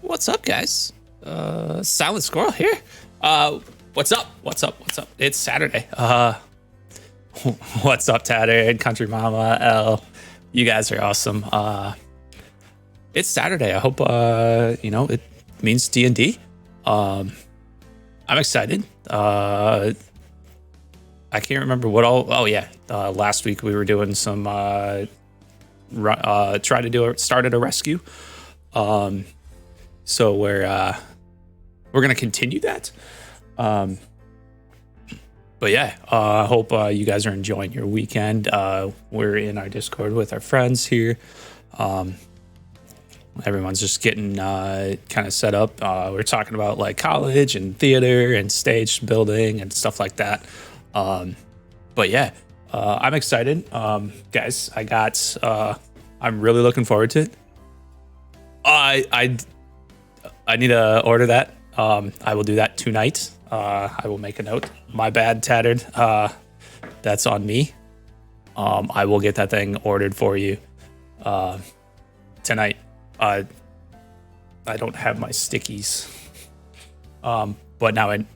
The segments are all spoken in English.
What's up, guys? Silent Squirrel here. What's up? What's up? What's up? It's Saturday. What's up, Tattered, Country Mama, L? You guys are awesome. It's Saturday. I hope it means D&D. I'm excited. I can't remember what all. Oh yeah, last week we were doing some started a rescue. So we're gonna continue that. But yeah, I hope you guys are enjoying your weekend. We're in our Discord with our friends here. Everyone's just getting kind of set up. We're talking about like college and theater and stage building and stuff like that. But yeah, I'm excited, guys. I'm really looking forward to it. I need to order that. I will do that tonight. I will make a note. My bad, Tattered. That's on me. I will get that thing ordered for you tonight. I don't have my stickies. But now I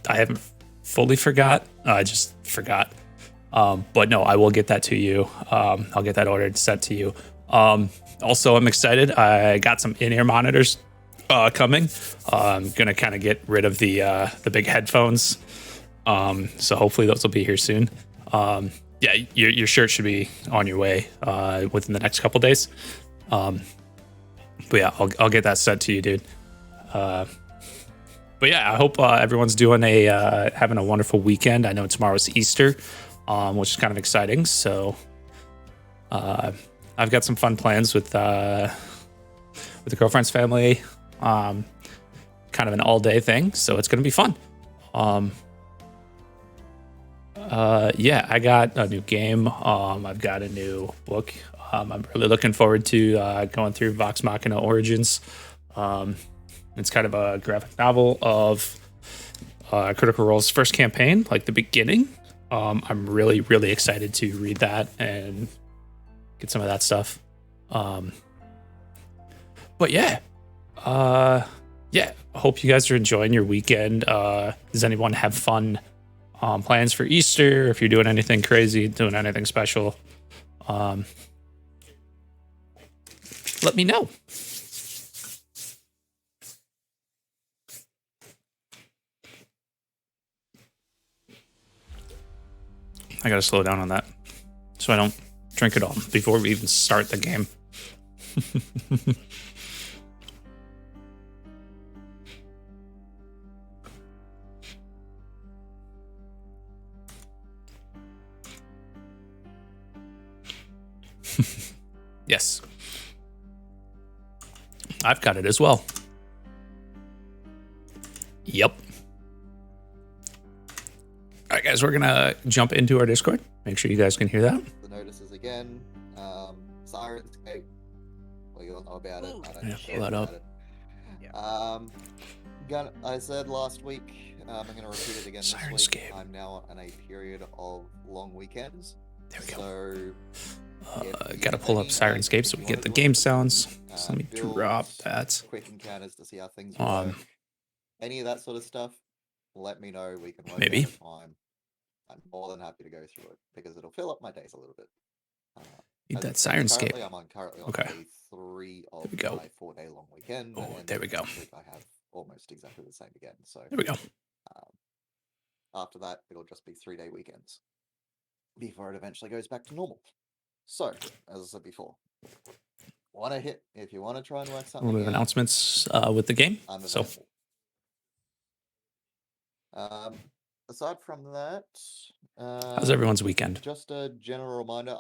haven't fully forgot. I just forgot. But no, I will get that to you. I'll get that ordered, sent to you. Also, I'm excited. I got some in-ear monitors coming. I'm gonna kind of get rid of the big headphones. So hopefully those will be here soon. Yeah, your shirt should be on your way within the next couple days. But yeah, I'll get that sent to you, dude. But yeah, I hope everyone's doing having a wonderful weekend. I know tomorrow's Easter, which is kind of exciting. So I've got some fun plans with the girlfriend's family. Kind of an all-day thing, so it's gonna be fun. Yeah, I got a new game. I've got a new book. I'm really looking forward to going through Vox Machina Origins. It's kind of a graphic novel of Critical Role's first campaign, like the beginning. I'm really, really excited to read that and get some of that stuff. But yeah, yeah. I hope you guys are enjoying your weekend. Does anyone have fun plans for Easter? If you're doing anything crazy, doing anything special, let me know. I gotta slow down on that so I don't drink it all before we even start the game. Yes. I've got it as well. Yep. All right, guys, we're going to jump into our Discord. Make sure you guys can hear that. The notices again. Sirenscape. Well, you'll know about it. I don't Yeah, know pull that up. it. I said last week, I'm going to repeat it again this week. Sirenscape. I'm now in a period of long weekends. There we go. So, got to pull up Sirenscape so we get the game sounds. So let me drop that. Quick encounters to see how things work. Any of that sort of stuff, let me know. We can work maybe. out time. I'm more than happy to go through it because it'll fill up my days a little bit. Need that Sirenscape. I'm currently on okay. day 3 of my 4-day-long weekend. Oh, and there we go. Next week I have almost exactly the same again. So there we go. After that, it'll just be 3-day weekends before it eventually goes back to normal. So, as I said before, if you want to try and work something, a little bit of announcements with the game. So, aside from that, how's everyone's weekend? Just a general reminder.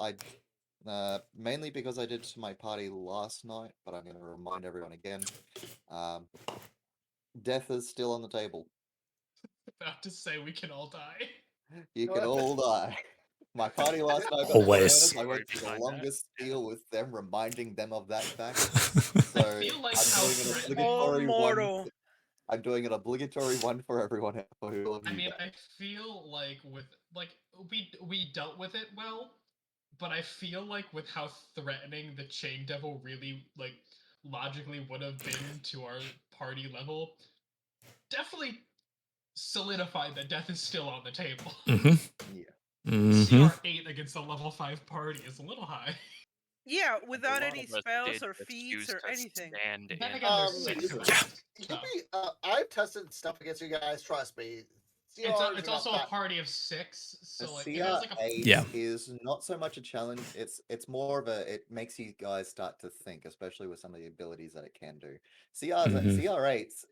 Mainly because I did to my party last night, but I'm going to remind everyone again. Death is still on the table. About to say we can all die. You can all die. My party last night. Always. I went through the longest spiel with them, reminding them of that fact. So I feel like I'm doing an obligatory one for everyone else. I feel like we dealt with it well, but I feel like with how threatening the Chain Devil really logically would have been to our party level, definitely solidified that death is still on the table. Yeah. CR8 against a level 5 party is a little high. Yeah, A without lot any of us spells did or just feats choose or to anything. stand Then in again, there's the 6 face of of us. it. So. I've tested stuff against you guys. Trust me. It's also a party of 6, The so like it feels like a CR8 Yeah. is not so much a challenge. It's more of it makes you guys start to think, especially with some of the abilities that it can do. CR8s,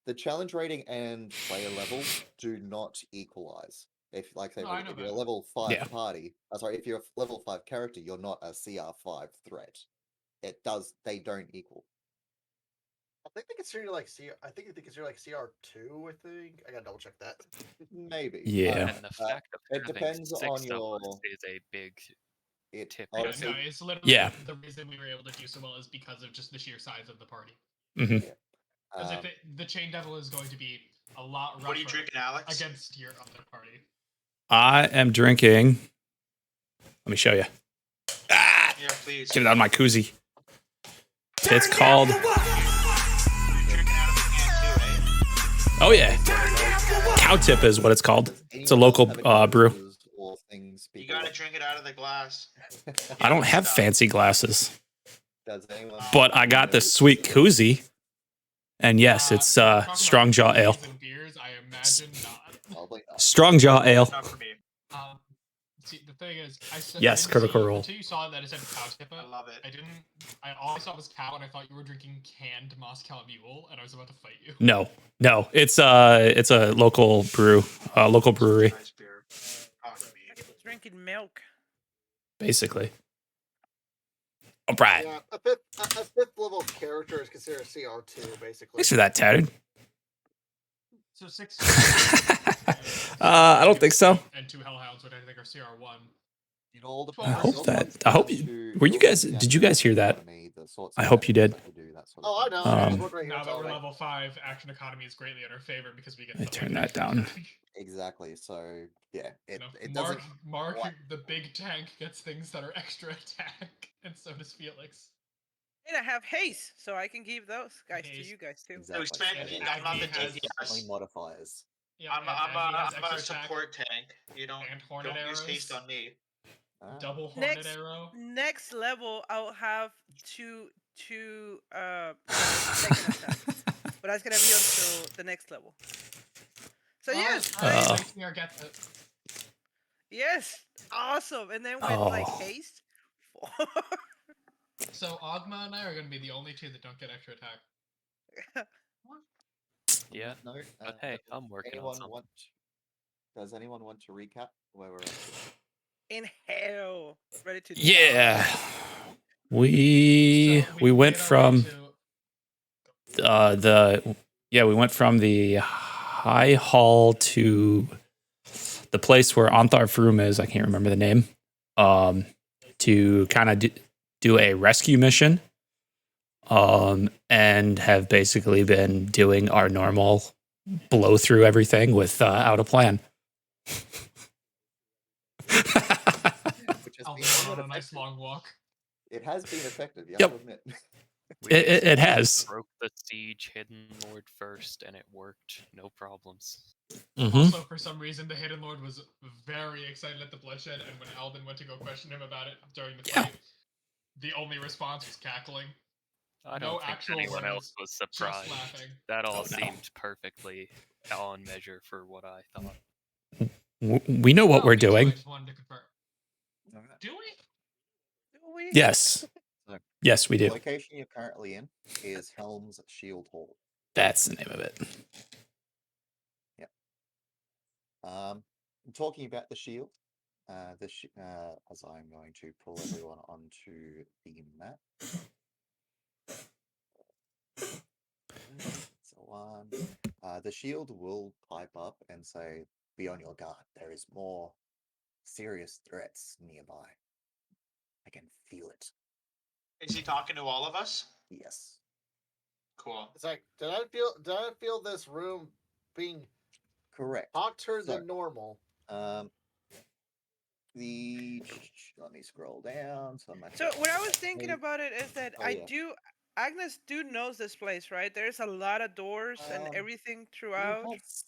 the challenge rating and player level do not equalize. If like say No, I know if you're a that. level 5 Yeah. party, sorry, if you're a level 5 character, you're not a CR5 threat. They don't equal. I think they consider you like I think they consider like CR2. I think I gotta double check that. Maybe. Yeah. And the fact of it having depends 6 on of your us is a big tip. Yeah, honestly, no, it's literally Yeah. the reason we were able to do so well is because of just the sheer size of the party. Mhm. yeah. Because if the Chain Devil is going to be a lot rougher What are you drinking, Alex? against your other party. I am drinking. Let me show you. Ah, Yeah, please. get it out of my koozie. It's called. You're drinking out of the can too, eh? Oh yeah, Cow Tip is what it's called. Does It's a anyone else local have brew. glasses or things You people gotta like? drink it out of the glass. I don't have fancy glasses, Does anyone? but I got this sweet koozie, and yes, it's Talking about Strong Jaw Ale. koozies and beers, I imagine not. Probably not. Strong Jaw Ale. Not for me. See, the thing is, I said Yes, I didn't Critical see, Role. until you saw that it said cow tip. I love it. All I saw was cow, and I thought you were drinking canned Moscow Mule, and I was about to fight you. No, it's a local local brewery, Nice beer. Talk to me. Drinking milk. basically. All right. Yeah, a fifth level character is considered CR2, basically. Thanks for that, Tattered. So 6. I don't think so. And 2 Hellhounds, which I think are CR1. It all I depends. hope that- I hope you- were you guys- did you guys hear that? I hope you did. Oh, I know. Um, Look right here, Now it's that all we're right. level 5, action economy is greatly in our favor because we get. Let me the turn like- that down. Exactly. So yeah, You it know, it Mark, doesn't. Mark, what? the big tank gets things that are extra attack, and so does Felix. And I have haste, so I can give those guys to Haste. you guys too. Exactly. expand And it. I'm not the Agni has- DPS. Modifiers. Yeah, I'm and Agni has a extra attack, support tank. You don't and hornet use arrows. haste on me. Ah, Double hornet Next- arrow. Next level, I'll have two second attack, but that's gonna be until the next level. So yes, yes, awesome. And then with like Oh. haste. So Ogma and I are going to be the only 2 that don't get extra attack. Yeah, no. but hey, I'm working on something. Does anyone want to recap where we're at? In hell, ready to. Yeah, we went made our from way we went from the High Hall to the place where Antharf Froom is. I can't remember the name. To kind of do a rescue mission. And have basically been doing our normal blow through everything without a plan. Which has I'll been go somewhat on a nice effective. long walk. It has been effective. You Yep. have to admit. We It has. broke the siege Hidden Lord first, and it worked. No problems. Mm-hmm. Also, for some reason, the Hidden Lord was very excited at the bloodshed, and when Alden went to go question him about it during the Yeah. fight, the only response was cackling. I No don't think actual anyone words, else was Just surprised. laughing. That all Oh, no. seemed perfectly on measure for what I thought. We know what Oh, we're me too, doing. I just wanted to confirm. Alright. Do we? Do we? Yes. Yes, we The do. location you're currently in is Helm's Shield Hall. That's the name of it. Talking about the shield, as I'm going to pull everyone onto the map. So the shield will pipe up and say, "Be on your guard. There is more serious threats nearby. I can feel it." Is he talking to all of us? Yes. Cool. It's like, did I feel this room being Correct. hotter So- than normal? Let me scroll down. So what I was thinking about it is that Oh, I yeah. Agnes knows this place, right? There's a lot of doors and Um, everything throughout.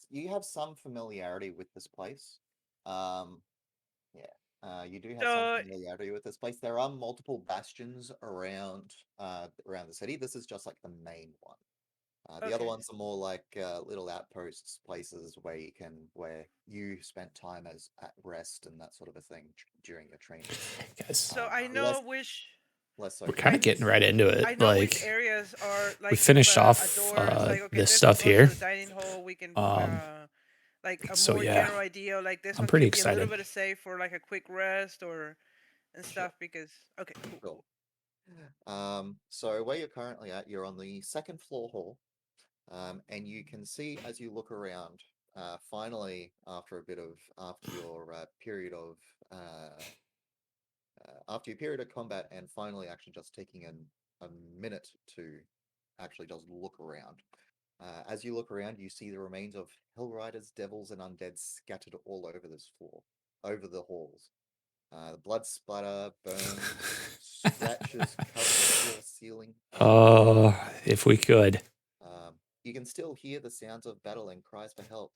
you have some familiarity with this place. Yeah. You do have some So familiarity with this place. There are multiple bastions around around the city. This is just like the main one. The other okay. ones are more like little outposts, places where you spent time as at rest and that sort of a thing during your training. Guys, So I Less know which less so we're for kind of like, getting right into I it. know which Like, areas are like we if finished a off door is like okay, this this stuff one goes here. to the dining hall. We can Um, like a so more yeah, general idea. Like this I'm one pretty can be a little excited. bit of safe for like a quick rest or and Sure. stuff because okay, cool. Cool. So where you're currently at, you're on the second floor hall, and you can see as you look around. Finally, after your period of combat, and finally actually just taking a minute to actually just look around. As you look around, you see the remains of Hell Riders, devils, and undead scattered all over this floor, over the halls. Blood splatter, burns, scratches cover the floor ceiling. If we could. You can still hear the sounds of battle and cries for help,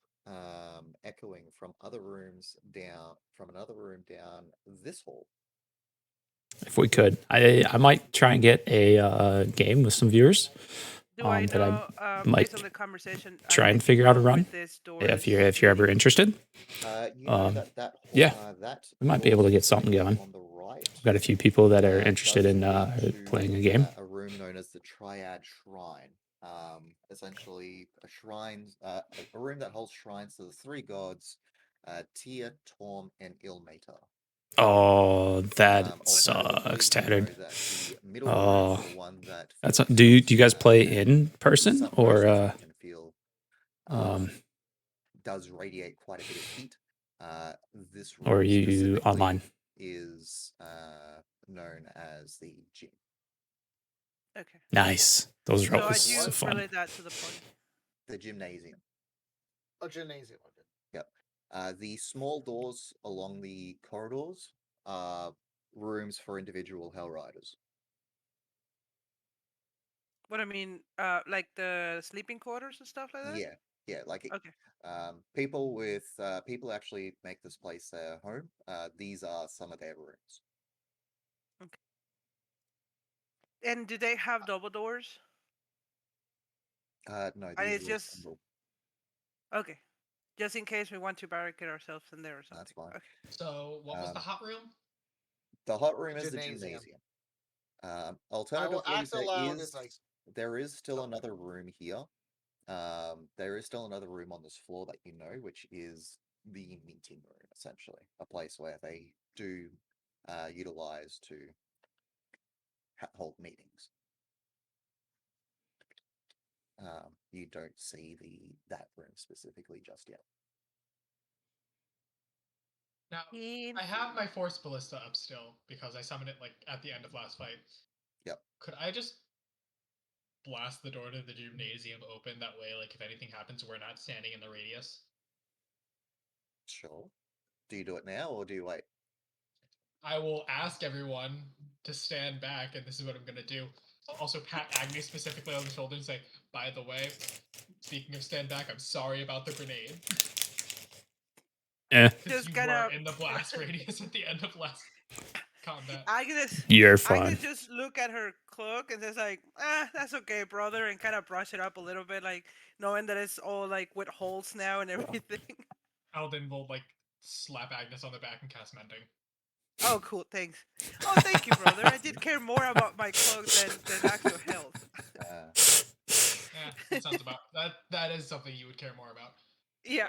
echoing from another room down this hall. If we could, I might try and get a game with some viewers. Do I that I know might based on the conversation? try I and figure out a know run. with this door If is you're ever interested, You know yeah, that we might be door able to get something specifically going. on the right We've got a few people that are does interested in lead to playing a game. a room known as the Triad Shrine. Essentially a room that holds shrines to the three gods, Tia, Torm, and Ilmater. Oh, that Alternatively, sucks, you know Tattered. that the middle room Oh, is the one that that's feels do you most, guys play and in person some or versions of it can feel um does radiate quite a bit of heat. This or are room you specifically online? is known as the gym. okay. Nice. Those are So I always do fun. relate that to the party. The gymnasium. A gymnasium. Okay. Yep. The small doors along the corridors are rooms for individual Hell Riders. What I mean, like the sleeping quarters and stuff like that. Yeah. Okay. People actually make this place their home. These are some of their rooms. Okay. And do they have double doors? No, And these it's are all just single. okay, just in case we want to barricade ourselves in there or something. That's fine. Okay. So, what was the hot room? The hot room is the Gymnasium. gymnasium. Alternatively, ask aloud as I- there is still Oh. another room here. There is still another room on this floor that you know, which is the meeting room, essentially, a place where they do utilize to hold meetings. You don't see that room specifically just yet. Now, I have my Force Ballista up still because I summoned it like at the end of last fight. Yep. Could I just blast the door to the gymnasium open? That way, like, if anything happens, we're not standing in the radius. Sure. Do you do it now or do you wait? I will ask everyone to stand back, and this is what I'm gonna do. I'll also pat Agni specifically on the shoulder and say, by the way, speaking of stand back, I'm sorry about the grenade. Because Just you gonna were in the blast radius at the end of last combat. You're I fine. can just look at her cloak and just like, that's okay, brother, and kind of brush it up a little bit, like knowing that it's all like with holes now and everything. Alden will like slap Agnes on the back and cast Mending. Oh, cool, thanks. Oh, thank you, brother. I did care more about my cloak than actual health. That sounds about that is something you would care more about. Yeah.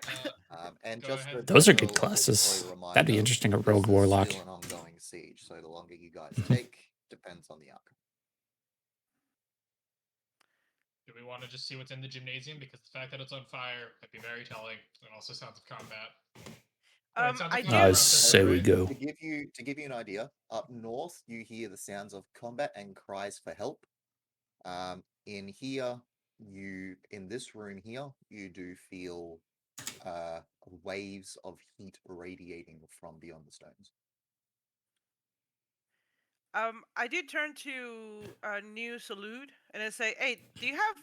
And Go just ahead. Those are just good a classes. reminder, That'd be interesting, a this rogue is warlock. still an ongoing siege, so the longer you guys take depends on the outcome. Do we want to just see what's in the gymnasium? Because the fact that it's on fire might be very telling. And also sounds of combat. I say we go. To give you an idea, up north you hear the sounds of combat and cries for help. In this room here, you do feel waves of heat radiating from beyond the stones. I did turn to a new salute and then say, "Hey, do you have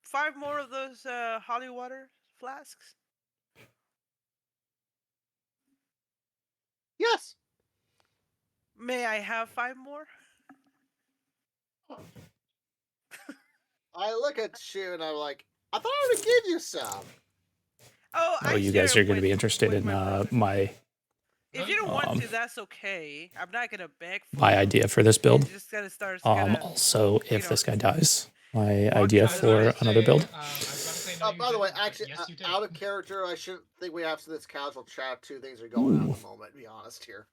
5 more of those holy water flasks?" Yes. May I have 5 more? I look at you and I'm like, I thought I would give you some. Oh, Oh, I you share guys are going to with- be interested with in my brother. my If you don't want to, Um, that's okay. I'm not gonna beg for my them. idea for this You build. just gotta start kind of. Also, if know, this guy dies, my walk idea through the for door. another build. I was about to say no, you By the way, didn't, but actually, yes, you did. out of character, I shouldn't think we have this casual chat. 2 things are going on at the moment. To be honest here.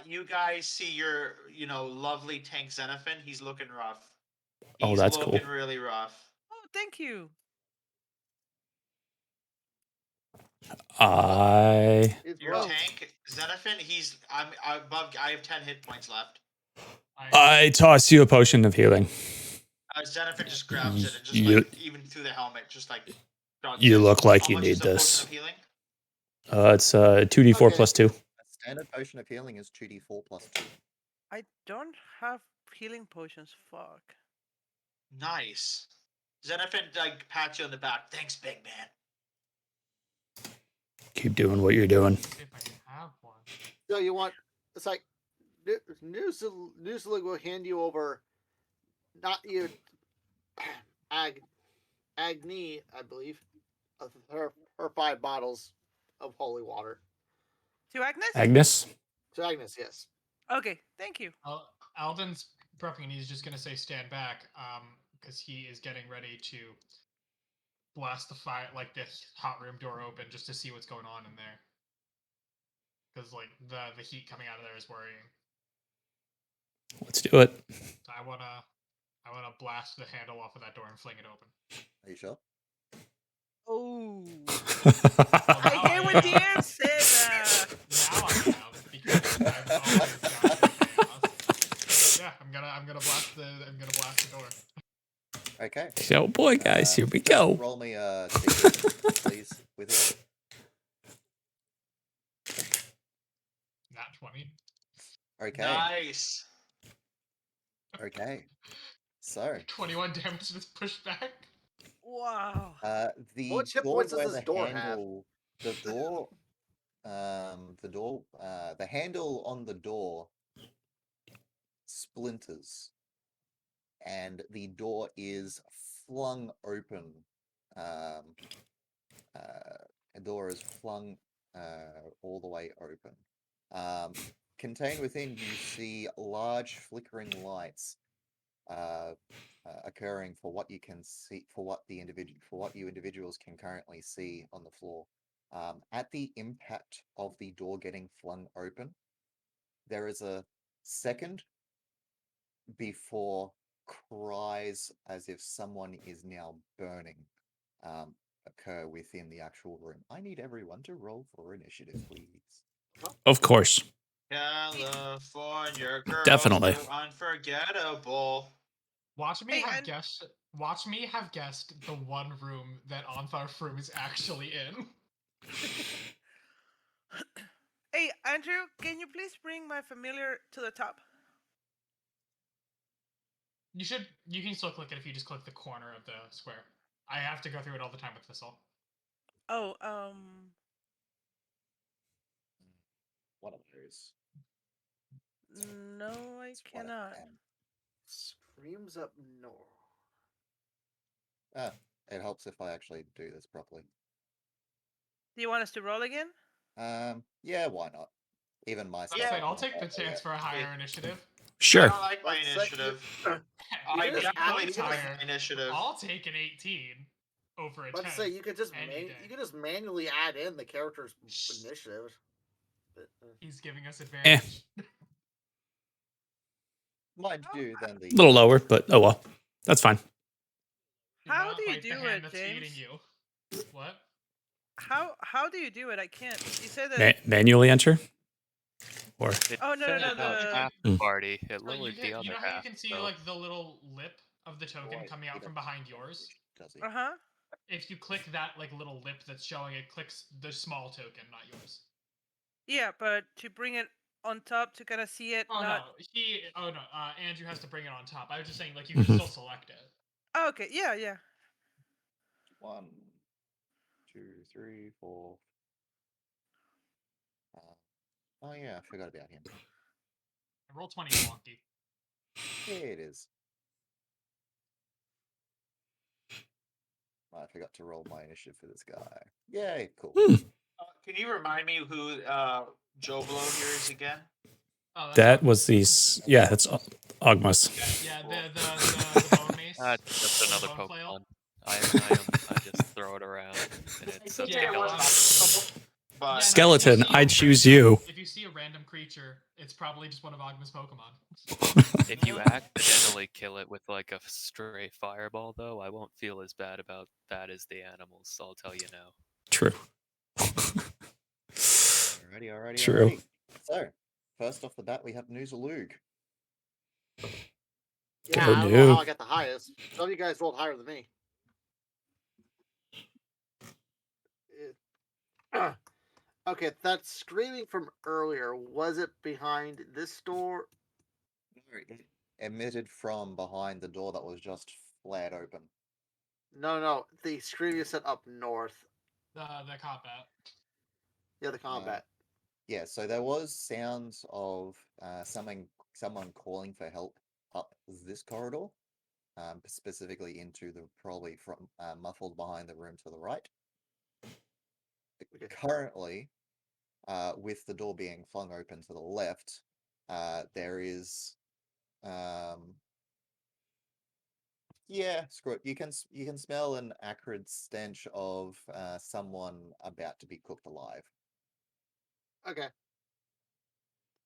You guys see your, lovely tank Xenophon. He's looking rough. Oh, He's that's looking cool. really rough. Oh, thank you. Your tank Xenophon. I'm above. I have 10 hit points left. I toss you a potion of healing. Xenophon just grabs it and just You- even through the helmet, just like. dugs You it. look like How you much need is a potion this. of healing? It's 2d4 Okay. plus 2. A standard potion of healing is 2d4 plus 2. I don't have healing potions. Fuck. Nice. Xenophon pats you on the back. Thanks, big man. Keep doing what you're doing. See if I can have one. So you want? It's like Newslig will hand you over. Not you. Agni, I believe, of her 5 bottles of holy water. To Agnes? Agnes? To Agnes, yes. Okay, thank you. Alden's prepping and he's just gonna say stand back, because he is getting ready to blast the fire, like this hot room door open, just to see what's going on in there. Because like the heat coming out of there is worrying. Let's do it. So I wanna blast the handle off of that door and fling it open. Are you sure? Oh. Well, I now hear what am. DM said. Now I am, because I've always down for chaos. Yeah, I'm gonna blast the door. Okay. Oh boy, guys, here we go. Roll me a d8, please, with it. Nat 20. Okay. Nice. Okay. So, 21 damage that's pushed back. Wow. the What hit door points does where this the door have? handle, the handle on the door splinters, and the door is flung open. The door is flung all the way open. Contained within, you see large flickering lights occurring for what you can see, for what you individuals can currently see on the floor. At the impact of the door getting flung open, there is a second before cries as if someone is now burning occur within the actual room. I need everyone to roll for initiative, please. Of course. California girls Definitely. are unforgettable. Watch me Hey, have and- guessed. Watch me have guessed the one room that Onthar's room is actually in. Hey, Andrew, can you please bring my familiar to the top? You can still click it if you just click the corner of the square. I have to go through it all the time with Thistle. Oh, One of those. no, I It's one of cannot. them. Screams up north. It helps if I actually do this properly. Do you want us to roll again? Yeah, why not? Even my stuff. Yeah, Yeah. I'll take the chance for a higher initiative. Sure. I like my Let's say- initiative. You I can just definitely add- take higher. my initiative. I'll take an 18 over a 10. Let's say you could just any day. you could just manually add in the character's initiative. But, He's giving us advantage. Mind you, then the A little lower, but oh well. That's fine. How not do you like the do hand it, that's James? eating you. What? How do you do it? I can't. You said that. Manually enter? Or It Oh, no, filled no, about the- half Mm. the party. It So lowered the you other know how you half. can see so- like the little lip of the token Wait, coming out he from doesn't- behind yours? does he? Uh-huh. If you click that like little lip that's showing, it clicks the small token, not yours. Yeah, but to bring it on top to kind of see it? Oh not... no. Andrew has to bring it on top. I was just saying, like, you can still select it. Oh, okay, yeah. 1, 2, 3, 4. Oh yeah, I forgot about him. Roll 20 is wonky. Yeah, it is. I forgot to roll my initiative for this guy. Yay, cool. Can you remind me who Joe Blow here is again? Oh, That was these. Yeah, that's Ogmus. Yeah, the bone mace. Just another bone flail. Pokemon. I just throw it around, and it's a Yeah, skeleton. But Skeleton, if you see I a choose random- you. If you see a random creature, it's probably just one of Ogma's Pokemon. If you accidentally kill it with like a stray fireball, though, I won't feel as bad about that as the animals. I'll tell you now. True. Alrighty. True. So, first off the bat, we have Noozalug. Yeah, Go I don't know how Noob. I got the highest. Some of you guys rolled higher than me. Okay, that screaming from earlier, was it behind this door? It emitted from behind the door that was just flared open. No, the screaming you said up north. The combat. Yeah, the combat. Yeah, so there was sounds of someone calling for help up this corridor, specifically into the probably from muffled behind the room to the right. Okay. Currently, with the door being flung open to the left, there is, yeah, screw it. You can smell an acrid stench of someone about to be cooked alive. Okay.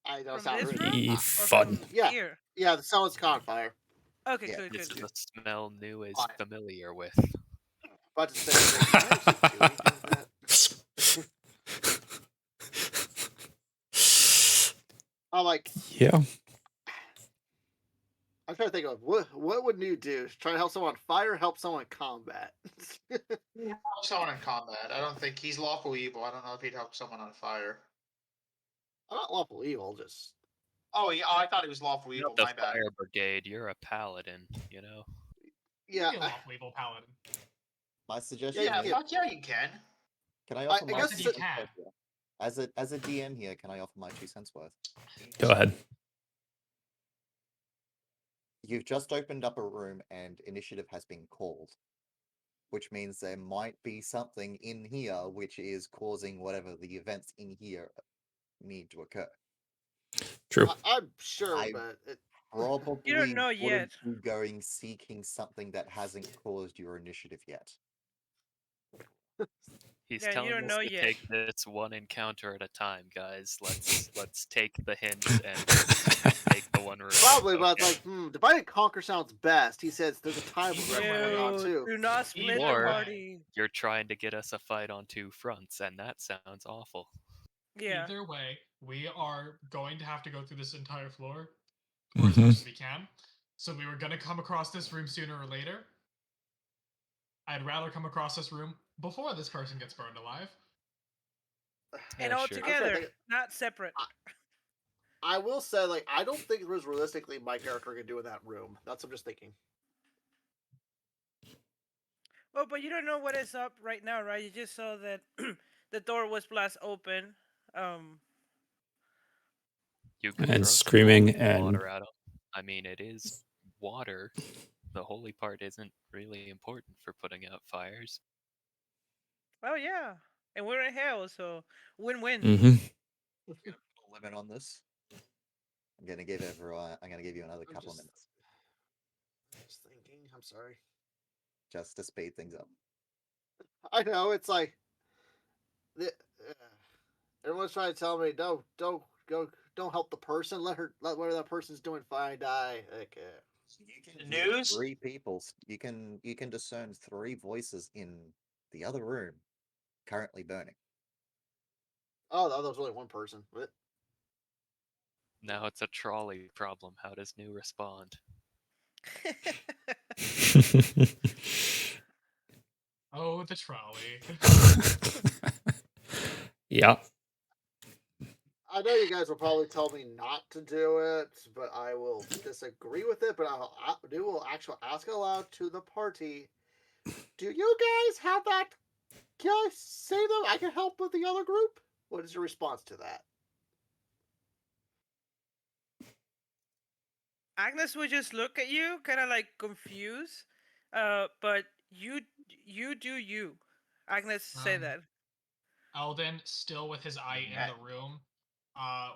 I know From sound this rude. room? Be Or fun. from Yeah. here? Yeah, the someone's caught on fire. Okay, Yeah. good. This is a smell New is Fine. familiar with. About to say, can I actually do anything with that? I'm like, Yeah. I'm trying to think of what would New do? Try to help someone on fire, or help someone in combat. help someone in combat. I don't think he's lawful evil. I don't know if he'd help someone on fire. I'm not lawful evil, just Oh, I thought he was lawful You're evil. the My bad. fire brigade. You're a paladin, you know. yeah. Be a lawful evil paladin. My suggestion Yeah, is, fuck yeah, you can. can I offer I my guess 2 you cents can. worth here? As a DM here, can I offer my 2 cents worth? Go ahead. You've just opened up a room and initiative has been called, which means there might be something in here which is causing whatever the events in here need to occur. True. I'm sure, I- but Probably You don't know wouldn't yet. be going seeking something that hasn't caused your initiative yet. He's Yeah, you telling don't us know to yet. take this one encounter at a time, guys. Let's take the hint and just take the one room. probably, but okay? like, divide and conquer sounds best. He says there's a time limit going on No, too. do not split the Or- party. You're trying to get us a fight on 2 fronts, and that sounds awful. Yeah. Either way, we are going to have to go through this entire floor, or as Mhm. much as we can. So we were going to come across this room sooner or later. I'd rather come across this room before this person gets burned alive. And Yeah, all sure. together, think- not separate. I will say, like, I don't think there's realistically my character can do in that room. That's what I'm just thinking. Well, but you don't know what is up right now, right? You just saw that the door was blast open. You could And throw some screaming holy and- water at 'em. I mean, it is water. The holy part isn't really important for putting out fires. Oh yeah, and we're in hell, so win-win. Mm-hmm. Limit on this. I'm gonna give everyone. I'm gonna give you another I'm couple of just- minutes Just thinking. I'm sorry. just to speed things up. I know it's like everyone's trying to tell me, don't help the person. Let whatever that person's doing fine die. Okay. You can hear News? 3 people. You can discern 3 voices in the other room, currently burning. Oh, that was only one person. What? Now it's a trolley problem. How does New respond? Oh, the trolley. Yeah. I know you guys will probably tell me not to do it, but I will disagree with it. But will actually ask aloud to the party. Do you guys have that? Can I say them? I can help with the other group. What is your response to that? Agnes would just look at you, kind of like confused. But you do you. Agnes, say that. Alden, still with his eye in the room,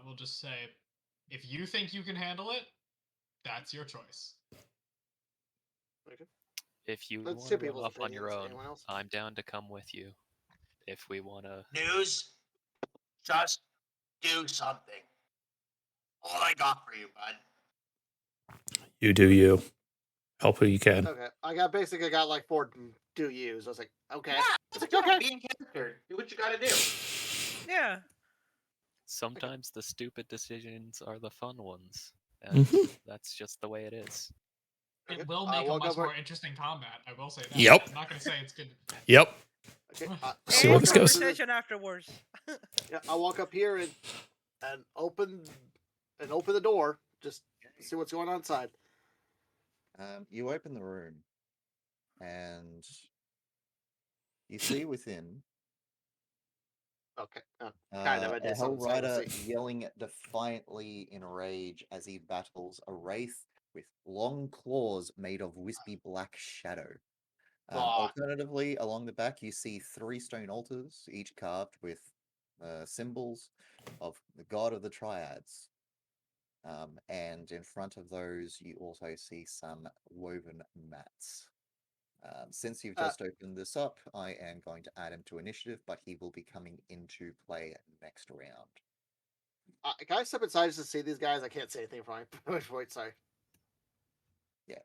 will just say, if you think you can handle it, that's your choice. Okay. If you Let's want hear to run people's off on your opinions. own, Anyone else? I'm down to come with you. If we want to... News, just do something. All I got for you, bud. You do you. Help who you can. Okay, I got like 4 do yous. I was like, okay. Yeah, It's like, okay. be in character. Do what you gotta do. Yeah. Sometimes the stupid decisions are the fun ones. And that's just the way it is. It will make a much more interesting combat, I will say that. Yep. I'm not going to say it's good. Yep. Okay. See where this goes. Conversation afterwards. Yeah, I'll walk up here and open the door. Just see what's going on inside. You open the room, and you see within Okay. Kind of. I a did Hell something. Rider yelling defiantly in rage as he battles a wraith with long claws made of wispy black shadow. Alternatively, along the back, you see 3 stone altars, each carved with symbols of the god of the triads. And in front of those, you also see some woven mats. Since you've just opened this up, I am going to add him to initiative, but he will be coming into play next round. Can I step inside just to see these guys? I can't say anything from my voice. Sorry. Yeah.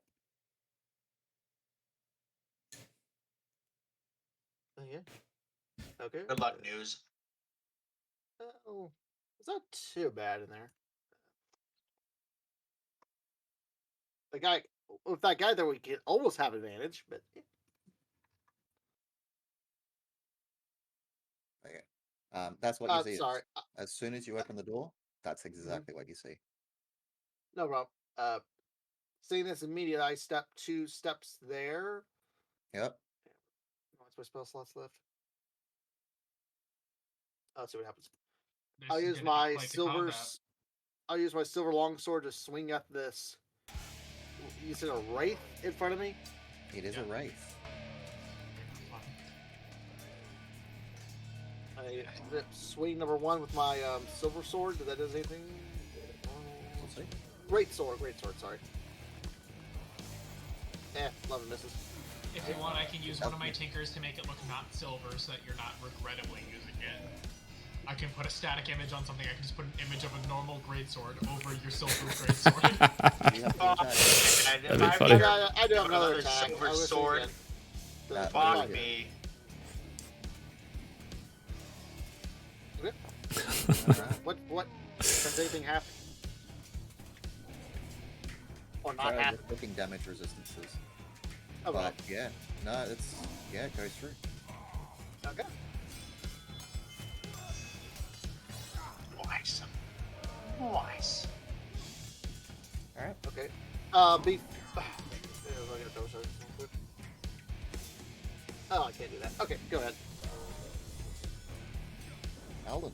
Oh, yeah. Okay. Good luck, News. Oh, it's not too bad in there. The guy, with that guy there, we can almost have advantage, but. Yeah. Okay. That's what you see. Sorry. As soon as you open the door, that's exactly what you see. No problem. Seeing this immediately, I step 2 steps there. Yep. What's my spell slots left? Let's see what happens. This I'll is use gonna be my quite the silver. combat. I'll use my silver longsword to swing at this. You said a wraith in front of me. It is a wraith. I swing number 1 with my silver sword. Does that do anything? Let's see. Great sword. Sorry. 11 misses. If you want, I can use one of my tinkers to make it look not silver so that you're not regrettably using it. I can put a static image on something. I can just put an image of a normal greatsword over your silver greatsword. That'd be funny. I do have another attack. Silver sword. Fuck me. Okay. What? Does anything happen? Or not Sorry, happen? just looking damage resistances. Oh, well. But yeah, no, it goes through. Okay. Nice. Alright. Okay. Beef. Oh, I can't do that. Okay, go ahead. Alden.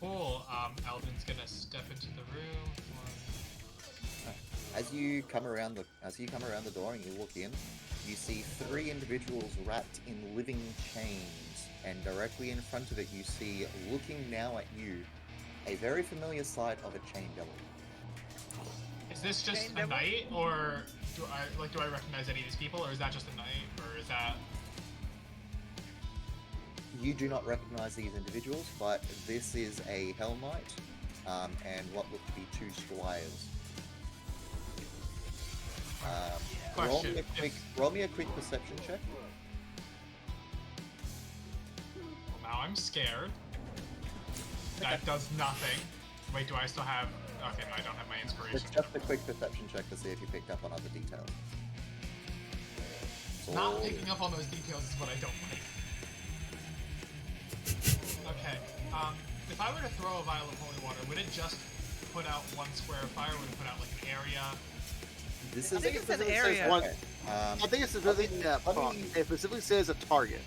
Cool. Alden's gonna step into the room. As you come around the door and you look in, you see 3 individuals wrapped in living chains, and directly in front of it you see, looking now at you, a very familiar sight of a chain devil. Is this just a knight, or do I recognize any of these people, or is that just a knight, or is that? You do not recognize these individuals, but this is a Hell Knight, and what look to be 2 squires. Roll me a quick perception check. Well, now I'm scared. That does nothing. Wait, do I still have? Okay, no, I don't have my inspiration. It's just a quick perception check to see if you picked up on other details. Not picking up on those details is what I don't like. Okay. if I were to throw a vial of holy water, would it just put out one square of fire? Would it put out like an area? This I is think it's an specifically says area. one- Okay, I think it's specifically, it specifically says a target.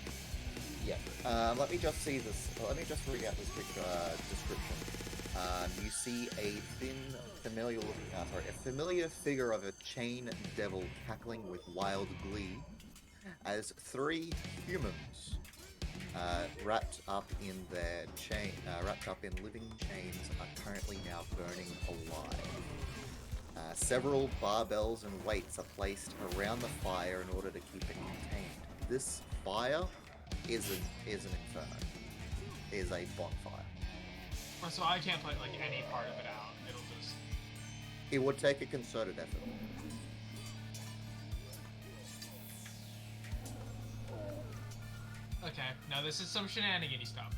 yeah. Let me just see this. Let me just read out this quick description. You see a familiar figure of a chain devil cackling with wild glee, as 3 humans, wrapped up in living chains, are currently now burning alive. Several barbells and weights are placed around the fire in order to keep it contained. This fire is an inferno. Is a bonfire. So I can't put like any part of it out. It'll just. It would take a concerted effort. Okay, now this is some shenanigan-y stuff.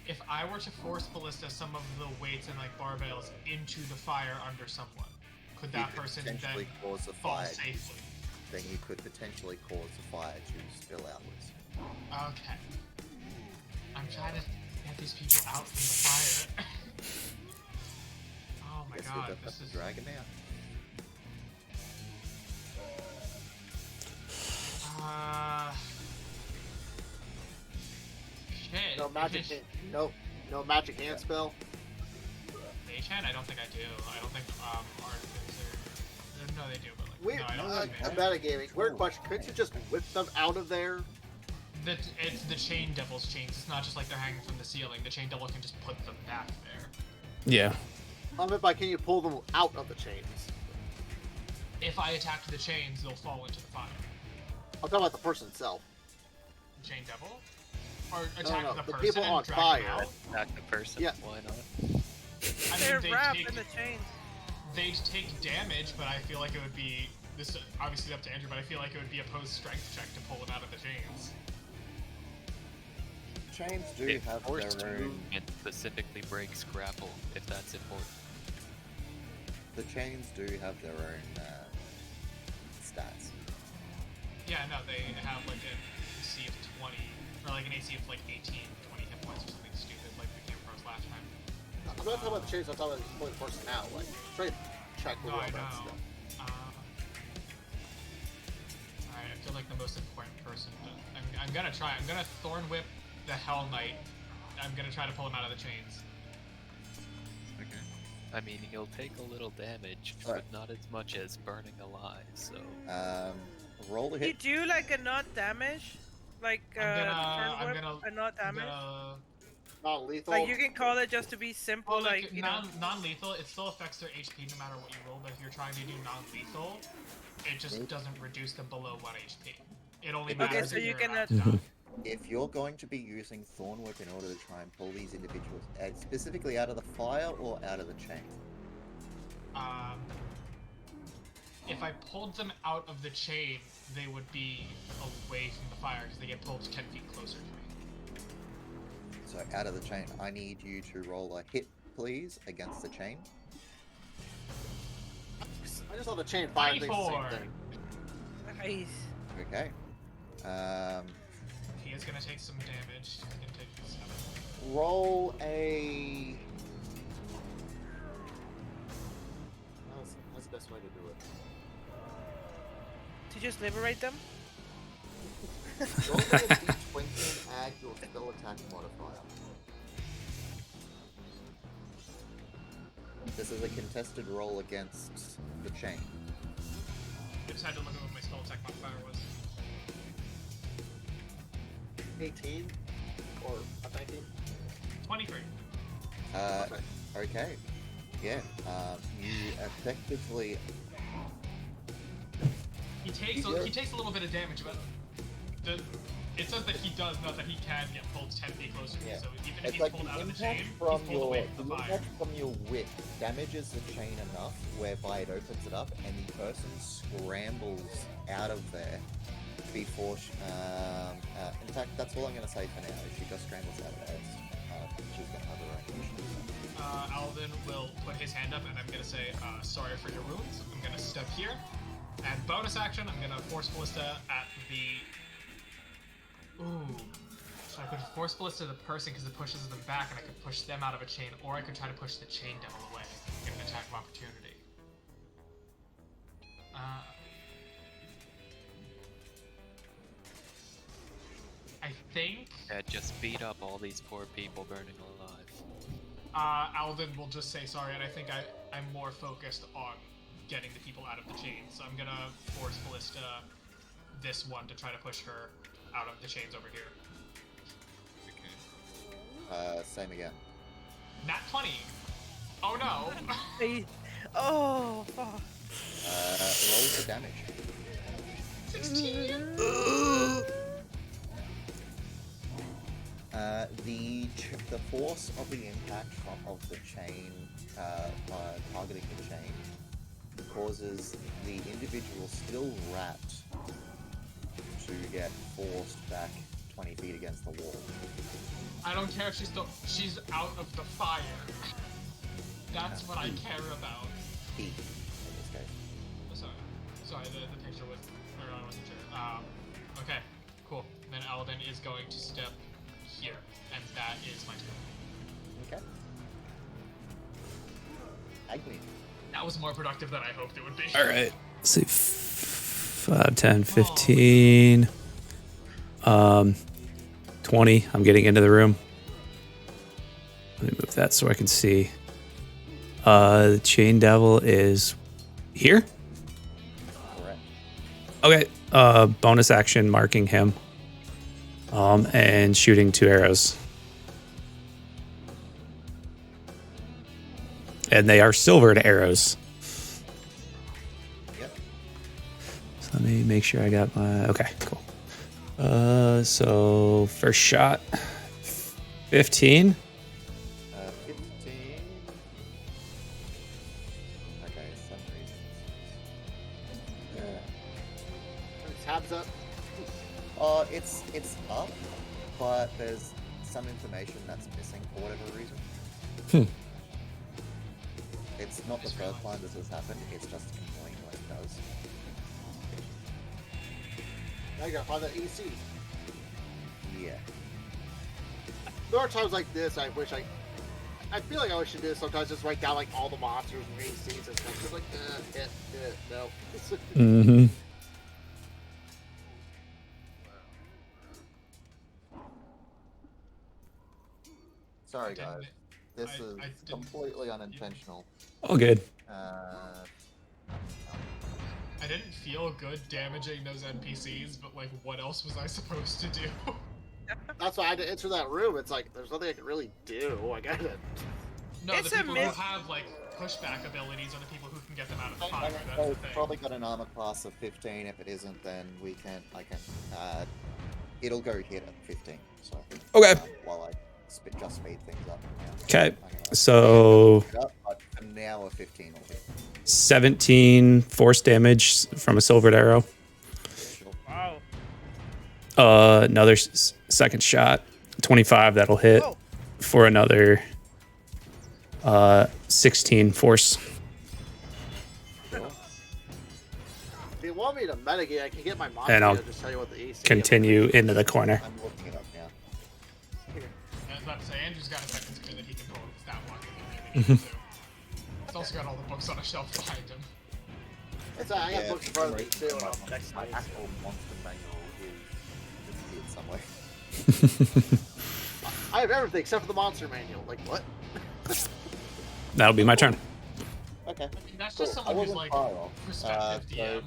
If I were to force ballista some of the weights and like barbells into the fire under someone, could that You could person then potentially cause a fall fire. safely? Then you could potentially cause the fire to spill outwards. Okay. I'm trying to get these people out from the fire. Oh my Guess god, we'll just this have is. to drag him out. Shit. No magic hand, no magic hand spell. Mage hand? I don't think I do. I don't think artificer. No, they do, but like. Weird. No, I don't think I'm they do. metagaming. Weird question. Couldn't you just whip them out of there? It's the chain devil's chains. It's not just like they're hanging from the ceiling. The chain devil can just put them back there. Yeah. I meant by can you pull them out of the chains? If I attack the chains, they'll fall into the fire. I'm talking about the person itself. Chain devil? Or attack no, the the person people and on drag fire. them out? Attack the person. Yeah. Why not? I They're mean, wrapped in the chains. they'd take damage, but I feel like it would be this obviously up to Andrew, but I feel like it would be a post strength check to pull them out of the chains. Chains do If have forced their own. movement specifically breaks grapple, if that's important. The chains do have their own stats. Yeah, no, they have like an AC of 20, or like an AC of like 18, 20 hit points or something stupid like the Game Pros last time. I'm not talking about the chains. I'm talking about pulling the person out. Like straight check with No, all I that know. stuff. Alright, I feel like the most important person. I'm gonna try. I'm gonna Thorn Whip the Hell Knight. I'm gonna try to pull him out of the chains. Okay. I mean, he'll take a little damage, Alright. but not as much as burning alive, so... Roll to You hit. do like a not damage, like I'm turn whip, gonna- a not I'm damage. gonna. Not lethal. Like you can call it just to be simple, Well, like you know. non-lethal, it still affects their HP no matter what you roll, but if you're trying to do non-lethal, it just doesn't reduce them below 1 HP. It only Okay, matters so if you you're can, allowed to die. If you're going to be using Thorn Whip in order to try and pull these individuals, specifically out of the fire or out of the chain? If I pulled them out of the chain, they would be away from the fire because they get pulled 10 feet closer to me. So out of the chain, I need you to roll a hit, please, against the chain. I just saw the chain fire thing. 24. Same thing. Nice. Okay. He is gonna take some damage. He can take 7. Roll a. That's the best way to do it. To just liberate them. Roll a d20 and add your spell attack modifier. This is a contested roll against the chain. I just had to look at what my spell attack modifier was. 18 or a 19. 23. Okay. Yeah. You effectively. He takes Yeah. he takes a little bit of damage, but it says that he does, not that he can get pulled 10 feet closer. Yeah. So even if It's he's like pulled the out of the impact chain, from he's pulled your away from the fire. impact from your whip damages the chain enough whereby it opens it up and the person scrambles out of there before. In fact, that's all I'm going to say for now. She just scrambles out of there. She's going to have her own initiative. Alvin will put his hand up, and I'm gonna say, sorry for your wounds. I'm gonna step here, and bonus action, I'm gonna force Ballista at the. Ooh. I could force ballista the person because it pushes them back, and I could push them out of a chain, or I could try to push the chain devil away, get an attack of opportunity. I think. Yeah, just beat up all these poor people burning alive. Alden will just say sorry, and I think I'm more focused on getting the people out of the chains. So I'm gonna force ballista this one to try to push her out of the chains over here. Okay. Same again. Nat 20. Oh no. Oh, fuck. Roll the damage. 16. The force of the impact of the chain targeting the chain causes the individual still wrapped to get forced back 20 feet against the wall. I don't care if she's out of the fire. That's what I care about. Heat, in this case. Sorry, the picture was, or I wasn't sure. Okay, cool. Then Alden is going to step here, and that is my turn. Okay. Agni. That was more productive than I hoped it would be. All right. Let's see. 5, 10, 15. 20. I'm getting into the room. Let me move that so I can see. The chain devil is here. Correct. Okay. Bonus action marking him. And shooting 2 arrows. And they are silvered arrows. Yep. So let me make sure I got my... Okay, cool. So first shot, 15. 15. Okay, some reason. Tabs up. It's up, but there's some information that's missing for whatever reason. It's not the first time this has happened, it's just annoying when it does. Now you gotta find that EC. Yeah. There are times like this I wish I feel like I should do this sometimes, just write down like all the monsters and ACs and stuff. Just like, no. Mm-hmm. Sorry guys. This is I didn't- completely unintentional. All good. Uh, I didn't feel good damaging those NPCs, but like, what else was I supposed to do? That's why I had to enter that room. It's like there's nothing I can really do. I gotta. No, It's the a people who myth- have like pushback abilities are the people who can get them out of the I fire. know That's the they've thing. probably got an armor class of 15. If it isn't, then I can. It'll go hit at 15. So. Okay. While I just speed things up. Okay. So But for now, a 15 will hit. 17 force damage from a silvered arrow. Sure. Wow. Another second shot. 25, that'll hit Whoa. for another 16 force. Sure. If you want me to metagame, I can get my monster And I'll to just tell you what the EC is. Continue into the corner. I'm looking it up now. I was about to say, Andrew's got a second screen that he can pull with stat block if he needs to. He's also got all the books on a shelf behind him. It's I got books in front of me too. And I'll text My my actual monster manual is disappeared somewhere. I have everything except for the monster manual. Like what? That'll be my turn. Okay. I mean, that's just Cool. I someone who's wasn't like far off. perspective DM.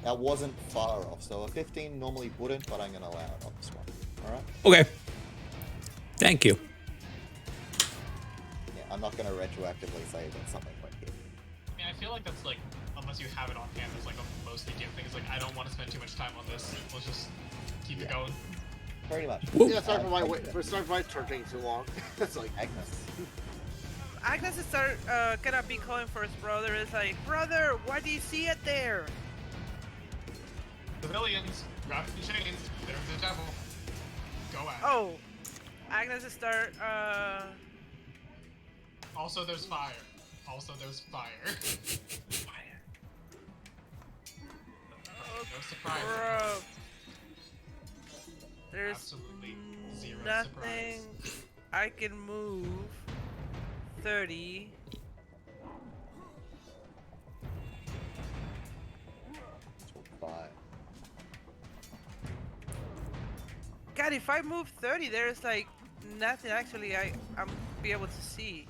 That wasn't far off. So a 15 normally wouldn't, but I'm gonna allow it on this one. All right. Okay. Thank you. Yeah, I'm not gonna retroactively say that something went here. I mean, I feel like that's like, unless you have it on hand, it's like a mostly DM thing. It's like, I don't want to spend too much time on this. Let's just keep it going. Pretty much. Whoa. Yeah, sorry for my turn taking too long. It's like Agnes. Agnes is gonna be calling for his brother. It's like, brother, why do you see it there? Civilians, grab the chains. There's the devil. Go at it. Oh, Agnes is Also, there's fire. Also, there's fire. No surprise. bro. There's Absolutely zero Nothing. surprise. I can move 30. Five. God, if I move 30, there's like nothing actually I'm be able to see.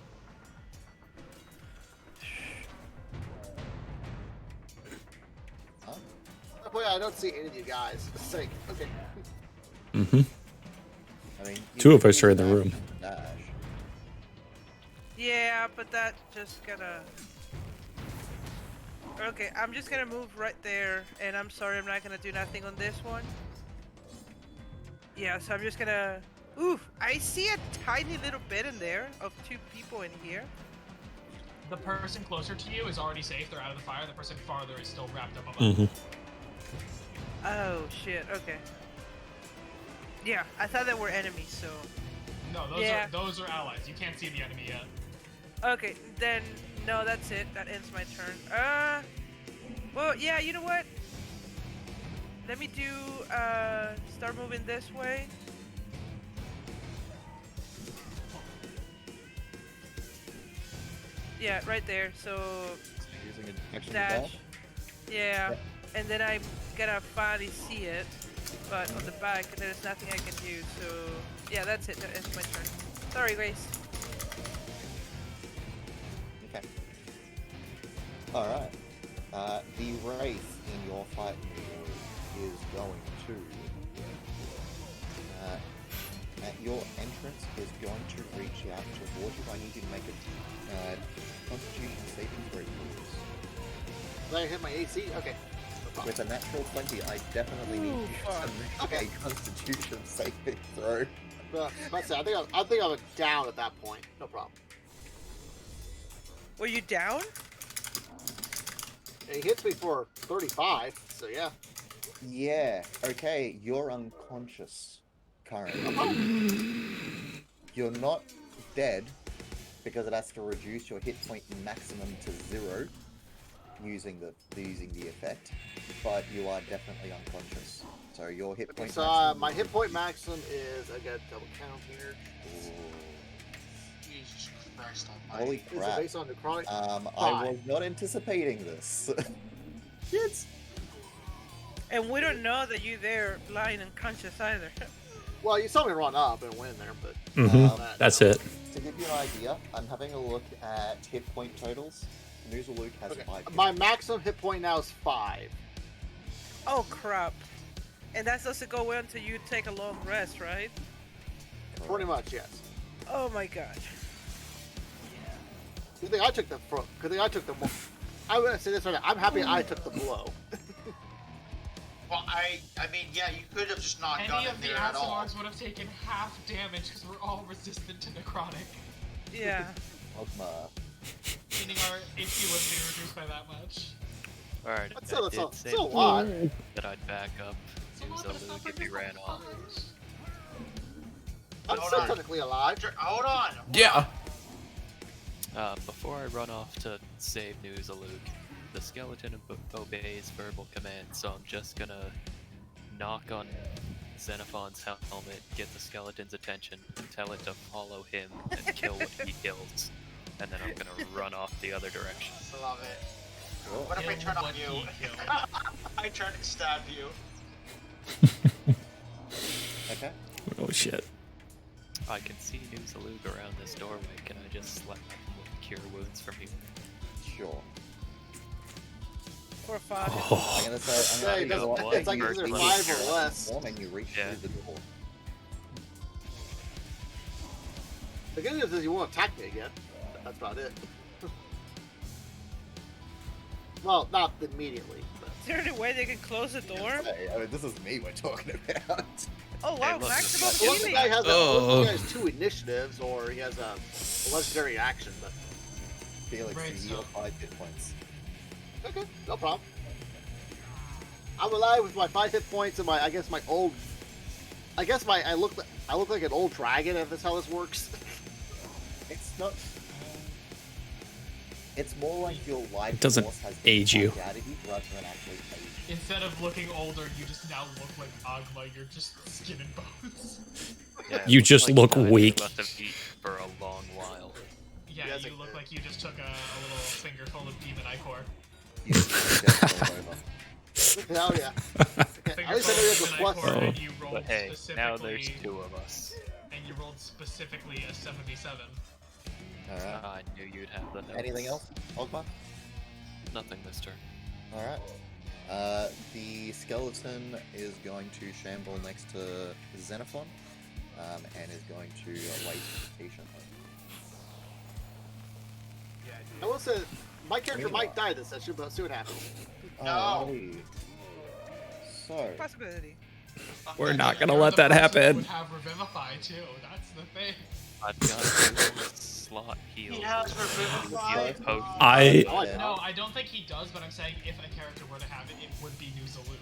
Huh? Oh, boy, I don't see any of you guys. It's like, okay. Mm-hmm. I mean, you Two can of us use are in the dash room. and dash. Yeah, but that just gonna. Okay, I'm just gonna move right there, and I'm sorry, I'm not gonna do nothing on this one. Yeah, so I'm just gonna. Oof! I see a tiny little bit in there of 2 people in here. The person closer to you is already safe. They're out of the fire. The person farther is still wrapped up above. Mm-hmm. Oh shit! Okay. Yeah, I thought they were enemies, so. No, those are allies. You can't see the enemy yet. Okay, then no, that's it. That ends my turn. Well, yeah, you know what? Let me do start moving this way. Yeah, right there. So Using a action dash. dash. Yeah, and then I'm gonna finally see it, but on the back there's nothing I can do. So yeah, that's it. That ends my turn. Sorry, Grace. Okay. Alright. The wraith in your fight move is going to at your entrance is going to reach out towards you. I need you to make a Constitution saving throw, please. Did I hit my AC? Okay. No problem. With a natural 20, I definitely need Ooh, you fuck. to make Okay. a Constitution saving throw. Let's see, I think I'm down at that point. No problem. Were you down? And he hits me for 35, so yeah. Yeah. Okay, you're unconscious currently. You're not dead because it has to reduce your hit point maximum to 0 using the effect, but you are definitely unconscious. So your hit point. So maximum my is hit point reduced. maximum is, I got double count here. Jesus Christ Holy almighty. Is it crap! based on necrotic? I Five. was not anticipating this. Kids. And we don't know that you're there lying unconscious either. Well, you saw me run up and went in there, but Mm-hmm. That's That's it. To give you an idea, I'm having a look at hit point totals. Noozleluke has okay. 5. My maximum hit point now is 5. Oh crap. And that's supposed to go in until you take a long rest, right? Pretty much, yes. Oh my god. Good thing I took the front. Good thing I took the. I'm gonna say this right now. I'm happy I took the blow. Well, I mean, yeah, you could have just not gone Any in of the there at all. Axelars would have taken half damage because we're all resistant to necrotic. Yeah. Ogma. Meaning our HP wouldn't be reduced by that much. Alright, That's I still, did say still a lot. that I'd back up Noozleluke if he ran off. I'm Hold still on. technically alive. Hold on. Yeah. Before I run off to save Noozleluke, the skeleton obeys verbal commands, so I'm just gonna knock on Xenophon's helmet, get the skeleton's attention, tell it to follow him, and kill what he kills. And then I'm gonna run off the other direction. I love it. Cool. What if I Kill turn on what you? he killed. I turn and stab you. Okay. Oh shit. I can see Noozleluke around this doorway. Can I just slap him with Cure Wounds from here? Sure. For 5. I'm gonna say. Say, I'm doesn't- gonna it's like either First 5 level. or less. And you reach Yeah. through the door. The good news is you won't attack me again. That's about it. Well, not immediately, but Is there any way they can close the door? Hey, I mean, this is me we're talking about. Oh wow, look, maximum unless the guy healing! has, Oh. unless the guy has 2 initiatives or he has a legendary action. But Felix, Right, you heal so- 5 hit points. okay, no problem. I'm alive with my 5 hit points and my, I guess my old, I look like an old dragon if that's how this works. It's not. It's more like your life It doesn't force has age you. vitality rather than actually age. Instead of looking older, you just now look like Agma. You're just skin and bones. Yeah, it You looks just like look neither weak. of us have eaten for a long while. Yeah, Yes, you I look did. like you just took a little finger full of demon ichor. You just rolled over. Hell yeah. Okay, Finger at least I know full you of have the demon plus. ichor, Oh. and you rolled But hey, now there's specifically. 2 of us. And you rolled specifically a 77. Alright. I knew you'd have the notes. Anything else, Ogma? Nothing this turn. Alright. The skeleton is going to shamble next to Xenophon, and is going to wait patiently. I will say, my character might die this session, but see what happens. No. Alrighty. So, Possibility. We're not gonna You're let the that person happen. Would have Revivify too. That's the thing. I've got 2 slot heals. He has Revivify. Post- I No, I don't think he does, but I'm saying if a character were to have it, it would be New Zaluk.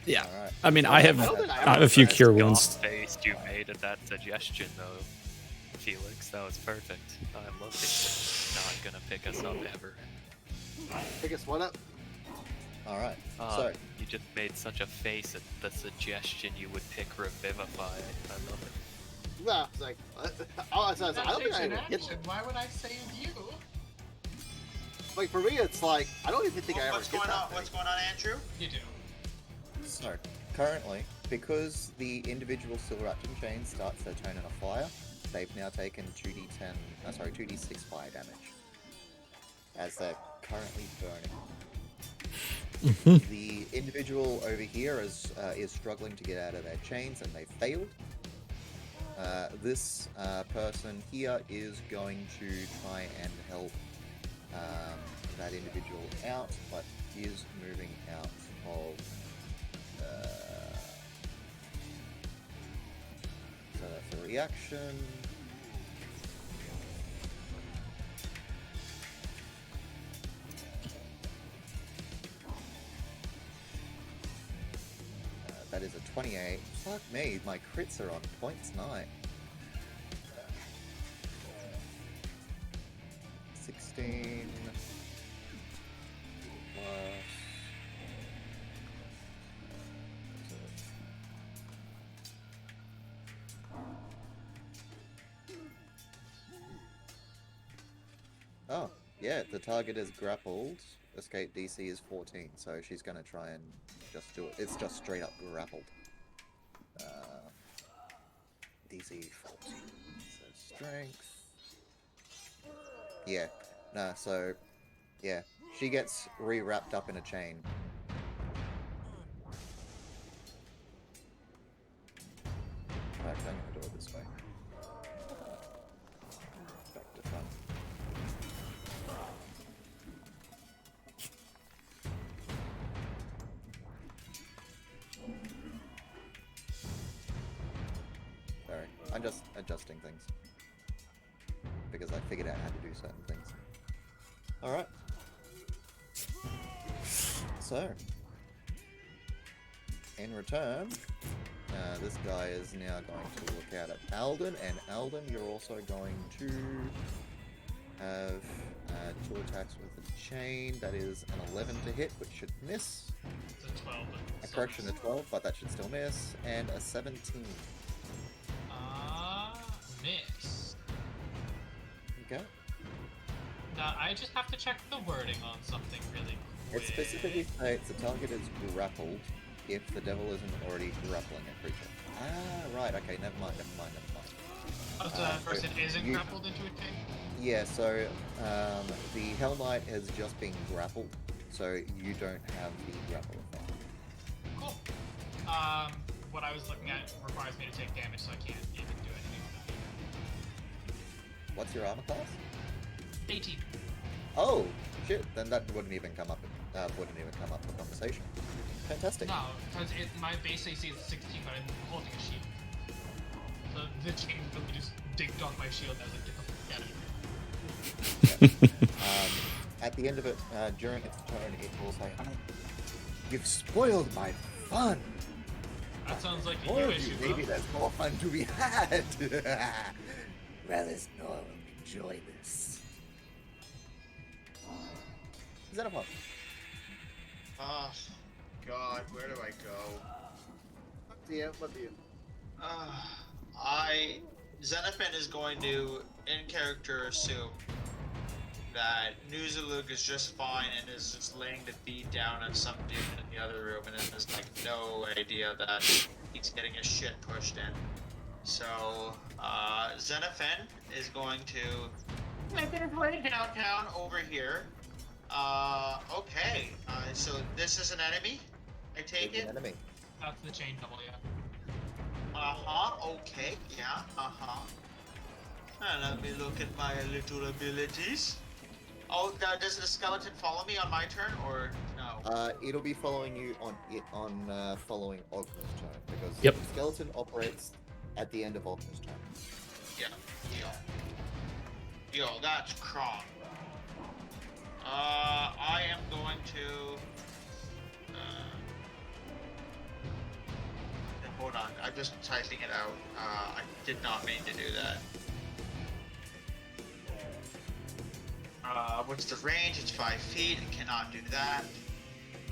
yeah. alright. I mean, I have I don't think I I have a few ever cure Goth wounds. faced you made at that suggestion though, Felix. That was perfect. I love it. Not gonna pick us up ever. Pick us one up. Alright. Ah, So, you just made such a face at the suggestion you would pick Revivify. I love it. No, it's like, I don't think I ever hit action. Why would I save you? Like, for me, it's like, I don't even think I ever What's hit going on? that What's thing. going on, Andrew? You do. So, currently, because the individual silver action chains starts their turn in a fire, they've now taken 2d6 fire damage. As they're currently burning. The individual over here is struggling to get out of their chains and they've failed. This person here is going to try and help that individual out, but is moving out of. So that's a reaction. That is a 28. Fuck me, my crits are on points 9. 16 plus. Oh, yeah, the target is grappled. Escape DC is 14, so she's gonna try and just do it. It's just straight up grappled. DC 14. So strength. Yeah. Nah, so yeah. She gets re-wrapped up in a chain. In fact, I'm gonna do it this way. Back to front. Sorry, I'm just adjusting things. Because I figured out how to do certain things. Alright. So, in return, this guy is now going to look out at Alden, and Alden, you're also going to have 2 attacks with a chain. That is an 11 to hit, which should miss. It's a 12. A correction, a 12, but that should still miss. And a 17. Miss. Okay. Now, I just have to check the wording on something really quick. It specifically states the target is grappled if the devil isn't already grappling a creature. Ah, right, okay, never mind. Oh, so that person isn't you- grappled into a chain? Yeah, so the Hell Knight has just been grappled, so you don't have the grapple effect. Cool. What I was looking at requires me to take damage, so I can't even do anything on What's your armor class? that. 18. Oh, shit, then that wouldn't even come up for conversation. Fantastic. No, because my base AC is 16, but I'm holding a shield. So the chain really just digged off my shield. I was like, get the fuck out of here. At the end of it, during its turn, it will say, "You've spoiled my fun. That sounds like a More you of you, issue, maybe huh? there's more fun to be had." Relish no enjoy this. Is that a pop? Oh, God, where do I go? Yeah, what do you? Xenophon is going to, in character, assume that Nuzuluk is just fine and is just laying the beat down on some dude in the other room and has like no idea that he's getting his shit pushed in. So, Xenophon is going to make his way downtown over here. Okay. So this is an enemy, I take It's it? an enemy. That's the chain double, yeah. Okay, yeah, Let me look at my little abilities. Oh, does the skeleton follow me on my turn, or no? It'll be following you on following Ogma's turn, because Yep. the skeleton operates at the end of Ogma's turn. Yeah, yo, that's Kron. I am going to... hold on, I'm just typing it out. I did not mean to do that. What's the range? It's 5 feet. I cannot do that.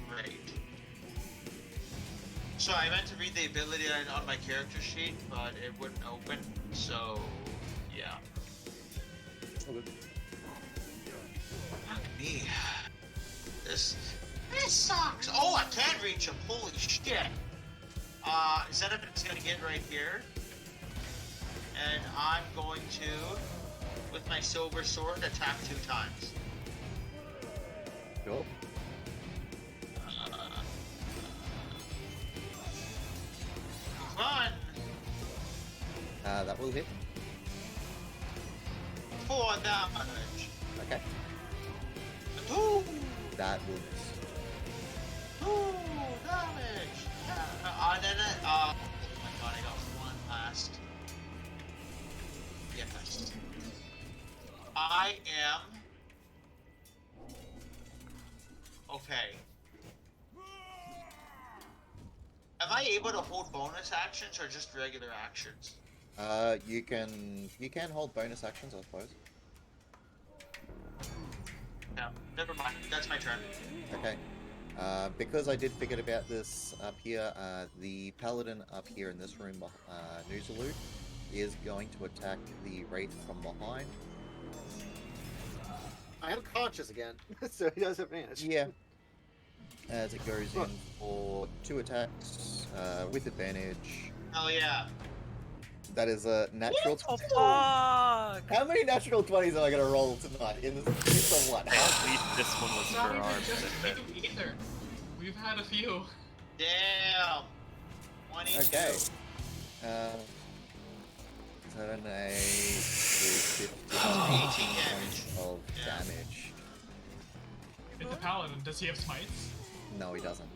Great. So I meant to read the ability on my character sheet, but it wouldn't open. So, yeah. Okay. Fuck me. This sucks. Oh, I can reach him. Holy shit. Xenophon's gonna get right here. And I'm going to, with my silver sword, attack 2 times. Cool. Come on! That will hit. 4 damage. Okay. 2! That will miss. 2 damage! Yeah. Then oh my god, I got one last. Yes. I am... Okay. Am I able to hold bonus actions or just regular actions? You can hold bonus actions, I suppose. No, never mind. That's my turn. Okay. Because I did forget about this up here, the paladin up here in this room, Nuzulu, is going to attack the wraith from behind. I am conscious again, so he does have advantage. Yeah. As it goes in for 2 attacks with advantage. Oh yeah. That is a natural Oh 20. fuck! How many natural 20s am I going to roll tonight in this one? At least this one was It's for not even arms. just I bet. you either. We've had a few. Damn. 22. Okay. 7, 8, 15 18 damage. of Yeah. damage. It's a paladin. Does he have smites? No, he doesn't.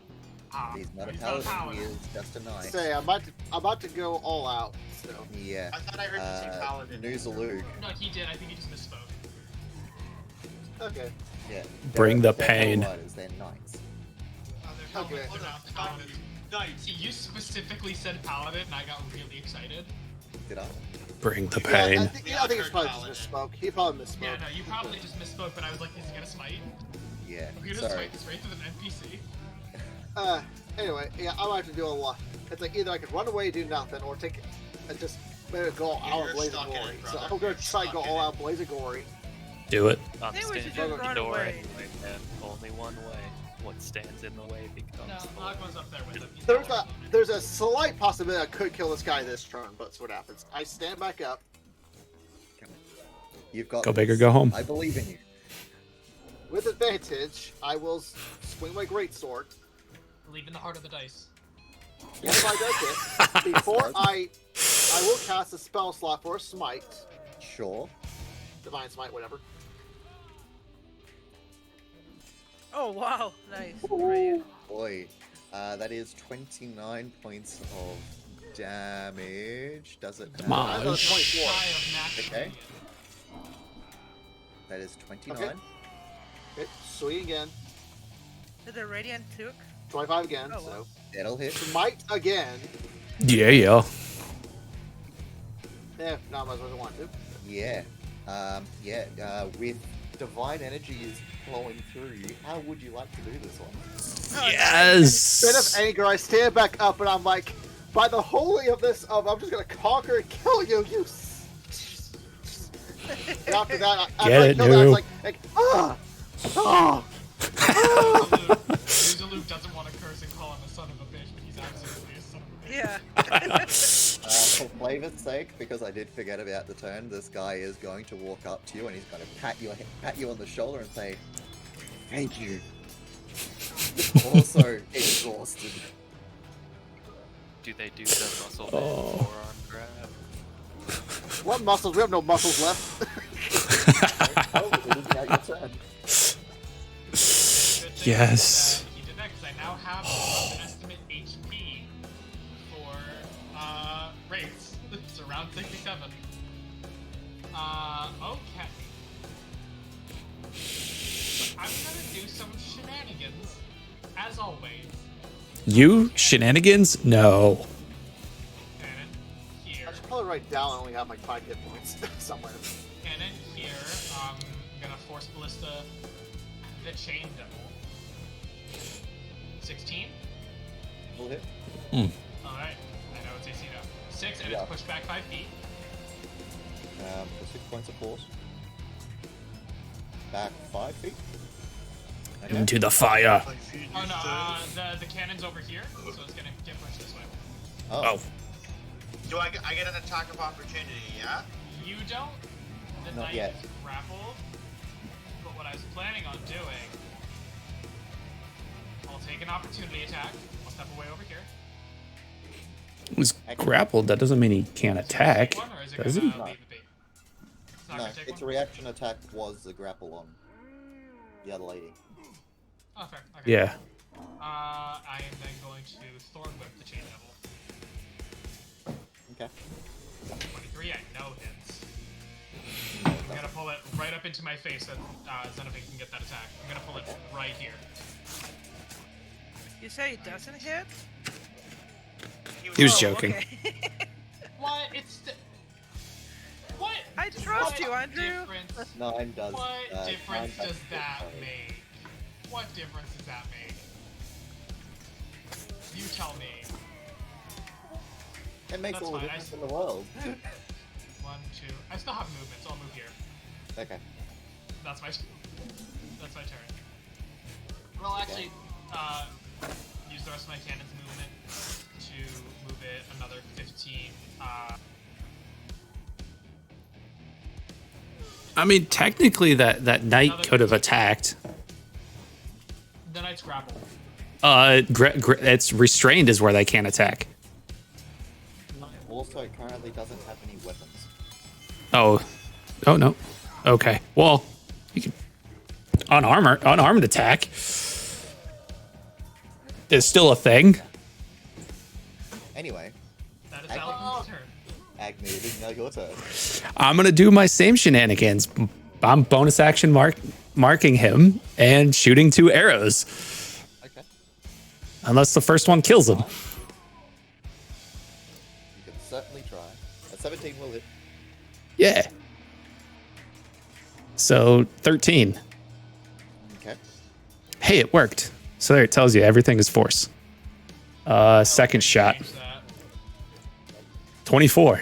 Ah, He's not a he's not a paladin, he paladin. is just a knight. Say, I'm about to go all out. So Yeah. I thought I heard you say paladin. Nuzulu. No, he did. I think he just misspoke. okay. Yeah. Bring the They're pain. Riders, they're knights. They're Okay. paladins, they're not paladins. Nice. See, you specifically said paladin, and I got really excited. Did I? Bring the Yeah, I pain. think Yeah, it's I've probably heard just misspoke. He probably misspoke. Yeah, no, you probably just misspoke, but I was like, is he gonna smite? Yeah. If he doesn't Sorry. smite this wraith with an NPC. Anyway, yeah, I'm going to do a lot. It's like either I could run away, do nothing, or take it and just maybe go all out You're Blaze of stuck in it, Glory. So brother. I'm going to try and go Stuck in all it. out Blaze of Glory. Do it. I'm Maybe we should standing just at run the door away. anyway, man. Only one way. What stands in the way becomes No, the way. Agma's up there with him. He's There's not a alone. there's a slight possibility I could kill this guy this turn, but that's what happens. I stand back up. You've got Go big or this. go home. I believe in you. With advantage, I will swing my greatsword. Believe in the heart of the dice. And if I does it, before I will cast a spell slot for a smite, Sure. divine smite, whatever. Oh wow, nice. For you. Boy, that is 29 points of damage. Does it? Come on. I thought it was 24. Shy of max. Okay. That is 29. Okay. Okay, swing again. Did the radiant took? 25 again, Oh, so. wow. That'll hit. Smite again. Yeah, yeah. Yeah, not as much as I want to. Yeah. With divine energy is flowing through you, how would you like to do this one? Bit Yes. of anger, I stand back up and I'm like, by the holy of this, I'm just gonna conquer and kill you. And after that, after Get I it, kill that, Noob. it's like ah. Luke doesn't want to curse and call him a son of a bitch, but he's absolutely a son of a bitch. Yeah. For flavor's sake, because I did forget about the turn, this guy is going to walk up to you and he's going to pat you on the shoulder and say, "Thank you." Also exhausted. Do they do the muscle Oh. forearm grab? What muscles? We have no muscles left. Oh, it is now your turn. Good thing Yes. that he did that, 'cause I now have an estimate HP for rates. It's around 67. Okay. I'm gonna do some shenanigans, as always. You shenanigans? No. Cannon here. I should probably write down. I only have like 5 hit points somewhere. Cannon here. I'm gonna force Ballista the Chain Devil. 16. Will hit. Alright. I know it's AC now. 6, and Yeah. it's pushed back 5 feet. For 6 points of force. Back 5 feet. Okay. Into the fire. Oh no, the cannon's over here, so it's gonna get pushed this way. Oh. Do I get an attack of opportunity? Yeah. You don't. The Not knight yet. is grappled. But what I was planning on doing, I'll take an opportunity attack. I'll step away over here. He's grappled. That doesn't mean he can't attack. One, or is it Does gonna he? leave it be? It's not No, gonna take its one? reaction attack was the grapple on the other lady. Oh, fair. Okay. Yeah. I am then going to Thorn Whip the Chain Devil. Okay. 23, I know hits. I'm gonna pull it right up into my face so Xenophane can get that attack. I'm gonna pull it right here. You say it doesn't hit? He was Oh, joking. okay. What? What? I trust What you, Andrew. difference? 9 does. What 9 difference does does hit, that sorry. make? What difference does that make? You tell me. It makes That's all the fine, difference in the world. 1, 2. I still have movement, so I'll move here. Okay. That's my turn. Well, actually, use the rest of my cannon's movement to move it another 15. I mean, technically, that knight could have attacked. The knight's grappled. It's restrained is where they can't attack. Also, currently doesn't have any weapons. Oh no. Okay. Well, you can unarmed attack is still a thing. Anyway, That is Alvin's turn. Agni, it is now your turn. I'm gonna do my same shenanigans. I'm bonus action marking him and shooting 2 arrows. Okay. Unless the first one kills him. You can certainly try. A 17 will hit. Yeah. So 13. Okay. Hey, it worked. So there, it tells you everything is force. Second shot. Change that. 24 Or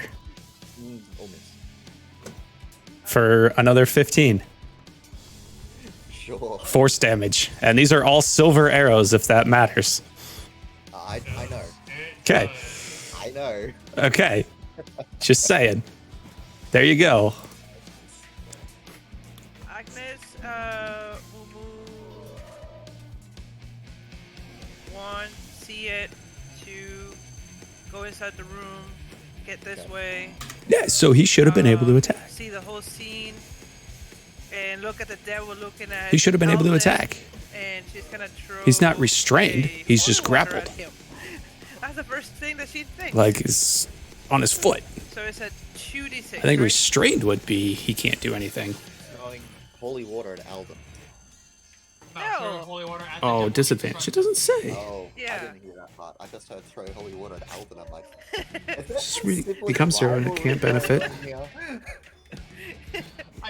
miss. for another 15. Sure. Force damage. And these are all silver arrows, if that matters. I know. It 'Kay. does. I know. Okay. Just saying. There you go. Agnes, will move 1, see it, 2, go inside the room, get this Okay. way. Yeah, so he should have been able to attack. See the whole scene, and look at the devil looking at. He should have been able to Alvinus, attack. And she's gonna throw. He's not restrained, a he's just holy water grappled. at him. That's the first thing that she thinks. Like, is on his foot. So it's a 2d6. I think right? restrained would be he can't do anything. Throwing holy water at Alden. No, No. throw holy water at the Oh, devil disadvantage. in It front. doesn't say. Oh, I Yeah. didn't hear that part. I just heard throw holy water at Alden. I'm like, Just becomes zero and it can't benefit. I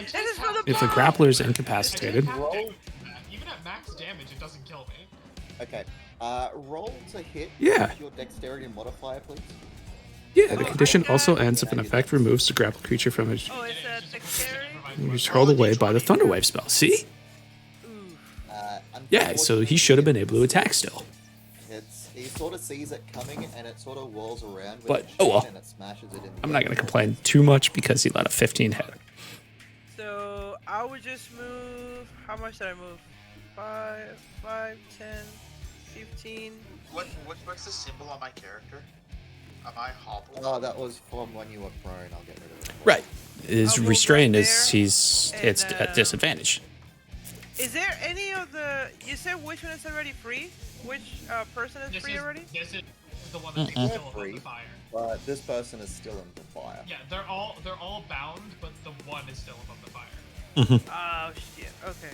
just This is for have- the If the bomb! grappler is I just incapacitated. have damage from that. Even at max damage, it doesn't kill me. Okay. Roll to hit. Yeah. With your dexterity modifier, please. Yeah, the Oh, condition I also got- ends if an Yeah, you effect did. removes the grappled creature from it. Oh, it's a dexterity? He's hurled away by the Thunderwave spell. See? Ooh. Yeah, so he should have been able to attack still. He sort of sees it coming, and it sort of whirls around with But, its oh chin well. and it smashes it in. I'm not going to complain too much because he let a 15 hit. So I would just move. How much did I move? 5, 10, 15. What's the symbol on my character? Am I hobbled? Oh, that was from when you were prone. I'll get rid of it. Right. His I'll move restraint right is there, it's and, at disadvantage. Is there any of the? You said which one is already free? Which person is free already? This is the one that's They're still above free, the fire. but this person is still in the fire. Yeah, they're all bound, but the one is still above the fire. Oh shit. Okay.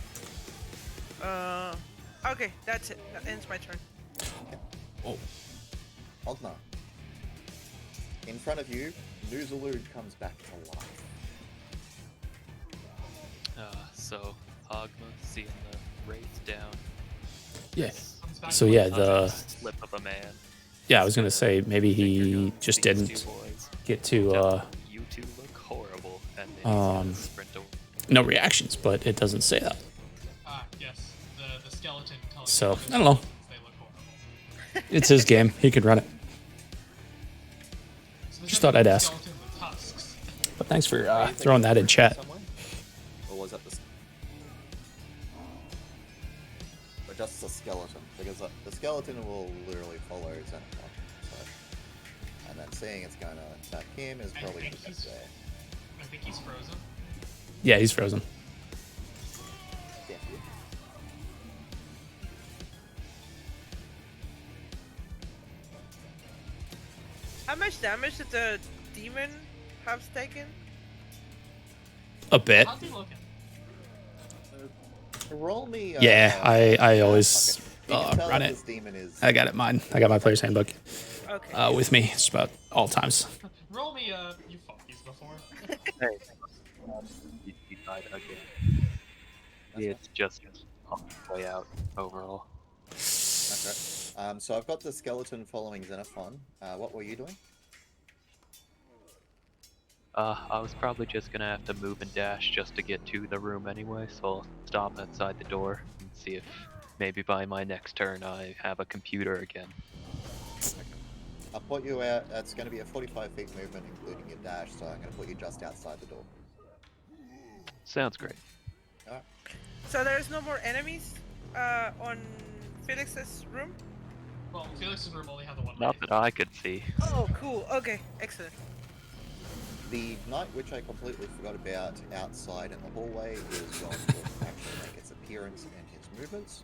Okay, that's it. That ends my turn. Oh. Ognar. In front of you, Noozalud comes back to life. So Hogma seeing the wraith down. Yeah. Comes back So to yeah, life. the Slip of a man. yeah, I was gonna say maybe he just These didn't two boys. get to You two look horrible, and then he's gonna sprint away. no reactions, but it doesn't say that. Yes, the skeleton telling So, you I don't know. they look horrible. It's his game. He could run it. Just thought I'd ask. Skeleton with tusks. But thanks for Do you think throwing it's that in written chat. somewhere? Or was that the... Or just the skeleton? Because the skeleton will literally follow Xenophon. So... And then seeing it's going to attack him is I probably think the best he's- way. I think he's frozen. Yeah, he's frozen. Yeah. How much damage did the demon have taken? A bit. How's he looking? Roll me... Yeah, I always You can tell run that it. this demon is... I got it mine. I got my player's handbook Okay. with me just about all times. Roll me you fought these before. He died again. It's just on the way out overall. Okay. So I've got the skeleton following Xenophon. What were you doing? I was probably just gonna have to move and dash just to get to the room anyway, so I'll stop outside the door and see if maybe by my next turn I have a computer again. I'll put you out. That's going to be a 45 feet movement, including your dash. So I'm going to put you just outside the door. Sounds great. So there's no more enemies on Felix's room? Well, Felix's room only had the one Not knife. that I could see. Oh, cool. Okay, excellent. The knight, which I completely forgot about outside in the hallway, is going to actually make its appearance and his movements.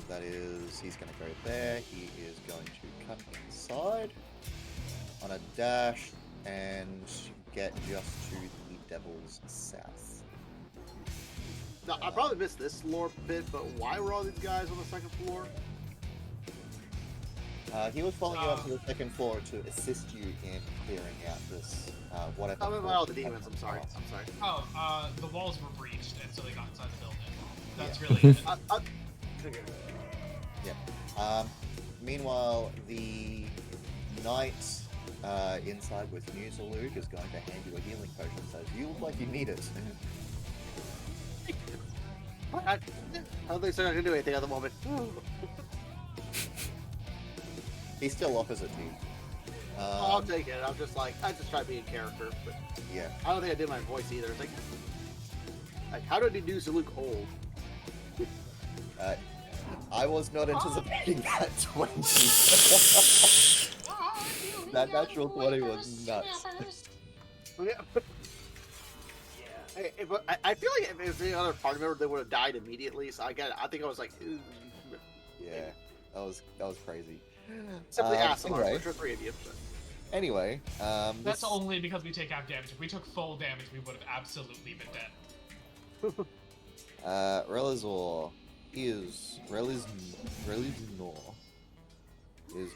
That is, he's going to go there. He is going to come inside on a dash and get just to the Devil's South. Now, I probably missed this lore bit, but why were all these guys on the second floor? He was following you up to the second floor to assist you in clearing out this whatever. I meant by all the demons. I'm sorry. Oh, the walls were breached, and so they got inside the building. That's really it. Okay. Yeah. Meanwhile, the knight inside with Noozalud is going to hand you a healing potion. So you look like you need it. I don't think so. I can do anything at the moment. He still offers it to you. I'll take it. I'm just like, I just try to be a character, but Yeah. I don't think I did my voice either. It's like how did he do Luke old? I was not anticipating that 20. That natural 20 was nuts. Yeah. But I feel like if it was any other party member, they would have died immediately. So I think I was like, ooh. Yeah, that was crazy. Simply ask them. Anyway. I'm sure 3 of you. But... Anyway, That's this- only because we take half damage. If we took full damage, we would have absolutely been dead. Relizor is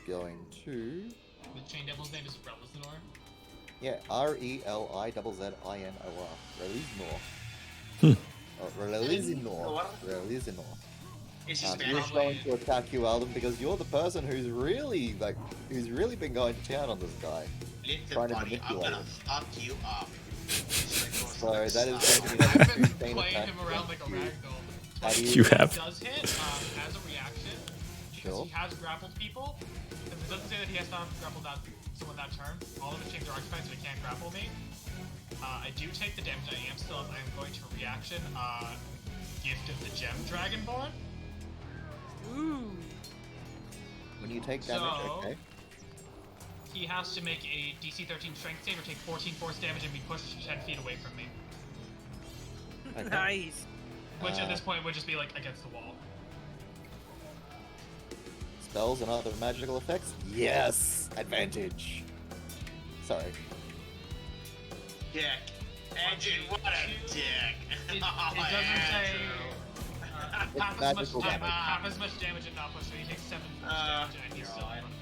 going to The Chain Devil's name is Reliznor. yeah Relizinnor. Reliznor. Relizinor. Is he He Spanish? was going to attack you, Alden, because you're the person who's really been going to town on this guy. Listen, trying to buddy, I'm manipulate gonna him. fuck you up. So that is going to be I've been insane playing attack. him around like a ragdoll. How do You have. Does hit as a reaction because Sure. he has grappled people. If it doesn't say that he has to have grappled someone that turn, all of his chains are occupied, so he can't grapple me. I do take the damage. I am still up. I am going to reaction. Gift of the Gem Dragonborn. Ooh. When you take damage, So- okay. He has to make a DC 13 strength save or take 14 force damage and be pushed 10 feet away from me. Okay. Nice. Which at this point would just be like against the wall. Spells and other magical effects? Yes! Advantage. Sorry. Dick. Andrew, what a dick. It Oh, doesn't say Andrew. half magical damage. half as much damage and not push, so he takes 7 force damage and he's still in front of me.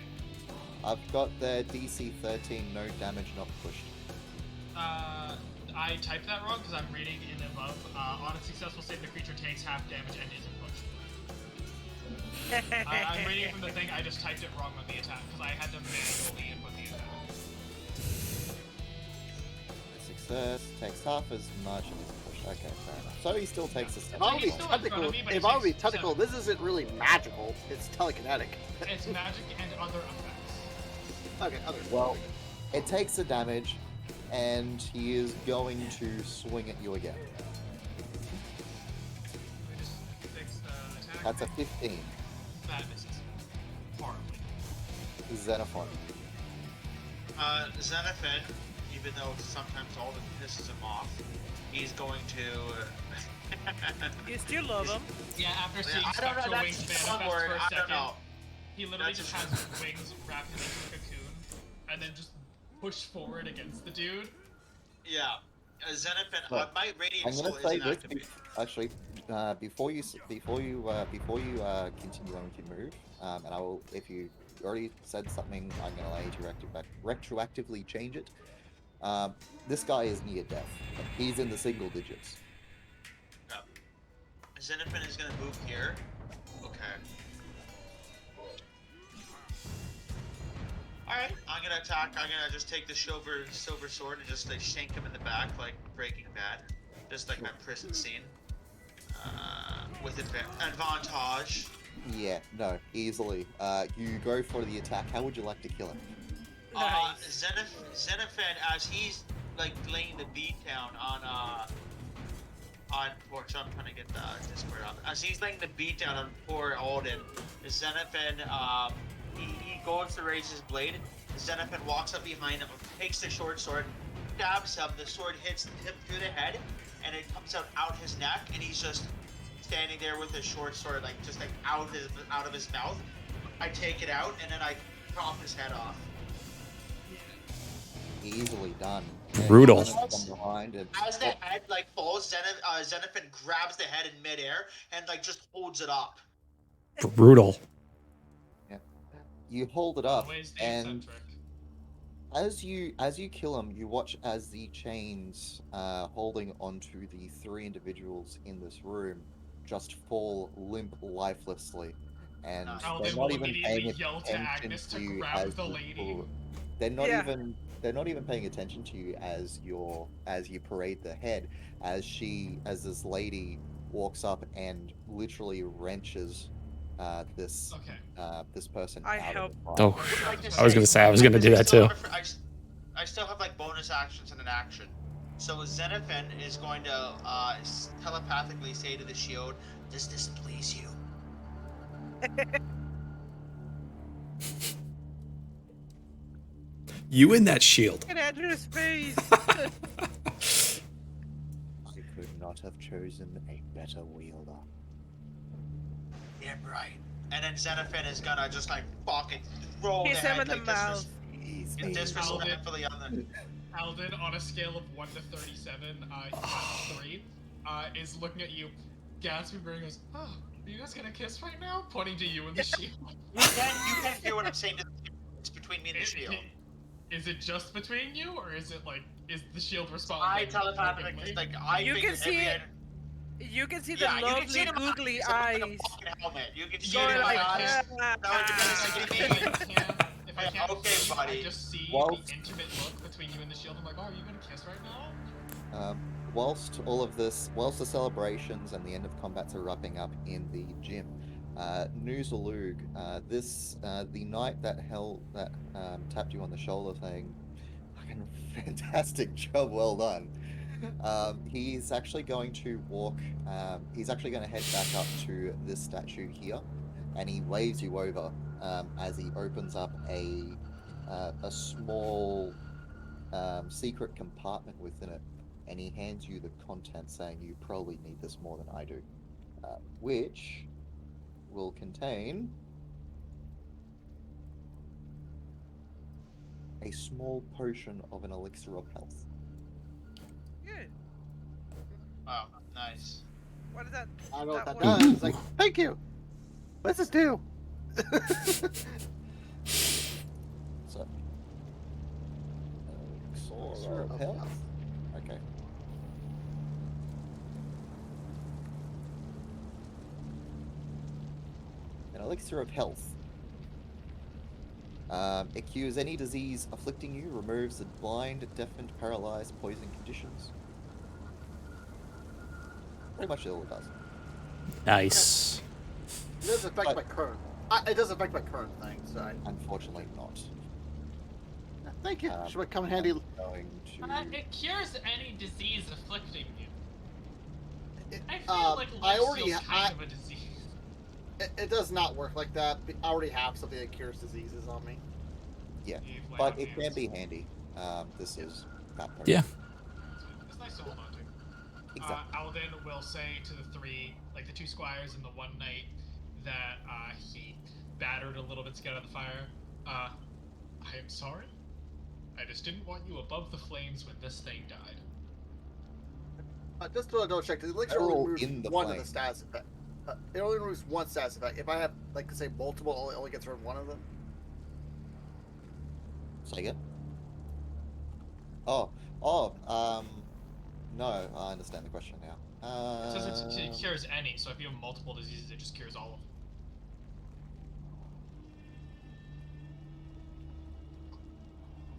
I've got the DC 13, no damage, not pushed. I typed that wrong because I'm reading in above. On a successful save, the creature takes half damage and isn't pushed. I'm reading it from the thing. I just typed it wrong on the attack because I had to manually input the attack. Success takes half as much and isn't pushed. Okay, fair enough. So he still takes a If step. I would be He's still in front technical, of me, but if he I would be takes technical, 7. this isn't really magical. It's telekinetic. It's magic and other effects. Okay, other. Well, it takes the damage, and he is going to swing at you again. We just fix the attack. That's a 15. That misses. Horribly. Xenophon. Xenophon, even though sometimes Alden pisses him off, he's going to. You still love him. Yeah, after seeing I don't know, Spectral Wings that's one manifest word, for a I don't second, know. he literally That's just a- has wings wrapped into a cocoon, and then just push forward against the dude. Yeah. Xenophon, Look, my radiant I'm soul gonna say isn't this activated. actually. Before you continue on with your move, and I will, if you already said something, I'm gonna allow you to retroactively change it. This guy is near death. He's in the single digits. Xenophon is gonna move here. Okay. Alright, I'm gonna attack. I'm gonna just take the silver sword and just like shank him in the back like Breaking Bad. Just like my prison scene. With advantage. Yeah, no, easily. You go for the attack. How would you like to kill him? Nice. Xenophon, as he's like laying the beat down on so I'm trying to get the Discord up. As he's laying the beat down on poor Alden, Xenophon he goes to raise his blade. Xenophon walks up behind him, takes the short sword, stabs him. The sword hits him through the head, and it comes out his neck, and he's just standing there with his short sword, like just like out of his mouth. I take it out, and then I chop his head off. Easily done. Brutal. And from behind and As the head like falls, Xenophon grabs the head in midair and like just holds it up. Brutal. you hold it up, Always and Dave-centric. as you kill him, you watch as the chains holding onto the 3 individuals in this room just fall limp lifelessly, and Oh, they're they not will even immediately paying yell to attention Agnes to to you grab as the you lady. pull- They're not Yeah. even paying attention to you as you parade the head, as this lady walks up and literally wrenches this this person I out help. of the Oh, fire. I was gonna say I was gonna do that too. I still have like bonus actions and an action. So Xenophon is going to telepathically say to the shield, "Does this please you?" You in that shield. Get out of space. I could not have chosen a better wielder. Yeah, right. And then Xenophon is gonna just like fucking throw Kiss the him head in the like mouth. disrespectfully on the. Alden, on a scale of 1 to 37, he got 3, is looking at you, gasping, and goes, "Oh, are you guys gonna kiss right now?" Pointing to you in the shield. You can't hear what I'm saying. It's between me and the shield. Is it just between you, or is it like, is the shield I responding? telepathically perfectly? like I You figure can see every it. You can see the Yeah, you can see lovely them googly like a eyes. fucking helmet. You can see Yeah, Going them if like, I eyes. can't- Now you're gonna If I see can't, me. if I can't Okay, see, buddy. I just see Whilst- the intimate look between you and the shield. I'm like, oh, are you gonna kiss right now? Whilst the celebrations and the end of combats are wrapping up in the gym, Nuzalug, the knight that tapped you on the shoulder saying, fucking fantastic job, well done. He's actually going to walk, he's actually going to head back up to this statue here, and he waves you over as he opens up a small secret compartment within it, and he hands you the contents, saying you probably need this more than I do, which will contain a small potion of an elixir of health. Good. Wow, nice. What is that? I don't know what that one? does. It's like, thank you. What's this do? So, Elixir elixir of of health. health. Okay. An elixir of health. It cures any disease afflicting you, removes the blind, deafened, paralyzed, poison conditions. Pretty much all it does. Nice. It does affect But- my current. It does affect my current thing. So Unfortunately, not. thank you. Um, Should come in handy. I'm going to. It cures any disease afflicting you. It, I feel like I life already steal's kind of a disease. it does not work like that. I already have something that cures diseases on me. Yeah, You've laid but on it can hands. be handy. This is that part. Yeah. It's nice to hold on to. Exactly. Alden will say to the three, like the two squires and the one knight, that he battered a little bit to get out of the fire. I am sorry. I just didn't want you above the flames when this thing died. Just to double check, the elixir They're only all removes in the one of flame. the stats effect. It only removes one stats effect. If I have, like, say, multiple, it only gets rid of one of them. Say again? No, I understand the question now. It says it cures any, so if you have multiple diseases, it just cures all of them.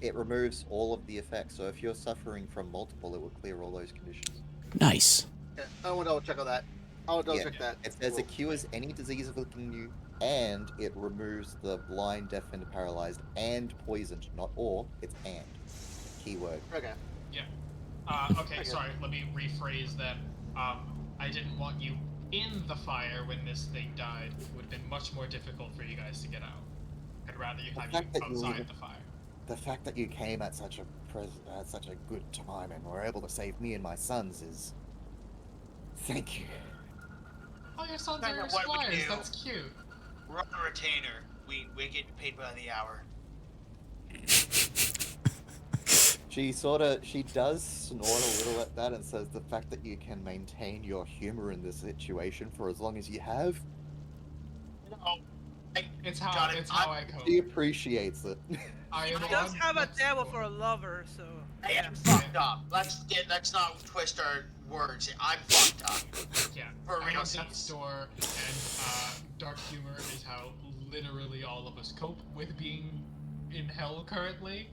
It removes all of the effects, so if you're suffering from multiple, it will clear all those conditions. Nice. Yeah, I want to double check on that. I'll double check that. It says it cures any disease afflicting you, and it removes the blind, deafened, paralyzed, and poisoned. Not or, it's and. Keyword. Okay. Okay, sorry, let me rephrase that. I didn't want you in the fire when this thing died. It would have been much more difficult for you guys to get out. I'd rather you have you fact that you outside even- the fire. The fact that you came at such a good time and were able to save me and my sons is. Thank you. Oh, your sons Kind are your of what we squires. do. That's cute. We're on a retainer. We get paid by the hour. She does snort a little at that and says the fact that you can maintain your humor in this situation for as long as you have, No, It's how Jonathan, I cope. she appreciates it. I am He on does have a next devil door. for a lover, so. I am fucked up. Let's not twist our words. I'm fucked up. Yeah. For I real. am next door, and dark humor is how literally all of us cope with being in hell currently.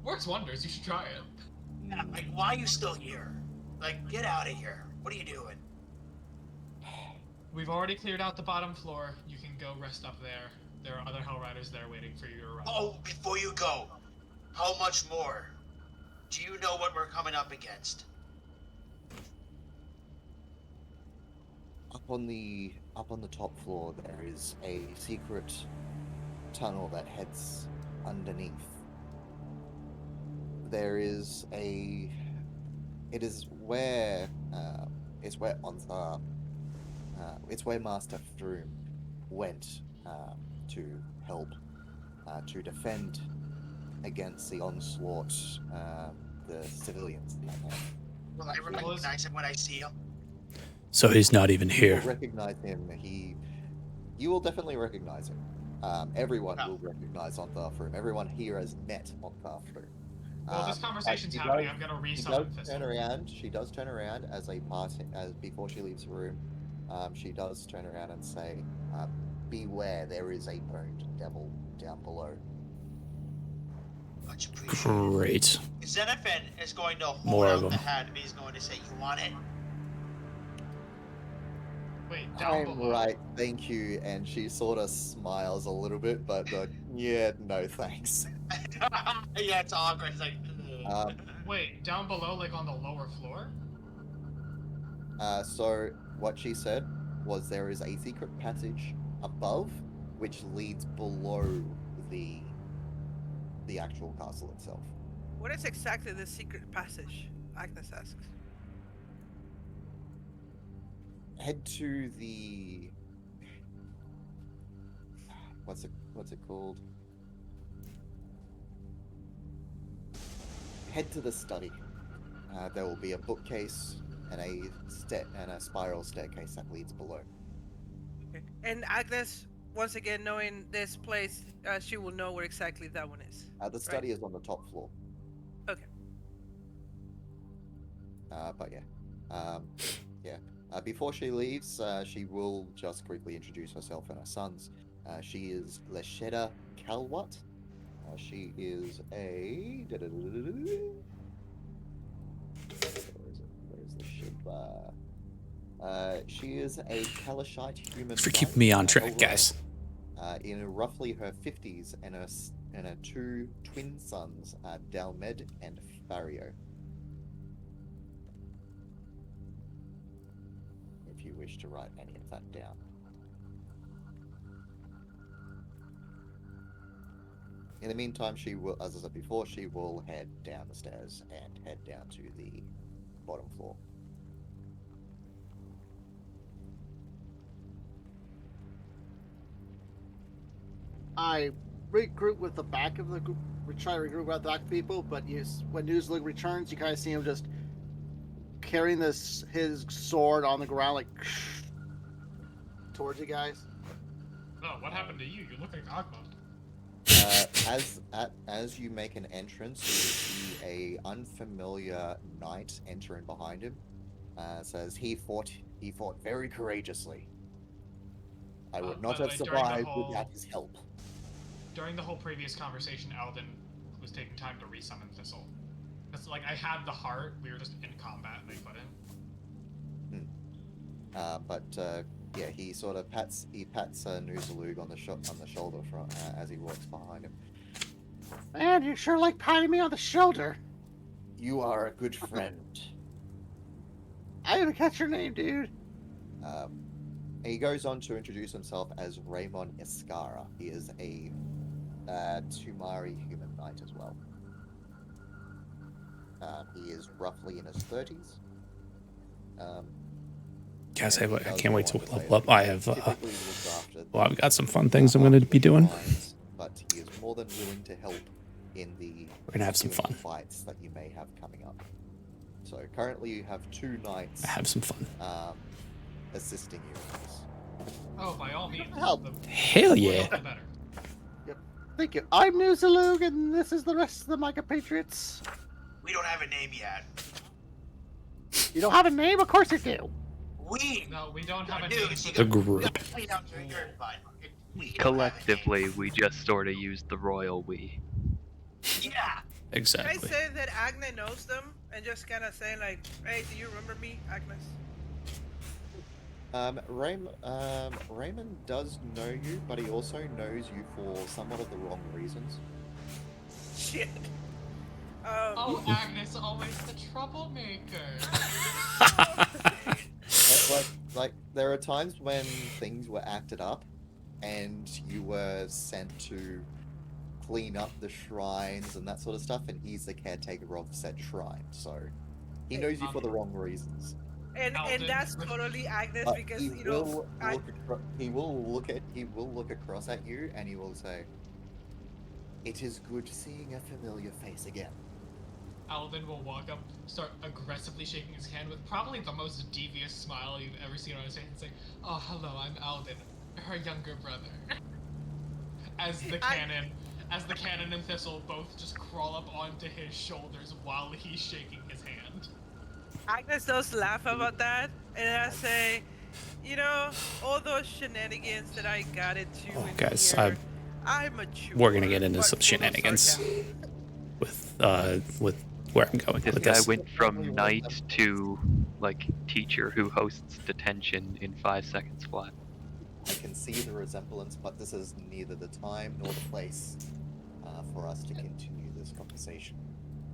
Works wonders. You should try it. Yeah, like, why are you still here? Like, get out of here. What are you doing? We've already cleared out the bottom floor. You can go rest up there. There are other Hell Riders there waiting for you to arrive. Oh, before you go, how much more? Do you know what we're coming up against? Up on the top floor, there is a secret tunnel that heads underneath. There is a. It is where it's where Master Froom went to help to defend against the onslaught, the civilians. Will I recognize him when I see him? So he's not even You here. will recognize him. You will definitely recognize him. Everyone Oh. will recognize Ontharfroom. Everyone here has met Ontharfroom. Well, this But conversation's she happening. does- I'm gonna She resummon does Thistle. turn around. She does turn around as a party, as before she leaves the room. She does turn around and say, "Beware, there is a burned devil down below." Much appreciated. Great. Xenophon is going to hold More of out the them. hand, and he's going to say, "You want it?" Wait, down I'm below. right, thank you. And she sort of smiles a little bit, but yeah, no thanks. Yeah, it's awkward. It's like, ugh. Wait, down below, like on the lower floor? So what she said was there is a secret passage above, which leads below the actual castle itself. What is exactly the secret passage? Agnes asks. Head to the what's it called? Head to the study. There will be a bookcase and a spiral staircase that leads below. Okay. And Agnes, once again, knowing this place, she will know where exactly that one is. The study is on the top floor. Okay. But yeah. Before she leaves, she will just quickly introduce herself and her sons. She is Lesheda Kalwat. She is a. Where's the ship? She is a Kalashite human. Thanks for keeping me on track, guys. In roughly her 50s, and her two twin sons, Dalmed and Fario. If you wish to write any of that down. In the meantime, she will, as I said before, she will head down the stairs and head down to the bottom floor. I regroup with the back of the group. We try to regroup with the back people, but when Newslook returns, you kind of see him just carrying his sword on the ground, like towards you guys. Oh, what happened to you? You look like Agma. As you make an entrance, you see a unfamiliar knight enter in behind him. Says he fought very courageously. I would not have survived without his help. During the whole previous conversation, Alden was taking time to resummon Thistle. It's like I had the heart, we were just in combat and they couldn't. Yeah, he sort of pats Nuzalug on the shoulder as he walks behind him. Man, you sure like patting me on the shoulder. You are a good friend. I didn't catch your name, dude. He goes on to introduce himself as Raymond Escara. He is a Tumari human knight as well. He is roughly in his 30s. Guys, I can't wait till we level up. I have, I've got some fun things I'm going to be doing. But he is more than willing to help in the We're going to have some fun. fights that you may have coming up. So currently you have two knights. Have some fun. Assisting you in this. Oh, by all means. Help. Hell yeah. The better. Yep. Thank you. I'm Nuzalug, and this is the rest of the Micah Patriots. We don't have a name yet. You don't have a name? Of course you do. No, we don't have a Dude, name. The group. Collectively, we just sort of used the royal we. Yeah. Can I Exactly. say that Agnes knows them and just kind of say like, "Hey, do you remember me, Agnes?" Raymond does know you, but he also knows you for somewhat of the wrong reasons. Shit. Oh, Agnes, always the troublemaker. Like there are times when things were acted up, and you were sent to clean up the shrines and that sort of stuff, and he's the caretaker of said shrine, so he knows you for the wrong reasons. And that's totally Agnes But because he you know he will look across at you, and he will say, "It is good seeing a familiar face again." Alden will walk up, start aggressively shaking his hand with probably the most devious smile you've ever seen on his face and say, "Oh, hello, I'm Alden, her younger brother." As the cannon as the Cannon and Thistle both just crawl up onto his shoulders while he's shaking his hand. Agnes does laugh about that, and I say, you know, all those shenanigans that I got into Oh, in guys, here, I'm mature. we're gonna get into but some full of shenanigans sarcasm. with where I'm going This with guy this. went from knight to like teacher who hosts detention in 5 seconds flat. I can see the resemblance, but this is neither the time nor the place for us to continue this conversation.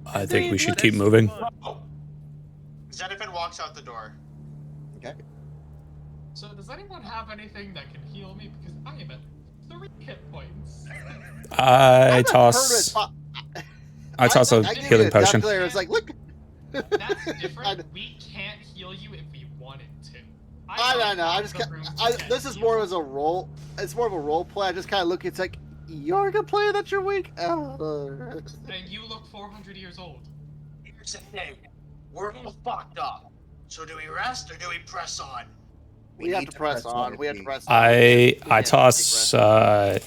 I think we Indeed, should let's keep move moving. on. Oh. Xenophon walks out the door. Okay. So does anyone have anything that can heal me? Because I am at 3 hit points. I haven't toss heard I toss a I give you healing a death potion. glare. It's like, look. That's different. We can't heal you if we wanted to. I know. I have just the ca- room to I, get this is more healed. as a role. It's more of a role play. I just kind of look. It's like you're gonna play that you're weak. And you look 400 years old. Here's the thing. We're all fucked up. So do we rest or do we press on? We have need to press on. if We have to we- press on. I can't toss take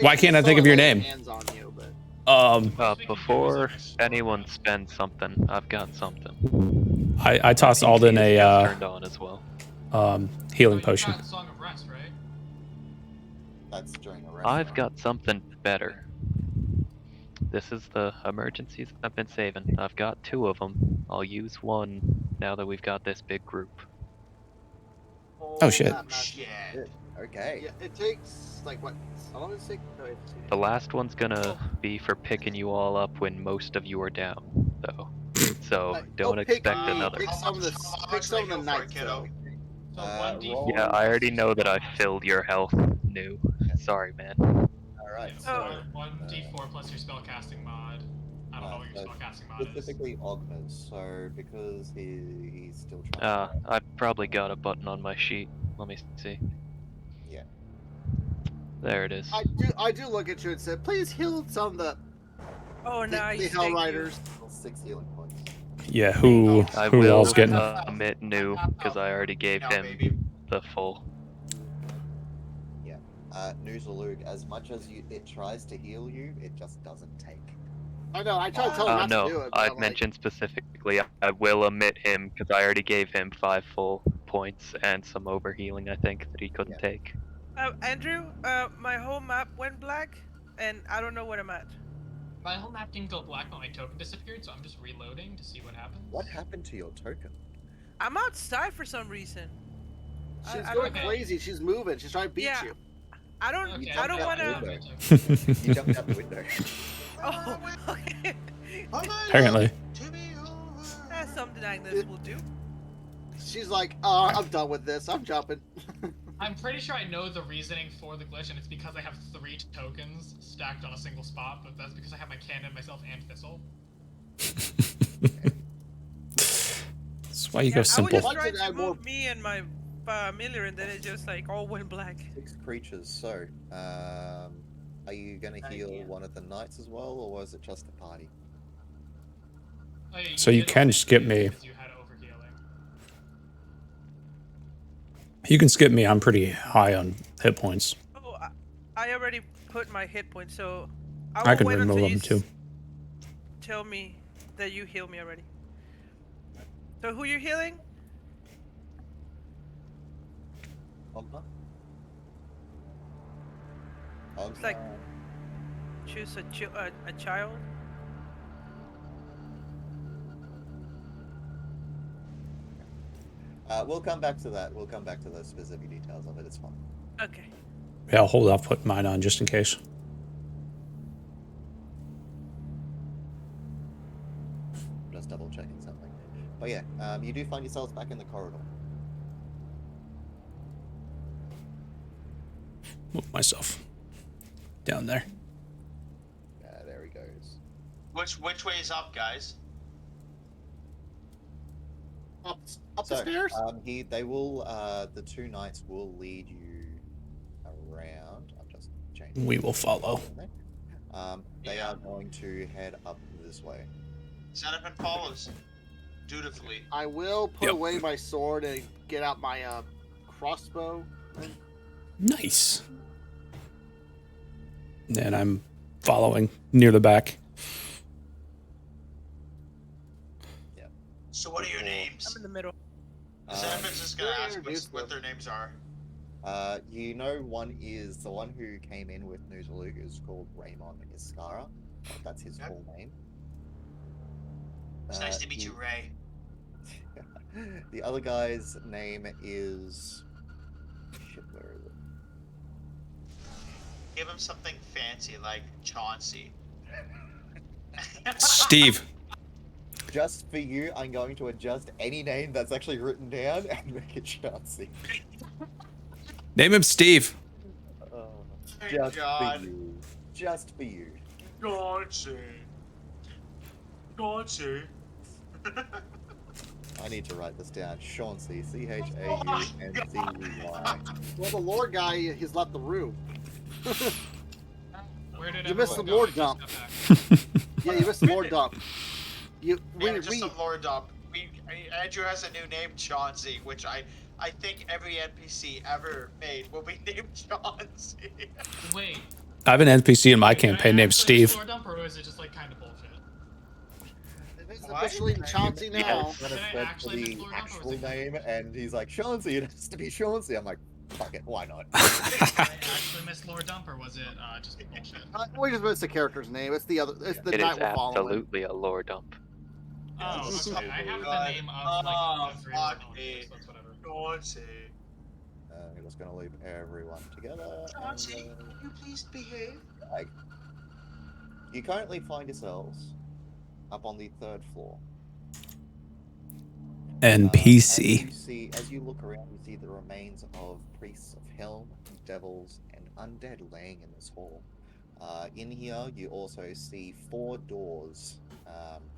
why can't I think of your name? Hands on you, but Before anyone spends something, I've got something. I toss Alden He is a turned on as well. healing You potion. got Song of Rest, right? That's during a rest. I've round. got something better. This is the emergencies I've been saving. I've got 2 of them. I'll use one now that we've got this big group. Oh, shit. that match- Shit. Okay. Yeah, it takes like what? How long does it take? No, it's- The last one's gonna be for picking you all up when most of you are down, though. So don't pick expect me, another. Pick some of the, How pick much some of do I the go for it, knights, kiddo? though. So Uh, 1d4. roll- Yeah, I already know that I filled your health, new. Sorry, man. All right. Yeah, So 1d4 plus your spellcasting mod. I don't know what your so spellcasting mod is. specifically Ogma's. So because he's still trying. I probably got a button on my sheet. Let me see. Yeah. There it is. I do look at you and say, please heal some of the Oh, nice. the Hell thank you. Riders. 6 healing points. Yeah, who I who will all's getting omit new because I already gave No, him baby. the full. Nuzalug, as much as it tries to heal you, it just doesn't take. I know. I try to tell him not to do No, it. But I've I'm like, mentioned specifically I will omit him because I already gave him 5 full points and some overhealing, I think, that he couldn't take. Andrew, my whole map went black, and I don't know where I'm at. My whole map didn't go black, but my token disappeared, so I'm just reloading to see what happens. What happened to your token? I'm outside for some reason. she's I going don't- crazy. She's moving. She's trying to beat Yeah. you. I don't. Okay, I don't jumped want out to. the window. You jumped out the window. Oh, okay. Apparently. That's something Agnes will do. She's like, I'm done with this. I'm jumping. I'm pretty sure I know the reasoning for the glitch, and it's because I have 3 tokens stacked on a single spot, but that's because I have my cannon, myself, and Thistle. That's why you go I was simple. just trying Why to did I move me and my familiar, and then it just like all went black. 6 creatures. So, are you going to heal one of the knights as well, or was it just the party? Oh, yeah, So you did can overheal skip me. because you had overhealing. You can skip me. I'm pretty high on hit points. Oh, I already put my hit points, so I will can wait remove until them you too. Tell me that you heal me already. So who you healing? Ogma? It's like- Choose a child. We'll come back to that. We'll come back to those specific details of it. It's fine. Okay. Yeah, I'll hold off putting mine on just in case. Just double checking something. But yeah, you do find yourselves back in the corridor. Move myself down there. There he goes. Which way is up, guys? Up the So, stairs. they will. The 2 knights will lead you around. I'm just changing. We will follow. They Yeah. are going to head up this way. Xenophon follows. Dutifully. I will put Yep. away my sword and get out my crossbow. thing. Nice. And I'm following near the back. So what are your names? I'm in the middle. Xenophon's just gonna You're ask introduced what them. their names are. You know, one is the one who came in with Nuzalug is called Raymond Iskara. That's his Yep. full name. It's nice to meet you, Ray. The other guy's name is. Shit, where is it? Give him something fancy like Chauncey. Steve. Just for you, I'm going to adjust any name that's actually written down and make it Chauncey. Name him Steve. Thank Just God. for you. Just for you. Chauncey. Chauncey. I need to write this down. Chauncey. C-H-A-U-N-C-E-Y. Well, the lore guy, he's left the room. Where did You missed everyone the go? lore I just dump. got back. Yeah, you missed the lore dump. Just a lore dump. Andrew has a new name, Chauncey, which I think every NPC ever made will be named Chauncey. Wait. I have an NPC in my wait, did I campaign named actually miss Steve. lore dump, or is it just like kind of bullshit? It's What? officially Chauncey now. I was Did I gonna actually search miss for lore the dump, or was actual it kind of name, and he's like, Chauncey, it has to be Chauncey. I'm like, fuck it, why not? Did I actually miss lore dump, or was it just bullshit? We just missed the character's name. It's the other. It's the It knight is we're following. absolutely a lore dump. Oh, Yes. okay. I have the God. name of Oh, like everyone fuck on me. this, so that's whatever. Chauncey. We're just gonna leave everyone together. Chauncey, and, can you please behave? you currently find yourselves up on the 3rd floor. NPC. As you look around, you see the remains of priests of Helm, devils, and undead laying in this hall. In here, you also see 4 doors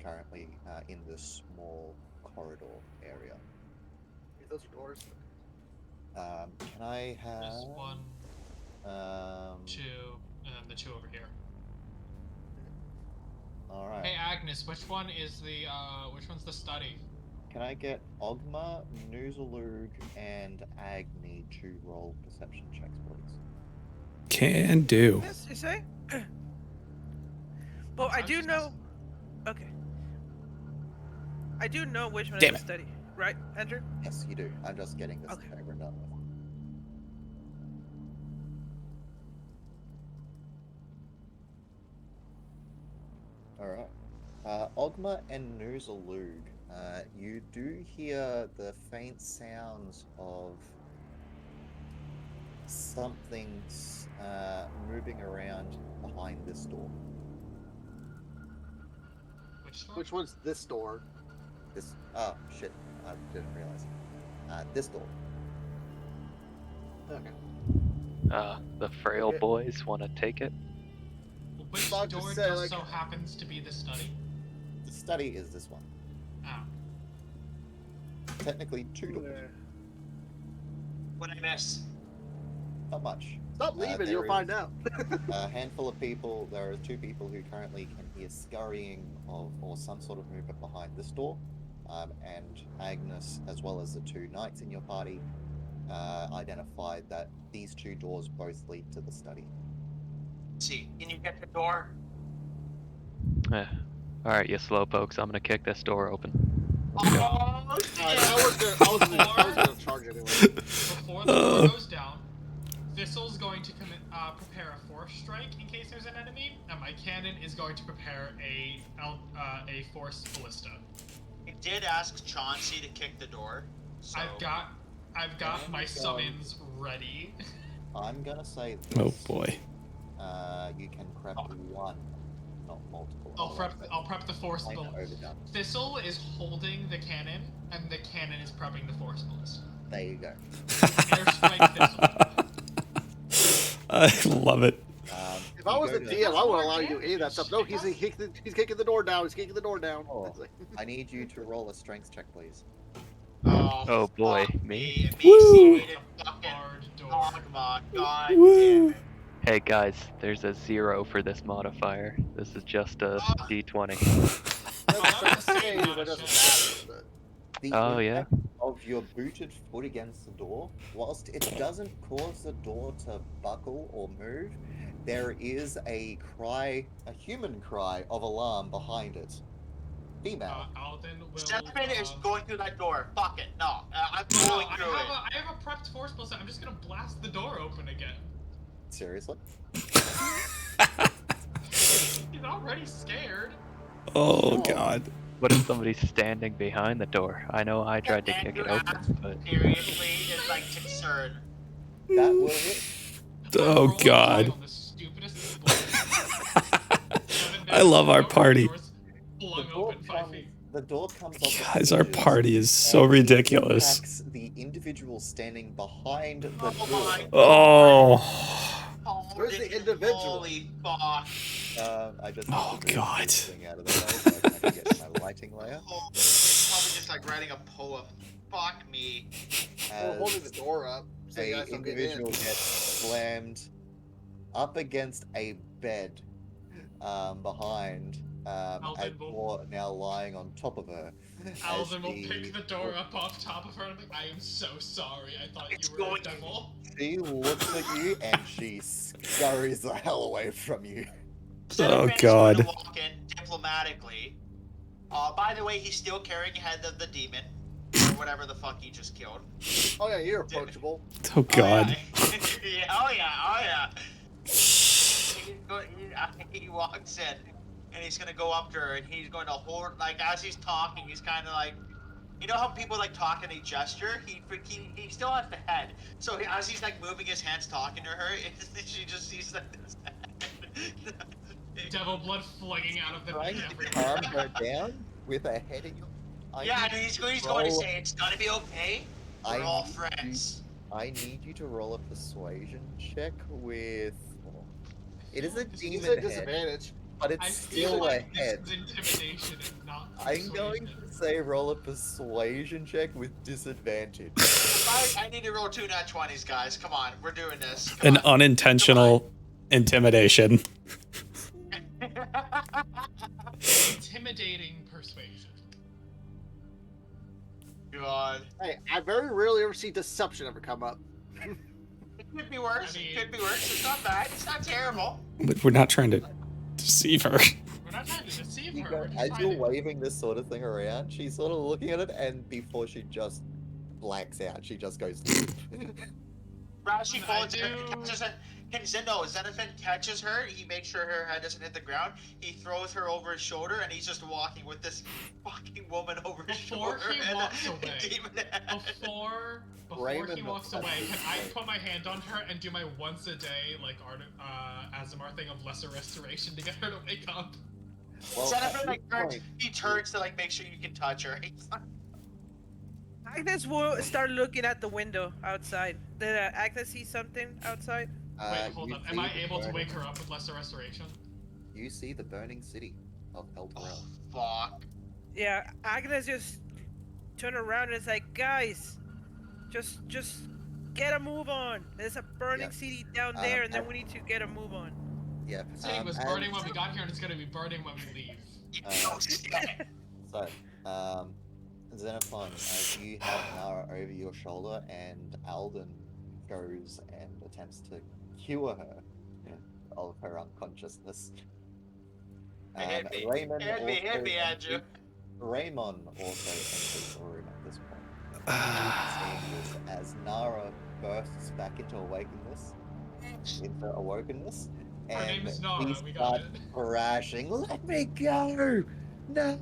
currently in this small corridor area. Those are doors. Can I have There's 1, 2, and then the 2 over here. All right. Hey Agnes, which one's the study? Can I get Ogma, Nuzalug, and Agni to roll perception checks, please? Can do. Yes, you say? Well, I do know. Okay. I do know which one Damn is it. the study, right, Andrew? Yes, you do. I'm just getting this Okay. over and done with. Alright. Ogma and Nuzalug, you do hear the faint sounds of something moving around behind this door. Which one? Which one's this door? This. Oh, shit. I didn't realize. This door. Okay. The frail Okay. boys want to take it. Which About to door say, just like- so happens to be the study? The study is this one. Oh. Technically, 2 doors. What I miss? Not much. Stop leaving, there you'll is- find out. A handful of people. There are 2 people who currently can hear scurrying or some sort of movement behind this door. And Agnes, as well as the 2 knights in your party, identified that these 2 doors both lead to the study. See, can you get the door? Alright, you slowpokes, I'm gonna kick this door open. Oh, I was gonna charge it anyway. Before the door goes down, Thistle's going to prepare a force strike in case there's an enemy, and my cannon is going to prepare a force ballista. I did ask Chauncey to kick the door. So... I've got my summons ready. I'm gonna say this. Oh boy. You can prep 1, not multiple. I'll prep the force Kind of ballista. overdone. Thistle is holding the cannon, and the cannon is prepping the force ballista. There you go. Airstrike Thistle. I love it. If I was the DM, I would allow you to aim that stuff. No, he's kicking the door down. He's kicking the door down. Oh, I need you to roll a strength check, please. Oh boy, fuck me? Me seeing a fucking Barred door. dogma. God Woo. damn it. Hey guys, there's a 0 for this modifier. This is just a d20. That's the same, but it doesn't matter. The Oh, yeah. impact of your booted foot against the door, whilst it doesn't cause the door to buckle or move, there is a cry, a human cry of alarm behind it. Female. Alden will. Stefan is going through that door. Fuck it. No, I'm No, going I through it. have a prepped force spell set. I'm just gonna blast the door open again. Seriously? He's already scared. Oh God. What if somebody's standing behind the door? I know I tried to And kick you it open, ask but seriously is like concern. That will hit. Oh, Roll a God. die on the stupidest bullshit. 7 I love our damage, party. doors The flung door open 5 comes, feet. the door comes off Guys, the our hinges, party is so and it ridiculous. impacts the individual standing behind the Oh door. my Oh. Where's the individual? Holy fuck. I just Oh, need to move God. this thing out of the way so I can get to my lighting layer. Probably just like writing a poem. Fuck me. We're holding the door up. So you A guys don't get in. individual gets slammed up against a bed behind as Alvin will- more now lying on top of her. Alden will she- pick the door up off top of her and be like, I am so sorry. I thought It's you were a going- devil. She looks at you and she scurries the hell away from you. Oh, Xenophon is God. going to walk in diplomatically. By the way, he's still carrying head of the demon. Or whatever the fuck he just killed. Oh yeah, you're approachable. Oh God. Oh yeah. He walks in, and he's gonna go up to her, and he's going to hold, like, as he's talking, he's kind of like, you know how people like talk and they gesture? He still has the head. So as he's like moving his hands talking to her, she just sees like this head. Devil blood flinging out of the Trying to everywhere. calm her down with her head in your. Yeah, and he's going to roll- say, it's gonna be okay. We're all friends. I need you to roll a persuasion check with. It is a This You demon said head, disadvantage. but I it's feel still like a head. this is intimidation and not I'm going persuasion. to say roll a persuasion check with disadvantage. I need to roll 2 nat 20s, guys. Come on, we're doing this. Come An on. unintentional intimidation. Intimidating persuasion. God. Hey, I very rarely ever see deception ever come up. It could be worse. I mean- It could be worse. It's not bad. It's not terrible. But we're not trying to deceive her. We're not trying to deceive You her. go- We're just as trying you're to... waving this sort of thing around, she's sort of looking at it, and before she just blanks out, she just goes. Rashi I folds do- her, catches her. Xenophon catches her. He makes sure her head doesn't hit the ground. He throws her over his shoulder, and he's just walking with this fucking woman over his Before shoulder. he and walks a away. demon head. Before Raymond he walks looks away, at can I you. put my hand on her and do my once a day like Azamar thing of lesser restoration to get her to wake up? Well, Xenophon at like this turns. point, He turns to like make sure you can touch her. He's like, Agnes will start looking at the window outside. Did Agnes see something outside? Wait, hold you up. Am see I the able to burning- wake her up with lesser restoration? You see the burning city of El oh, Terrell. fuck. Yeah, Agnes just turn around and is like, guys, just get a move on. There's a burning Yeah. city down there, and then we need to get a move on. Yeah. The city was burning when we got here, and it's gonna be burning when we leave. You Uh, know, shit. So, Xenophon, as you have Nara over your shoulder, and Alden goes and attempts to cure her of her unconsciousness. Hit me. Raymond Hit me, also Andrew. enters- Raymond also enters the room at this point. Seeing this as Nara bursts back into awakenness, Her name and is Nara, he we got starts it. crashing. Let me go! No!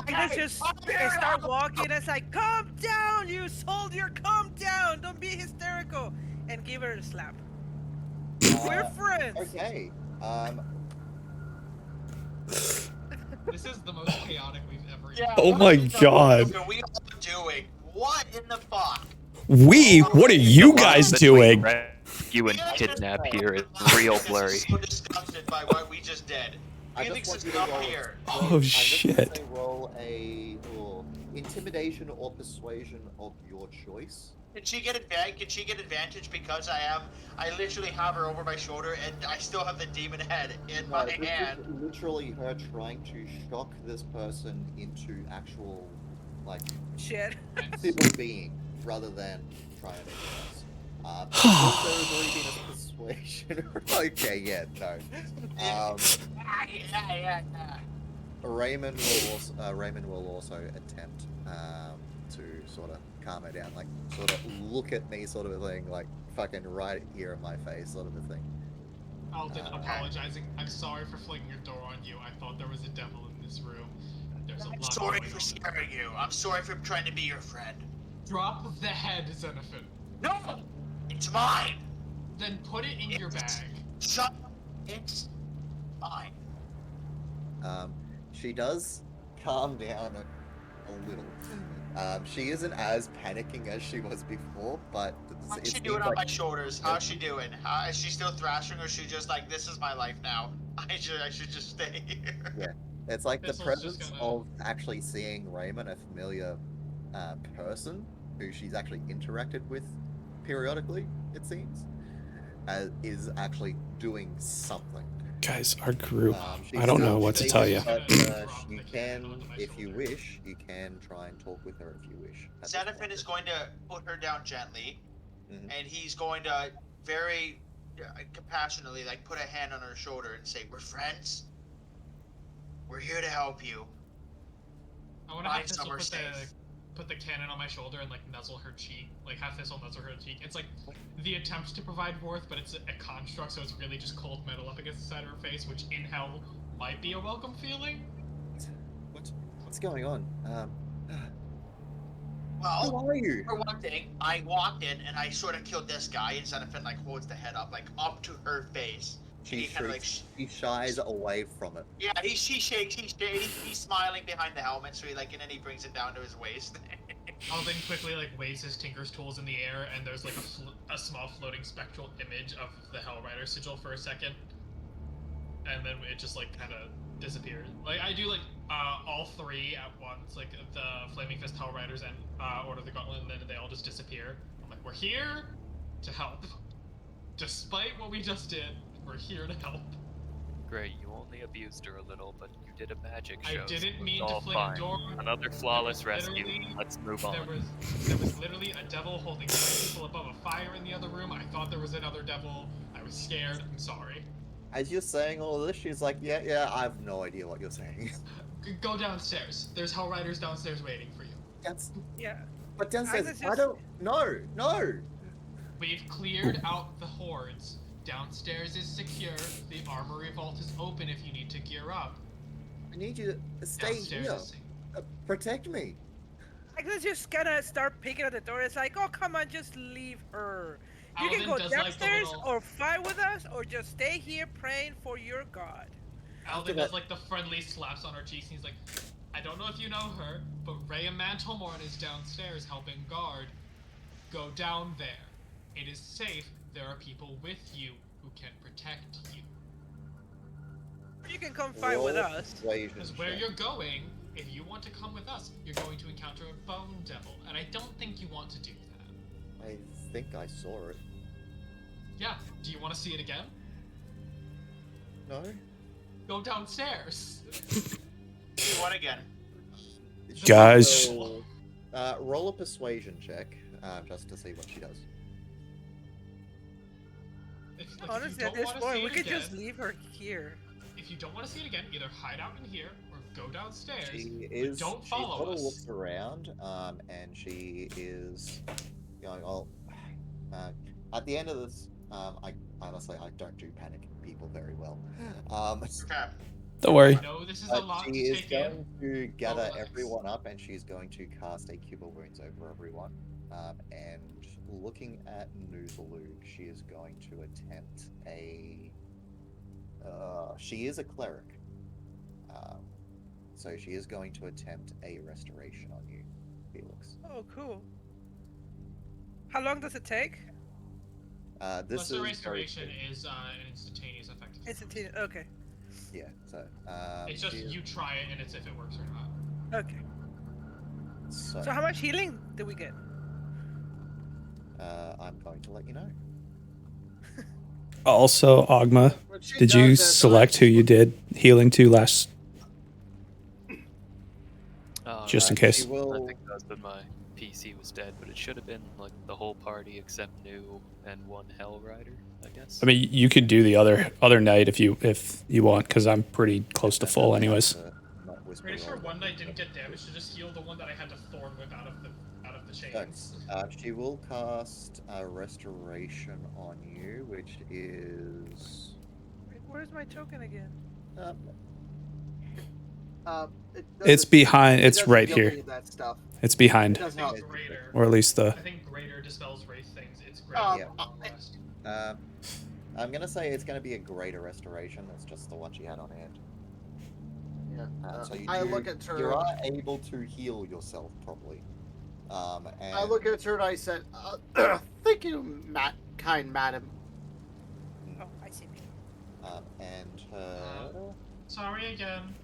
Agnes just start walking, and it's like, calm down, you soldier, calm down, don't be hysterical, and give her a slap. We're friends. Okay. This is the most chaotic we've ever. Yeah, Oh what my the fuck God. are we all doing? What in the fuck? What are you guys doing? You and kidnap here is real blurry. I'm so disgusted by what we just did. I Felix just is want you to not roll- here. Oh, I'm just gonna shit. say roll a intimidation or persuasion of your choice. Can she get advantage? Can she get advantage because I literally have her over my shoulder and I still have the demon head in my this hand. is literally her trying to shock this person into actual like Shit. civil being rather than trying anything else. Because there has already been a persuasion. Okay, yeah, no. Yeah. Raymond will also attempt to sort of calm her down, like sort of look at me, sort of a thing, like fucking right here in my face, sort of a thing. Alden apologizing. I'm sorry for flinging a door on you. I thought there was a devil in this room. There's a I'm lot sorry going for on. scaring you. I'm sorry for trying to be your friend. Drop the head, Xenophon. No! It's mine! Then put it in your bag. Shut up. It's mine. She does calm down a little. She isn't as panicking as she was before, but How's it she seems doing on like my shoulders? How's she doing? Is she still thrashing, or is she just like, this is my life now? I should just stay here. Yeah. It's like the Thistle's just presence gonna- of actually seeing Raymond, a familiar person who she's actually interacted with periodically, it seems, is actually doing something. Guys, our group. She's I don't know still what to shaking, tell you. but Drop you the can, cannon onto my if you shoulder. wish, you can try and talk with her if you wish. at this Xenophon point. is going to put her down gently, Mhm. and he's going to very compassionately, like, put a hand on her shoulder and say, "We're friends. We're here to help you." I want to have Find Thistle somewhere safe. put the cannon on my shoulder and like nuzzle her cheek, like have Thistle nuzzle her cheek. It's like the attempt to provide warmth, but it's a construct, so it's really just cold metal up against the side of her face, which in hell might be a welcome feeling. What's going on? Well, Who are you? for one thing, I walked in and I sort of killed this guy, and Xenophon like holds the head up, like up to her face. She he kinda, like, she shies away from it. Yeah, he shakes, he's smiling behind the helmet, so and then he brings it down to his waist. Alden quickly like waves his Tinker's tools in the air, and there's like a small floating spectral image of the Hellrider sigil for a second, and then it just like kind of disappears. Like I do like all three at once, like the Flaming Fist Hellriders and Order of the Gauntlet, and then they all just disappear. I'm like, we're here to help. Despite what we just did, we're here to help. Great, you only abused her a little, but you did a magic I show. didn't so mean it's to all fling a fine. door. Another flawless rescue. Literally, Let's move on. There was literally a devil holding 3 people above a fire in the other room. I thought there was another devil. I was scared. I'm sorry. As you're saying all this, she's like, yeah, I have no idea what you're saying. Go downstairs. There's Hellriders downstairs waiting for you. That's, Yeah. but downstairs, Agnes I just- don't, no. We've cleared out the hordes. Downstairs is secure. The armory vault is open if you need to gear up. I need you to stay Downstairs here. is safe. Protect me. Agnes just gonna start picking at the door. It's like, oh, come on, just leave her. You can Alden go does, like, the downstairs little- or fight with us or just stay here praying for your god. Alden that- does like the friendly slaps on her cheeks, and he's like, I don't know if you know her, but Rhea Mantlemorn is downstairs helping guard. Go down there. It is safe. There are people with you who can protect you. You can come fight with Roll us. persuasion Because where check. you're going, if you want to come with us, you're going to encounter a bone devil, and I don't think you want to do that. I think I saw it. Yeah, do you want to see it again? No? Go downstairs. Do what again? Guys. Roll a persuasion check, just to see what she does. If, like, Honestly, if you at don't this want to point, see we it could again, just leave her here. if you don't want to see it again, either hide out in here or go downstairs. She is. don't She follow sort of us. looks around, and she is going. Oh, at the end of this, I honestly I don't do panic people very well. Okay. Don't worry. I know this is a But lot she to is take in. going to gather Relax. everyone up, and she's going to cast a Cure Wounds over everyone. And looking at Noozalug, she is going to attempt a. She is a cleric, so she is going to attempt a restoration on you, Felix. Oh, cool. How long does it take? This Plus is the very restoration quick. is an instantaneous effect. Instantaneous. Okay. Yeah. So. It's just she is- you try it and it's if it works or not. Okay. So, So how much healing did we get? I'm going to let you know. Also, Ogma, When she did you does that, select who you did healing to last? just in She case. I will. think that's when my PC was dead, but it should have been like the whole party except New and one Hell Rider, I guess. I mean, you could do the other night if you want, because I'm pretty close to full anyways. Pretty sure one knight didn't get damage to just heal the one that I had to thorn with out of the chains. She will cast a restoration on you, which is. Wait, where's my token again? It's behind. It's doesn't right give here. me That stuff. It's It behind, doesn't I help. think greater. or at least the. I think greater dispels wraith things. It's Oh, greater. yeah. I'm gonna say it's gonna be a greater restoration. That's just the one she had on hand. Yeah. So I look at her. You are able to heal yourself properly. And I look at her and I said, "Thank you, kind madam." Oh, I see. And her Sorry again.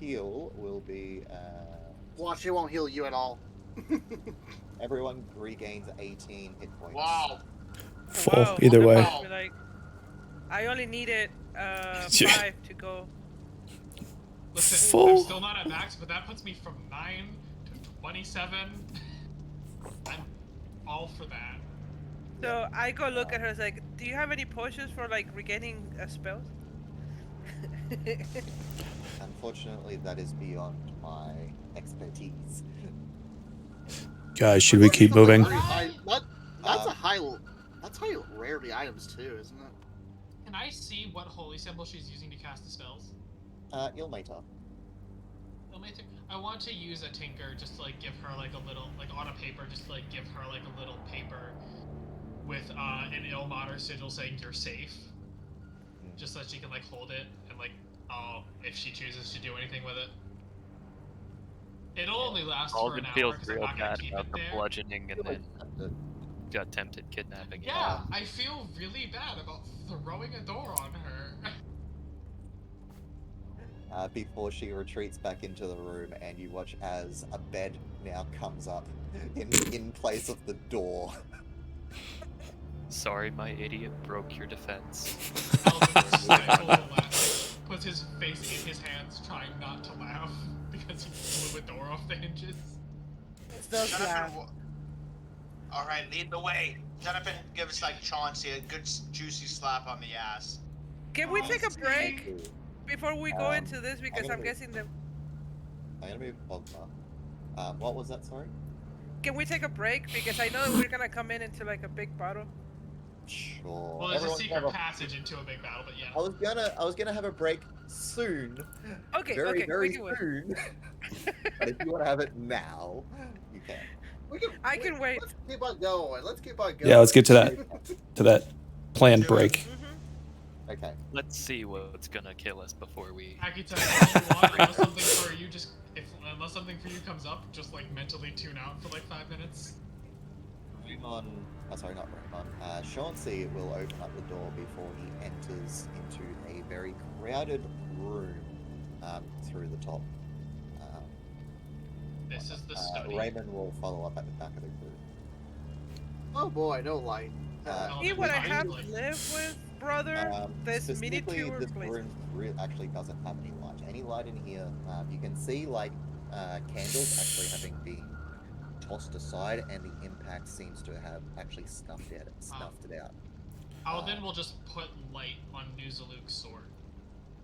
heal will be. Well, she won't heal you at all. Everyone regains 18 hit points. Wow. Full Whoa, either way. Wow. Like, I only needed 5 to go. Listen, Full. I'm still not at max, but that puts me from 9 to 27. I'm all for that. So I go look at her. It's like, do you have any potions for like regaining spells? Unfortunately, that is beyond my expertise. Guys, should we keep That's moving? That's a high. That's high rarity items too, isn't it? Can I see what holy symbol she's using to cast the spells? Ilmater. Ilmater? I want to use a tinker just to like give her like a little, like on a paper, just to like give her like a little paper with an Ilmater sigil saying you're safe. Just so that she can like hold it and like, if she chooses to do anything with it. It'll only last for Alden an hour feels because I'm real not gonna bad keep about it the there. bludgeoning and then got tempted kidnapping. Yeah, I feel really bad about throwing a door on her. Before she retreats back into the room, and you watch as a bed now comes up in place of the door. Sorry, my idiot broke your defense. Alvin stifles a laugh, puts his face in his hands, trying not to laugh because he blew a door off the hinges. Alright, lead the way. Jonathan gives like Chauncey a good juicy slap on the ass. Can we take a break before we go into this? Because I'm guessing them. I'm gonna move Bogma. What was that? Sorry. Can we take a break? Because I know that we're gonna come into like a big battle. Sure. Well, there's a Everyone secret have a- passage into a big battle, but yeah. I was gonna have a break soon. Okay, Very, okay, very we can wait. soon. But if you want to have it now, you can. I can wait. Let's keep on going. Let's keep on going. Yeah, let's get to that planned break. Okay. Let's see what's gonna kill us before we. Akita, if you want, unless something for you unless something for you comes up, just like mentally tune out for like 5 minutes. Raymond, sorry, not Raymond. Chauncey will open up the door before he enters into a very crowded room through the top. This is the study. Raymond will follow up at the back of the group. Oh boy, no light. See what I have to Like, live with, brother? This mini Specifically, tour this place. room actually doesn't have any light. Any light in here, you can see like candles actually having been tossed aside, and the impact seems to have actually snuffed it out. Alvin will just put light on Nuzaluk's sword.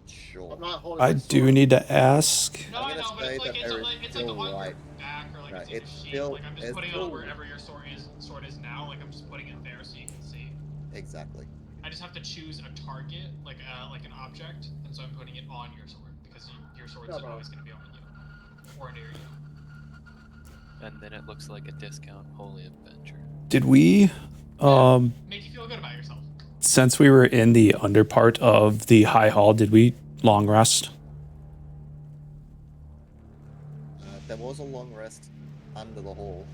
Sure. I'm not holding I my do sword. need to ask. No, I'm I gonna know, but say it's like that it's there like is it's like still on light. your back or like No, it's in your it's sheath. still- Like I'm just it's putting it still- on wherever your sword is now. Like I'm just putting it there so you can see. Exactly. I just have to choose a target, like an object, and so I'm putting it on your sword because your sword's No, no. always going to be on you or near you. And then it looks like a discount holy adventure. Did we, Make you feel good about yourself. since we were in the under part of the high hall, did we long rest? There was a long rest under the hall.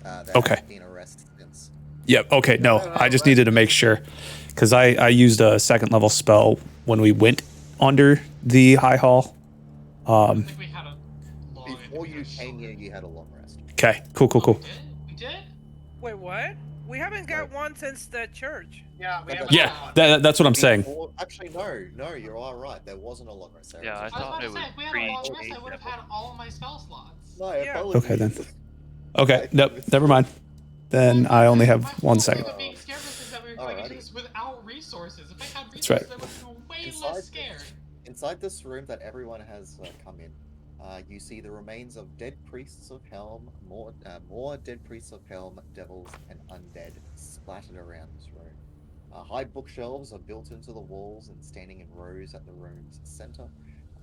There Okay. has been a rest since. Yep. Okay. No, I just needed to make sure, because I used a second level spell when we went under the high hall. I think we had a long. Before you came here, you had a long rest. Okay. Cool. We did? We did? Wait, what? We haven't got one since the church. Yeah, we Yeah, have but- Yeah, that's what I'm saying. Actually, no, you're all right. There wasn't a long rest there. Yeah, I I was thought about it to say, was if we had a long rest, I pre- would have had all my spell slots. My Yeah. apologies. Okay, then. Okay, nope, never mind. Then I only have My 1 whole second. thing of being scared is that we were going to do Alrighty. this without resources. If I had That's right. resources, I would have been way Inside less scared. Inside this room that everyone has come in, you see the remains of dead priests of Helm, more dead priests of Helm, devils, and undead splattered around this room. High bookshelves are built into the walls and standing in rows at the room's center.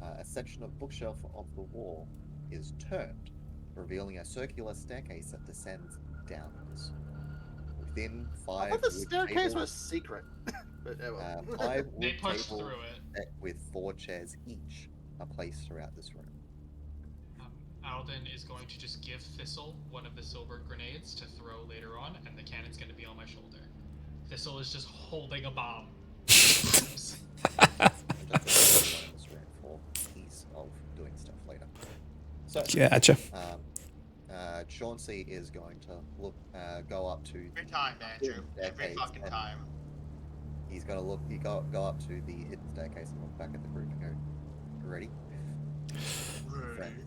A section of bookshelf of the wall is turned, revealing a circular staircase that descends downwards. Within I 5 thought the wood staircase tables, was secret. But, well. 5 They wood pushed tables through it. set with 4 chairs each are placed throughout this room. Alden is going to just give Thistle one of the silver grenades to throw later on, and the cannon's going to be on my shoulder. Thistle is just holding a bomb. I'm just going to put one in this room for ease of doing stuff later. So, Gotcha. Chauncey is going to go up to Every time, Andrew. Every staircase fucking and time. He's gonna go up to the hidden staircase and look back at the group and go, "Ready? Friend."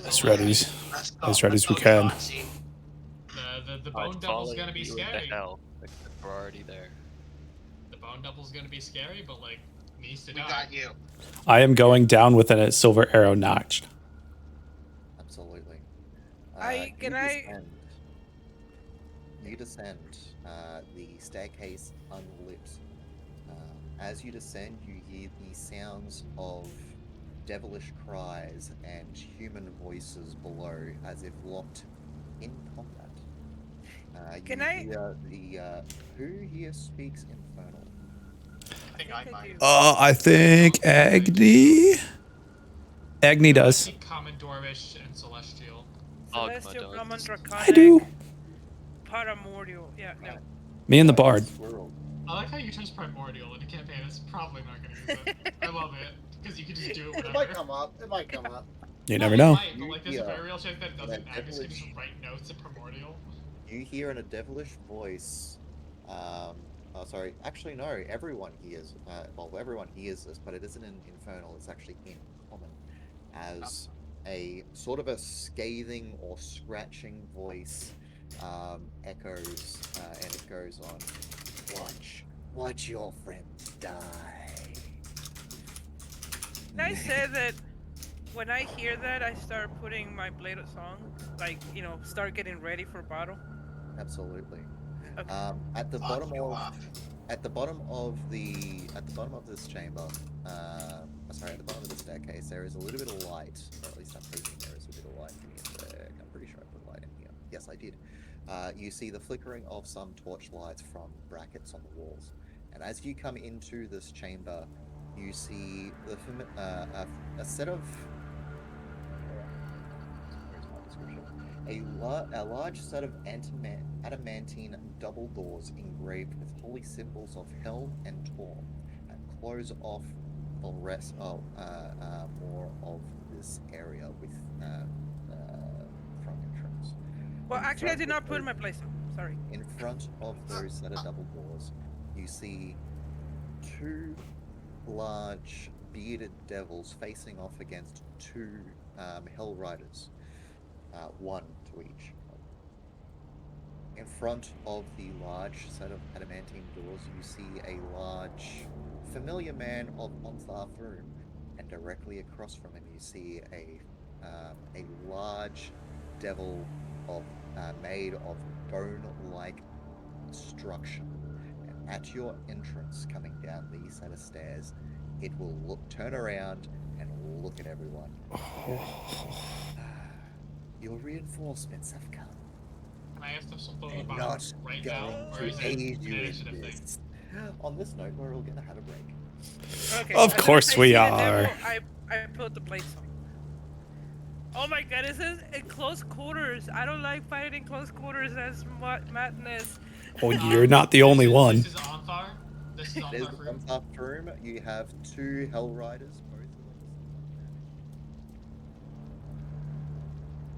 As ready Let's go. as ready as we Let's go, can. Chauncey. The I'd Bone follow Double's going to be you into scary. hell. Like, we're already there. The Bone Double's going to be scary, but, like, needs to We die. got you. I am going down with a silver arrow notched. Absolutely. You descend. The staircase unlit. As you descend, you hear the sounds of devilish cries and human voices below, as if locked in combat. Who here speaks Infernal? I think I might. I think Agni does. Speak Common, Dwarvish, and Celestial. Celestial, does. Common, Draconic. I do. Paramordial. Yeah, no. Me and the bard. Squirrel. I like how you chose Primordial in a campaign. It's probably not going to use it. I love it, because you can just do it It whenever. might come up. It might come up. You No, never it know. might, but, like, there's a Yeah. very real chance that it doesn't. That Agnes can just devilish- write notes in Primordial. You hear in a devilish voice. Sorry. Actually, no. Everyone hears. Everyone hears this, but it isn't in Infernal. It's actually in Common, as a sort of a scathing or scratching voice echoes, and it goes on. Watch your friends die. Can I say that when I hear that, I start putting my Blade of Song, like, start getting ready for battle? Absolutely. Okay. At the Fuck bottom you of up. at the bottom of this chamber, at the bottom of the staircase, there is a little bit of light, or at least I'm hoping there is a bit of light. Give me a sec. I'm pretty sure I put light in here. Yes, I did. You see the flickering of some torch lights from brackets on the walls, and as you come into this chamber, you see a set of a large set of adamantine double doors engraved with holy symbols of Helm and Torm, and close off the rest of more of this area with front entrance. Well, In actually, I front did of not put those- my place on. Sorry. In front of those set of double doors, you see 2 large bearded devils facing off against 2 Hell Riders, 1 to each. In front of the large set of adamantine doors, you see a large, familiar man of Ontharthrum, and directly across from him, you see a large devil made of bone-like structure. And at your entrance, coming down these set of stairs, it will turn around and look at everyone. Your reinforcements have come. Can I have Thistle throw the They're bomb not right now, or going is to it aid an you initiative in thing? this. On this note, we're all gonna have a break. Okay. Of as soon course as I we see the are. devil, I put the blades on. Oh my god, it says in close quarters. I don't like fighting in close quarters. That's madness. Oh, you're not the only one. This is Onthar. This is It is Onthar Fruit. on top room. You have 2 Hell Riders, both of them.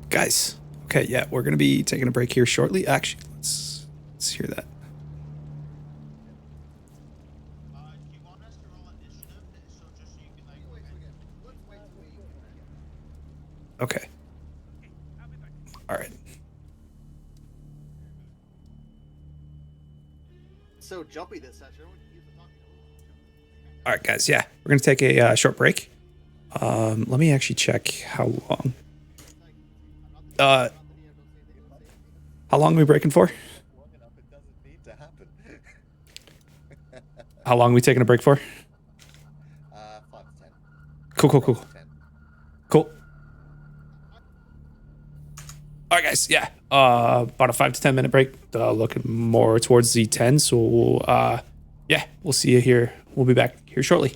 Guys, okay, yeah, we're gonna be taking a break here shortly. Actually, let's Let's hear that. Do you want us to roll initiative so just so you can like? Let's wait till we. Okay. I'll be back. All right. So jumpy this session. Everyone keeps talking. All right, guys. Yeah, we're gonna take a short break. Let me actually check how long. How long are we breaking for? Long enough, it doesn't need to happen. How long are we taking a break for? 5 to 10. Cool. 10. Cool. All right, guys. Yeah. About a 5 to 10 minute break. Looking more towards the 10. So, yeah, we'll see you here. We'll be back here shortly.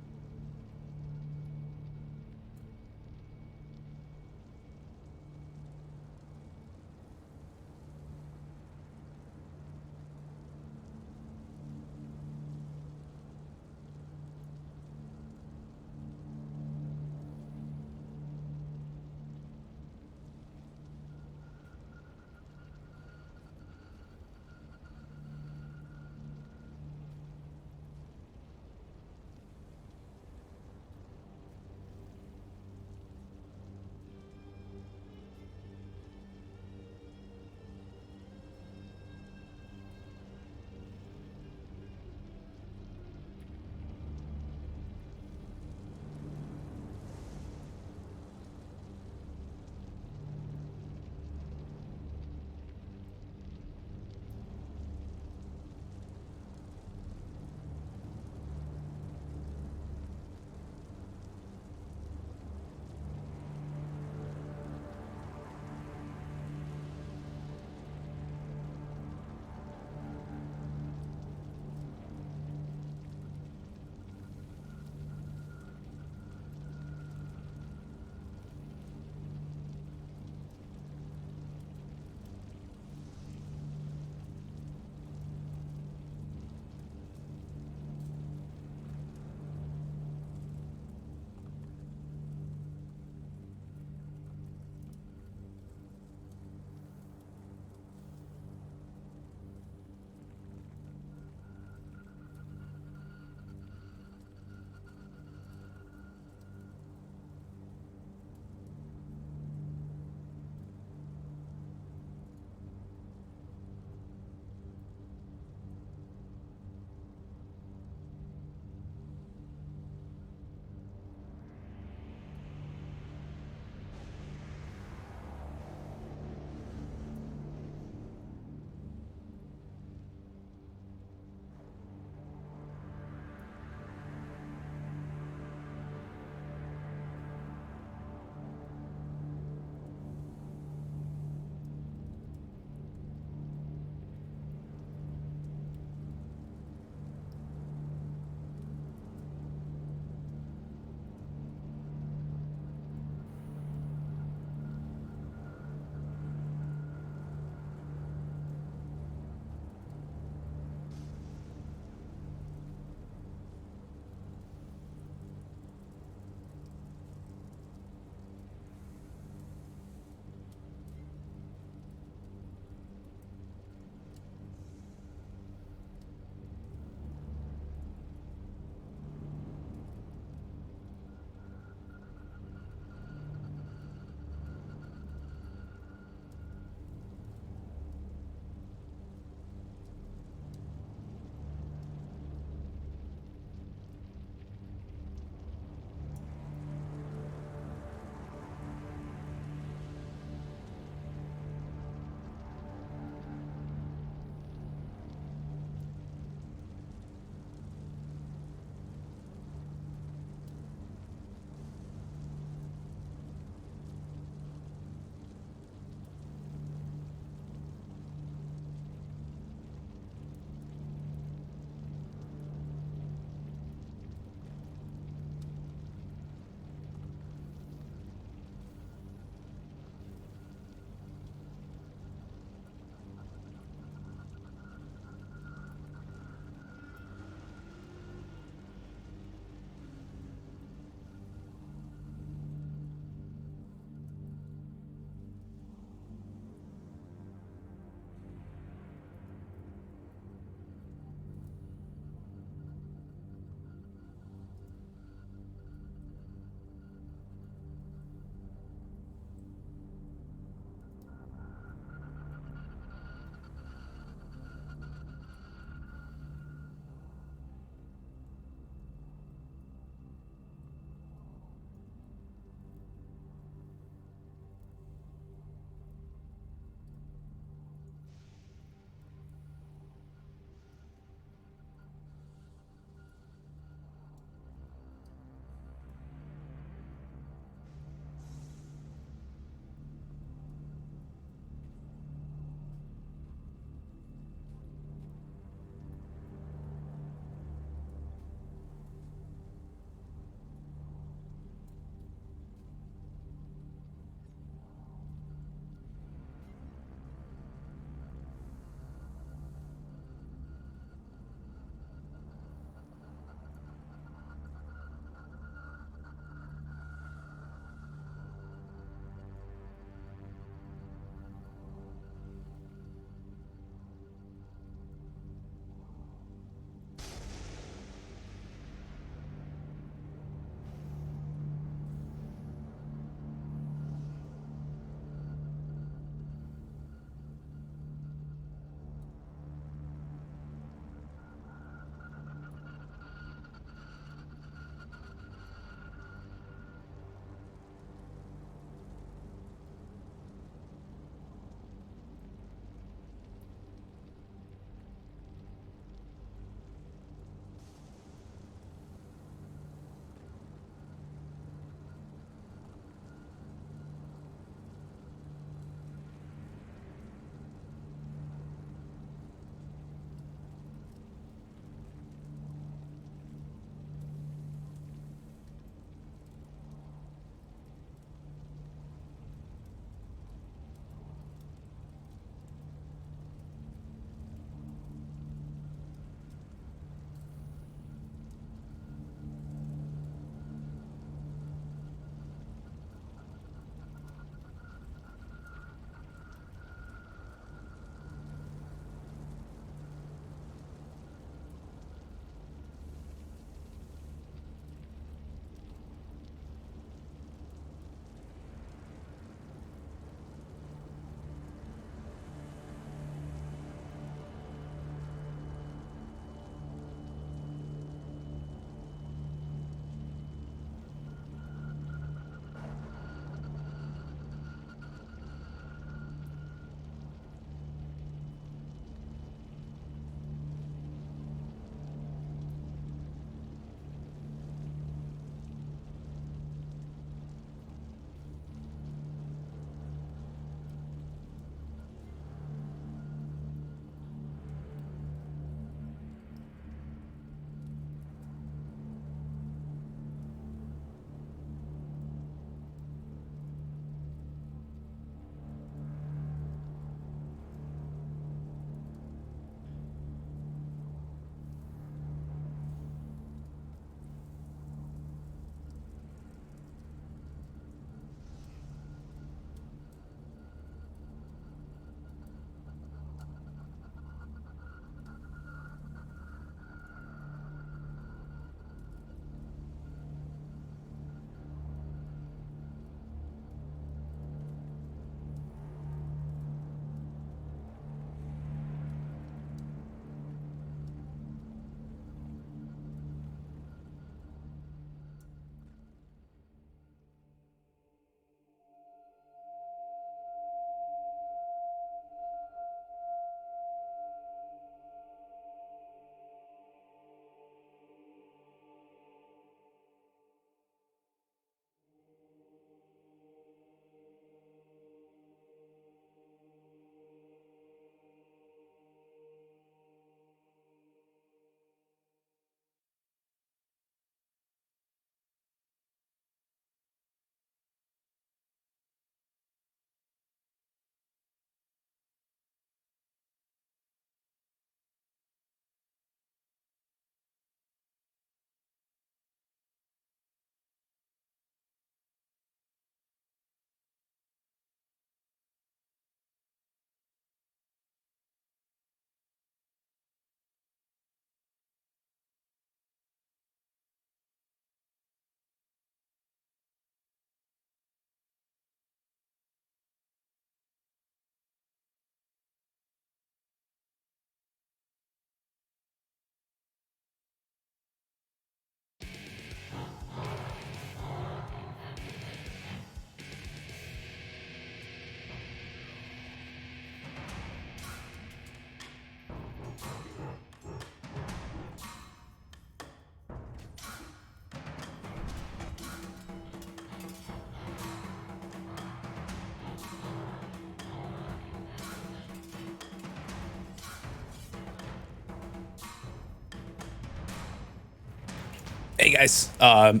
Hey guys, I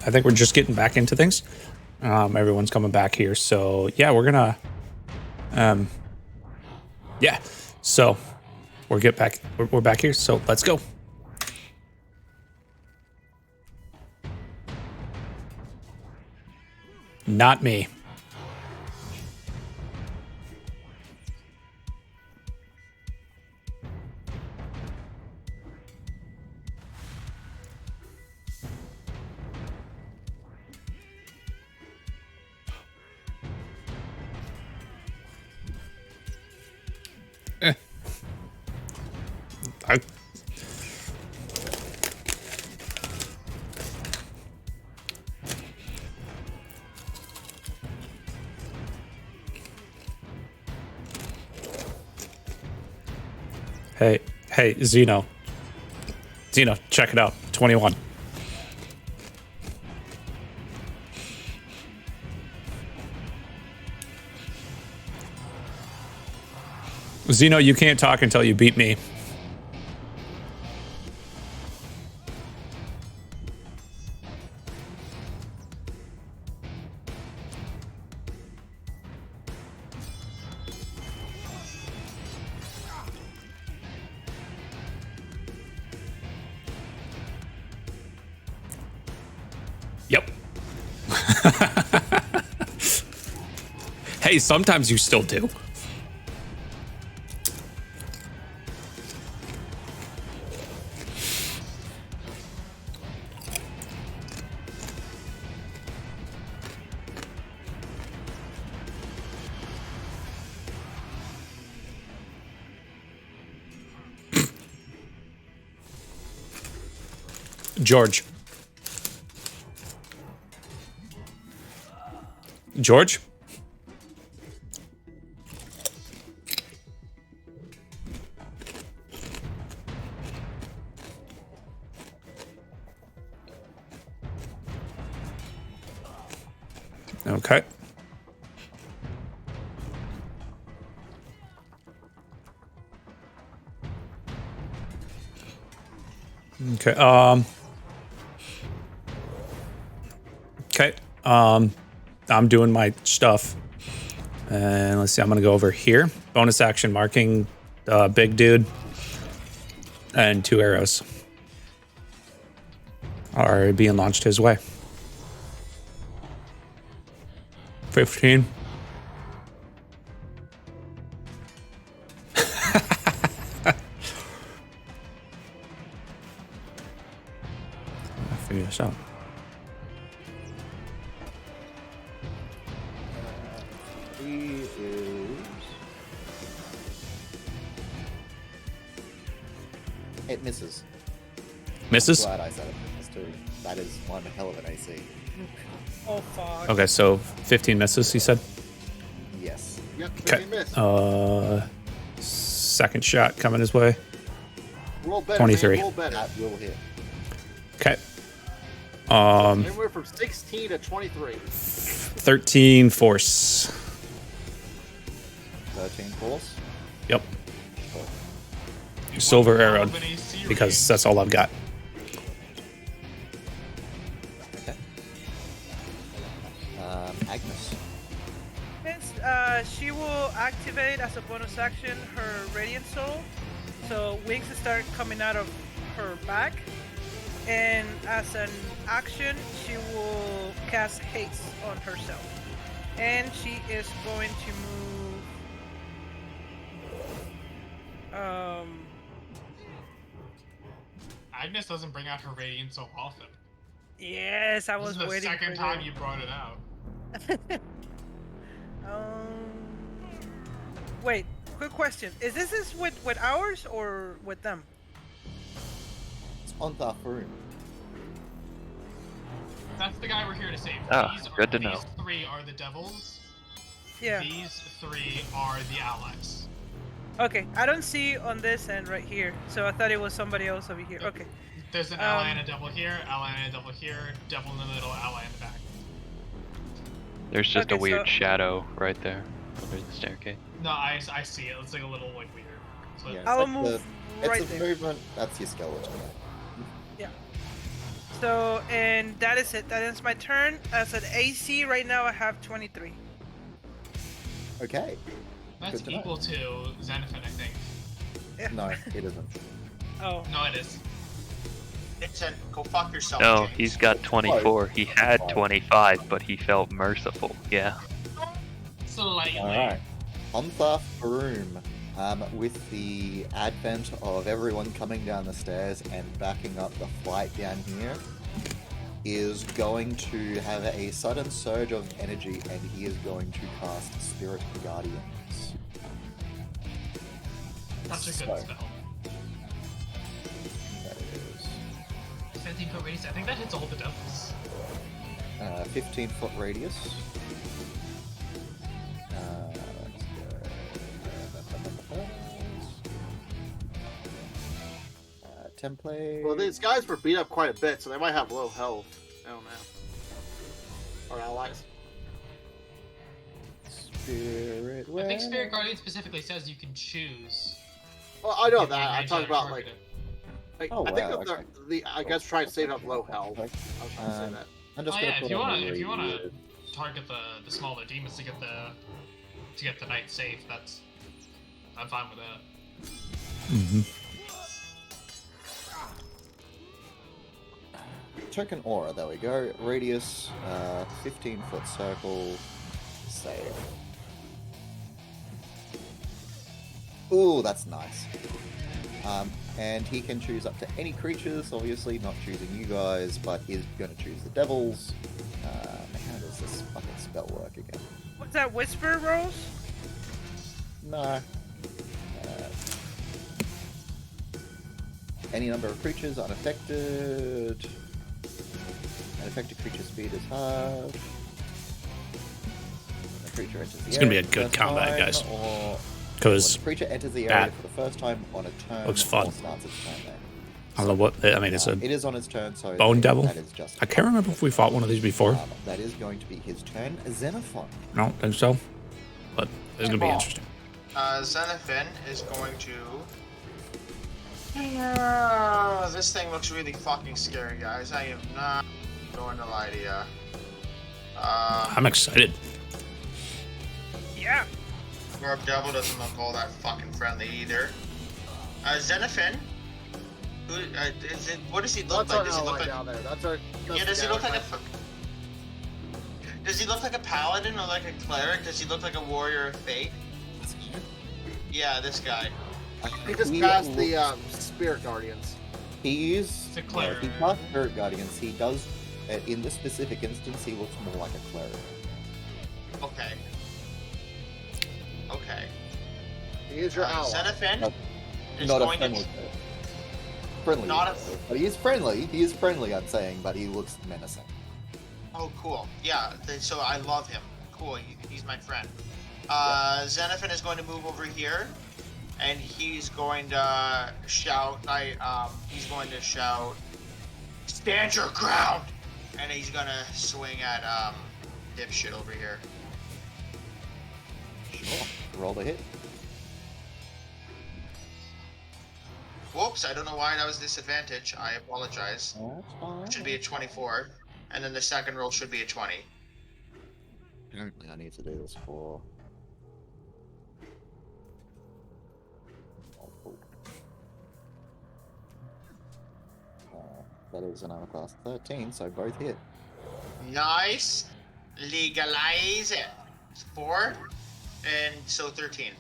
think we're just getting back into things. Everyone's coming back here, so yeah, we're gonna, yeah. So we're back here. So let's go. Not me. I, hey, Zeno, check it out. 21. Zeno, you can't talk until you beat me. Yep. Hey, sometimes you still do. George. George? Okay. Okay, okay, I'm doing my stuff. And let's see, I'm gonna go over here. Bonus action marking big dude. And 2 arrows are being launched his way. 15. I'll figure this out. He is. It misses. Misses? Glad I said it. Missed too. That is one hell of an AC. Oh fuck. Okay, so 15 misses, he said. Yes. Yep, Okay. 15 miss. Second shot coming his way. Roll better, 23. man, roll better. That will hit. Okay. Anywhere from 16 to 23. 13 force. 13 force. Yep. Silver Hell arrowed of an AC because range. that's all I've got. Okay. Agnes. Yes, she will activate as a bonus action her Radiant Soul. So wings start coming out of her back. And as an action, she will cast haste on herself. And she is going to move. Agnes doesn't bring out her radiant so often. Yes, I This was is the waiting second for time that. you brought it out. Wait, quick question. Is this with ours or with them? It's on the room. That's the guy we're here to save. Ah, good to know. These 3 are the devils. Yeah. These 3 are the allies. Okay, I don't see on this end right here, so I thought it was somebody else over here. Okay. There's an ally and a devil here, ally and a devil here, devil in the middle, ally in the back. There's just a Okay, weird so- shadow right there under the staircase. No, I see it. It's like a little like weird. So Yeah, I'll like move it's right a there. movement. That's your skeleton. Yeah. So, and that is it. That ends my turn. As an AC, right now I have 23. Okay. That's Good to know. equal to Xenophon, I think. No, it isn't. Oh. No, it is. Vincent, go fuck yourself. No, James. he's got 24. He had 25, but he felt merciful. Yeah. Slightly. All right. On the room, with the advent of everyone coming down the stairs and backing up the flight down here, is going to have a sudden surge of energy, and he is going to cast Spirit Guardians. That's a So, good spell. that is 15-foot radius. I think that hits all the devils. 15-foot radius. Template. Well, these guys were beat up quite a bit, so they might have low health. I don't know. Or allies. Spirit. I think Spirit Guardian specifically says you can choose. Well, I know if that. I'm range talking that are about like. targeted. Oh, I think wow, that they're okay. I guess trying to save up low health. I was trying to say that. I'm just Oh gonna yeah, put if you on wanna the radio. target the smaller demons to get the knight safe, I'm fine with that. Token aura, there we go. Radius, 15-foot circle, save. Ooh, that's nice. And he can choose up to any creatures, obviously not choosing you guys, but is going to choose the devils. How does this fucking spell work again? What's that, Whisper, Rose? No. Any number of creatures unaffected. Unaffected creature speed is halved. The creature enters the It's gonna be area a good for the first combat, time, guys. Or Because when the creature enters the area that for the first time on a turn, looks or fun. starts its turn there. I don't know what. I mean, it's a It is on its turn, so bone devil. that is just. I can't remember if we fought one of these before. That is going to be his turn. Xenophon. I don't think so, but it's gonna be Oh. interesting. Xenophon is going to. This thing looks really fucking scary, guys. I am not going to lie to you. I'm excited. Yeah. Orb Devil doesn't look all that fucking friendly either. Xenophon? Who, what does he look That's like? Does our he look ally like? down there. That's Yeah, does he look like a? Does he look like a paladin or like a cleric? Does he look like a warrior of fate? Yeah, this guy. He just passed the Spirit Guardians. He is. It's a cleric. He cast Spirit Guardians. He does. In this specific instance, he looks more like a cleric. Okay. Okay. He is your ally. Xenophon is Not a going friendly to. cleric. Friendly. Not a- But he is friendly. He is friendly, I'm saying, but he looks menacing. Oh, cool. Yeah. So I love him. Cool. He's my friend. Xenophon is going to move over here, and he's going to shout. He's going to shout, "Stand your ground!" And he's gonna swing at dipshit over here. Sure. Roll the hit. Whoops! I don't know why that was disadvantage. I apologize. That's fine. It should be a 24, and then the second roll should be a 20. Apparently, I need to do this for. That is an armor class 13, so both hit. Nice. Legalize it. 4, and so 13.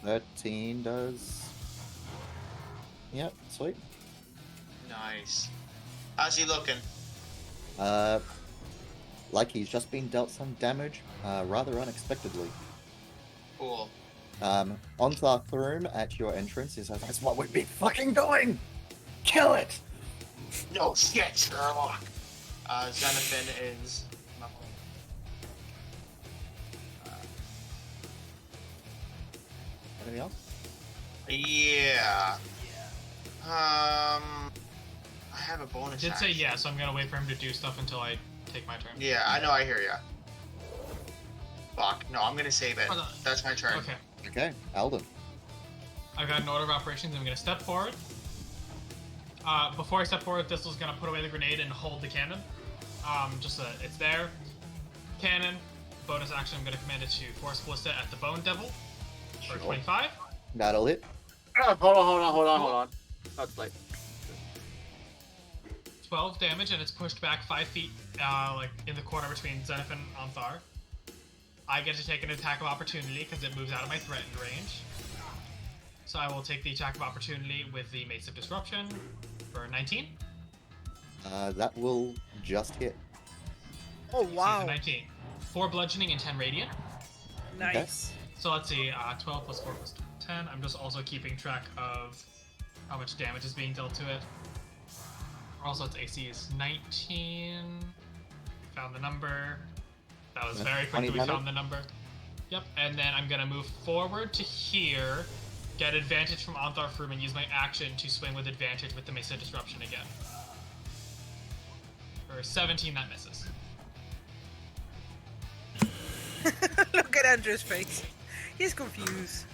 13 does. Yep, sweet. Nice. How's he looking? Like he's just been dealt some damage, rather unexpectedly. Cool. Ontharth Room at your entrance is that's what we'd be fucking doing! Kill it! No shit, Sherlock. Xenophon is. Anything else? Yeah. I have a bonus. I did say action. yeah, so I'm gonna wait for him to do stuff until I take my turn. Yeah, I know. I hear ya. Fuck. No, I'm gonna save it. Hold on. That's my turn. Okay. Okay, Alden. I've got an order of operations. I'm gonna step forward. Before I step forward, Thistle's gonna put away the grenade and hold the cannon. Just so that it's there. Cannon. Bonus action, I'm gonna command it to Force Ballista at the Bone Devil for Sure. 25. That'll hit. Hold on. That's like 12 damage, and it's pushed back 5 feet, like in the corner between Zenith and Anthar. I get to take an attack of opportunity because it moves out of my threatened range. So I will take the attack of opportunity with the Mace of Disruption for 19. That will just hit. Oh So wow, 19. 4 bludgeoning and 10 radiant. nice. So let's see, 12 plus 4 plus 10. I'm just also keeping track of how much damage is being dealt to it. Also, its AC is 19. Found the number. That was very quick that we found the number. Yep, and then I'm gonna move forward to here, get advantage from Anthar Froom, and use my action to swing with advantage with the Mace of Disruption again. For 17, that misses. Look at Andrew's face. He's confused.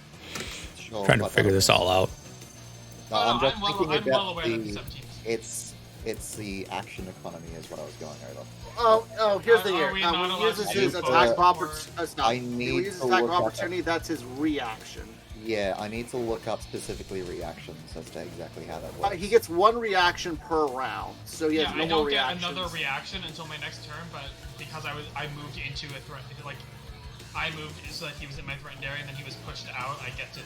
Sure, Trying to but figure this all out. No, I'm just I'm thinking well about aware that the 17 it's the action economy is what I was going over. oh, here's the Are year. we not When he allowed uses to his do attack both, of I opportunity, need he uses to attack of look up- opportunity. That's his reaction. Yeah, I need to look up specifically reactions as to exactly how that works. He gets 1 reaction per round, so he has I no don't more get reactions. another reaction until my next turn, but because I moved into a threat, like I moved so that he was in my threatened area, and then he was pushed out. I get to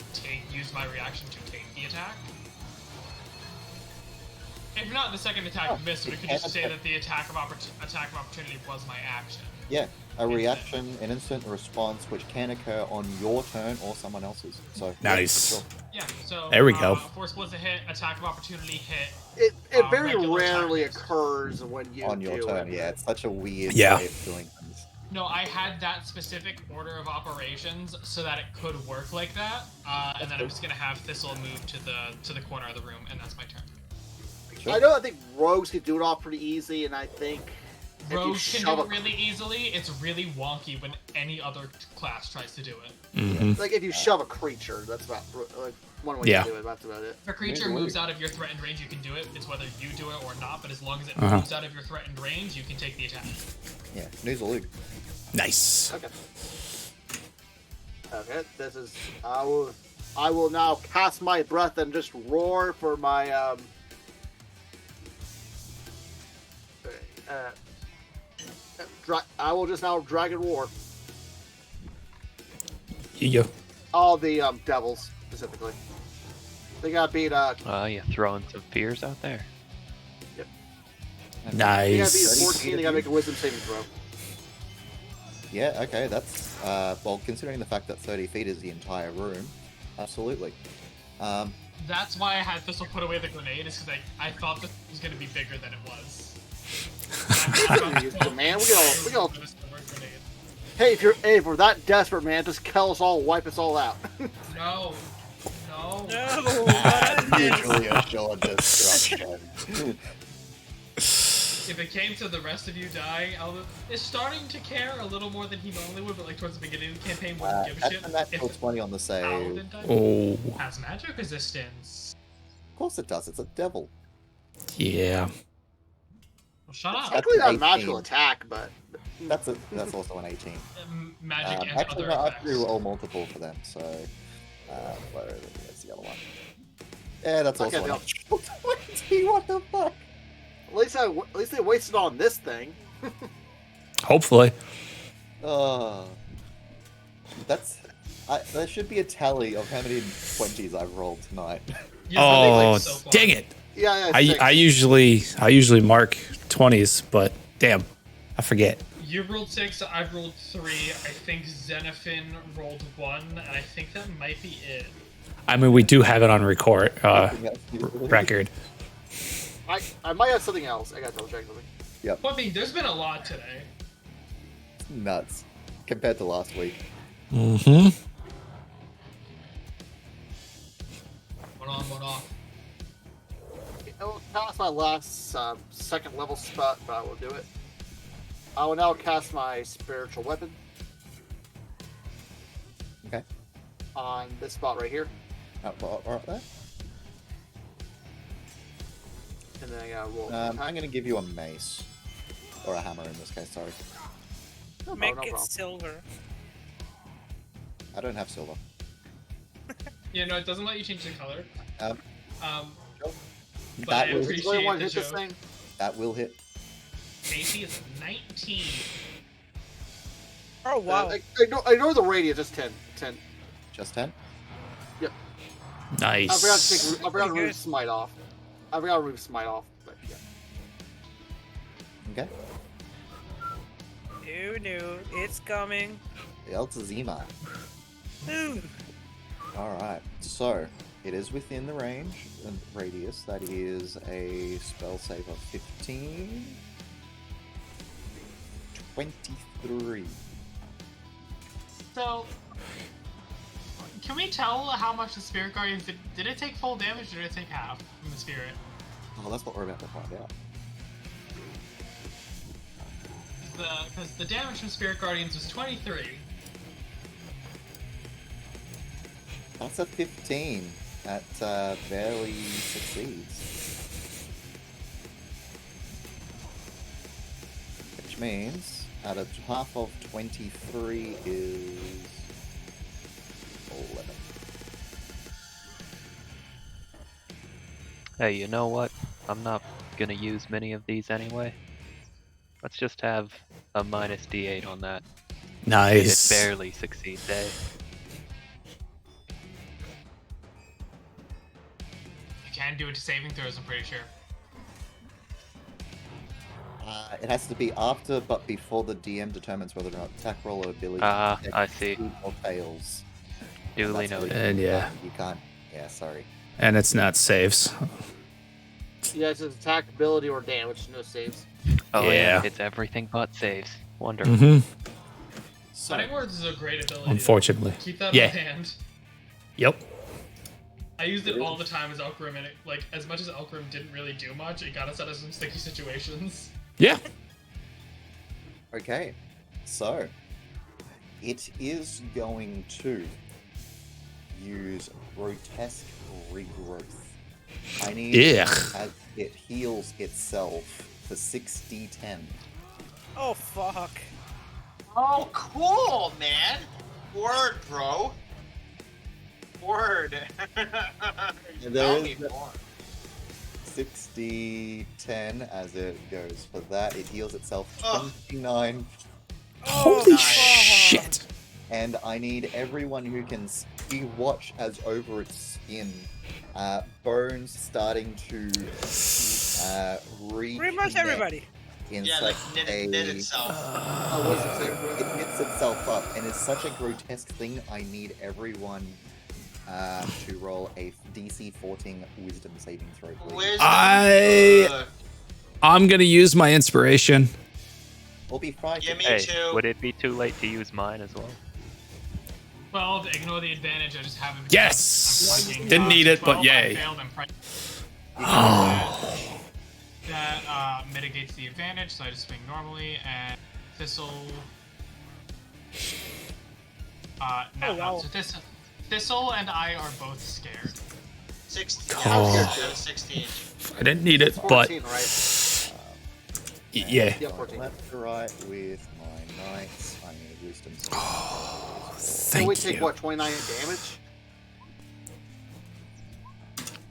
use my reaction to take the attack. If not, the second attack missed, we could just say that the attack of opportunity was my action. Yeah, a reaction, an instant response, which can occur on your turn or someone else's. So Nice. Yeah, for sure. Yeah, so There we go. Force Blitz a hit, attack of opportunity hit. It very regular rarely attack. occurs when you On your do turn, it. yeah, it's such a weird Yeah. way of doing things. No, I had that specific order of operations so that it could work like that, and then I'm just gonna have Thistle move to the corner of the room, and that's my turn. Sure. I think rogues can do it all pretty easy, and I think if you Rogues can shove do it really easily. It's really wonky when any other class tries to do it. Mhm. like if you shove a creature, that's about like one way Yeah. to do it. That's about it. If a creature Maybe. moves out of your threatened range, you can do it. It's whether you do it or not, but as long as it Uh-huh. moves out of your threatened range, you can take the attack. Yeah, Noozaloo. Nice. Okay. Okay. This is I will now cast my breath and just roar for my I will just now Dragon War. Yeah. All the devils specifically. They got beat. You throwing some fears out there? They got beat Nice. 14. They got to make a Wisdom saving throw. Yeah, okay, that's well, considering the fact that 30 feet is the entire room, absolutely. That's why I had Thistle put away the grenade, is because I thought this was going to be bigger than it was. Man, we all. Hey, if we're that desperate, man, just kill us all, wipe us all out. No. No, Usually a short destruction. If it came to the rest of you dying, Alvin is starting to care a little more than he normally would, but like towards the beginning of the campaign, wouldn't give a That's shit. a natural If 20 on the save. Paladin died, Oh, has magic resistance. Of course it does, it's a devil. yeah. Well, shut up. Technically not a 18. magical attack, but That's also an 18. Magic and Actually, other no, I effects. have to roll multiple for them, so... where's the other one? Yeah, that's also Okay, an actual 20, what the fuck? at least they wasted on this thing. Hopefully. There should be a tally of how many 20s I've rolled tonight. You're running, Oh, like, so far. dang it. Yeah, I usually mark 20s, but damn, I forget. You rolled 6, I've rolled 3. I think Xenophin rolled 1, and I think that might be it. I mean, we do have it on record, record. I might have something else. I gotta double check something. Yep, But I mean, there's been a lot today. nuts. Compared to last week. Mm-hmm. One on, one off. I will cast my last second level spot, but I will do it. I will now cast my spiritual weapon Okay. on this spot right here. Right there. And then I gotta roll. I'm gonna give you a mace. Or a hammer in this case, sorry. Make no it problem. silver. I don't have silver. Yeah, no, it doesn't let you change the color. Um, But that I will appreciate Really want the to hit this joke. thing? that will hit. AC is 19. Oh wow. I know the radius is 10. Just 10? Nice. I forgot to Pretty remove good. smite off. I forgot to remove smite off, but yeah. Okay. No, it's coming. The Altazima. Ooh. Alright, so it is within the range and radius. That is a spell save of 15. 23. So, can we tell how much the Spirit Guardians did? Did it take full damage or did it take half from the Spirit? Oh, that's what we're about to find out. Because the damage from Spirit Guardians was 23. That's a 15. That barely succeeds. Which means out of half of 23 is 11. Hey, you know what? I'm not gonna use many of these anyway. Let's just have a minus D8 on that. Nice. It barely succeeds, eh? You can do it to saving throws, I'm pretty sure. It has to be after, but before the DM determines whether or not attack roll or ability. Ah, check I see. succeed or fails. Duly That's what noted. And yeah, You can't. Yeah, sorry. and it's not saves. Yeah, it's attack, ability, or damage. No saves. Oh Yeah. yeah, it's everything but saves. Wonderful. Mm-hmm. So, Cutting Words is a great ability. Unfortunately. Keep that Yeah. in hand. Yep. I used it all the time as Elkrim, and as much as Elkrim didn't really do much, it got us out of some sticky situations. Yeah. okay. So, it is going to use grotesque regrowth. I need Ugh. as it heals itself for 6d10. Oh fuck. Oh, cool, man. Word, bro. Word. There Tell is me the- more. 6d10 as it goes. For that, it heals itself Ugh. 29. Holy nice. shit. And I need everyone who can see watch as over its skin, bones starting to Pretty much everybody. in Yeah, such like knit itself. What's it say? It knits itself up, and it's such a grotesque thing. I need everyone to roll a DC 14 Wisdom saving throw, please. Wisdom. I'm gonna use my inspiration. Or be frightened. Give me Hey, two. would it be too late to use mine as well? Well, to ignore the advantage, I just haven't. Yes! I'm flanking. Didn't need it, but 12, I yay. failed, I'm that mitigates the advantage, so I just swing normally, and Thistle. No, wow. so Thistle and I are both scared. 16. Oh. Yeah, 16. I didn't need it, but 14, right? yeah. Yeah, 14. Left to right with my knights. I need wisdom. So we Thank take you. what, 29 damage?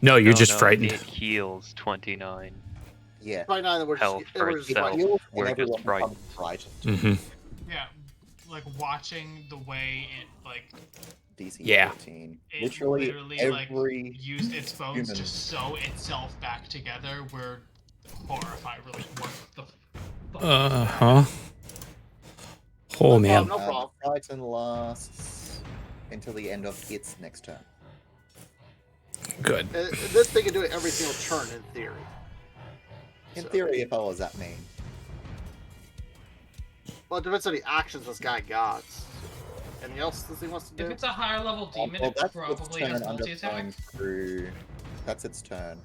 No, you're No, just no, frightened. It heals 29. Yeah. 29 that we're Hell just, for we're just itself. frightened. Heals, and We're just everyone frightened. becomes frightened. Mm-hmm. Yeah, like watching the way it DC Yeah. 14. it Literally, like every used its bones human. to sew itself back together. We're horrified. We're like, what the fuck? Uh-huh. Oh, man. No problem. Frighten lasts until the end of its next turn. Good. This thing can do it every single turn in theory. In So- theory, if I was that mean. Well, it depends on the actions this guy got. Anything else this thing wants to If do? it's a higher level demon, Well, it that's its probably turn has under multi-attack. flying through. That's its turn.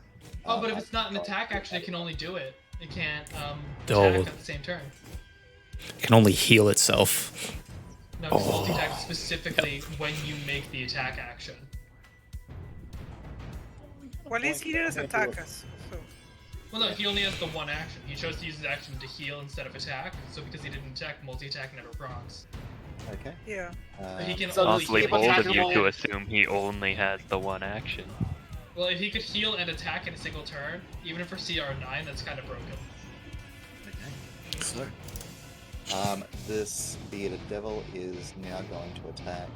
Oh, but if I- it's not an attack action, it can only do it. It can't Oh. attack at the same turn. It can only heal itself. No, because Oh. multi-attack is specifically when you make the attack action. Well, at least he didn't attack us. So. Well, no, he only has the one action. He chose to use his action to heal instead of attack. So because he didn't attack, multi-attack never procs. Okay. Yeah. But he can So only Awfully heal keep bold of attacking you roll. to assume he only has the one action. Well, if he could heal and attack in a single turn, even for CR9, that's kind of broken. Okay. So, this bearded devil is now going to attack.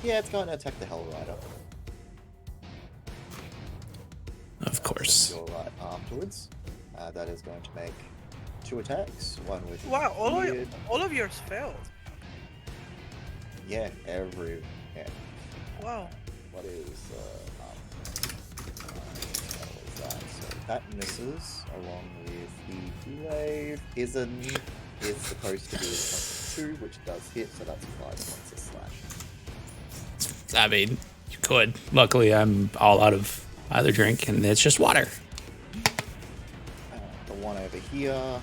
Yeah, it's going to attack the Hell Rider. Of course. You're right afterwards. That is going to make 2 attacks. One with his Wow, beard. all of yours failed. Yeah. Wow. What is what was that? So that misses along with the glaive. Isn't is supposed to be a 22, which does hit, so that's 5 points of slash. I mean, you could. Luckily, I'm all out of either drink, and it's just water. The one over here,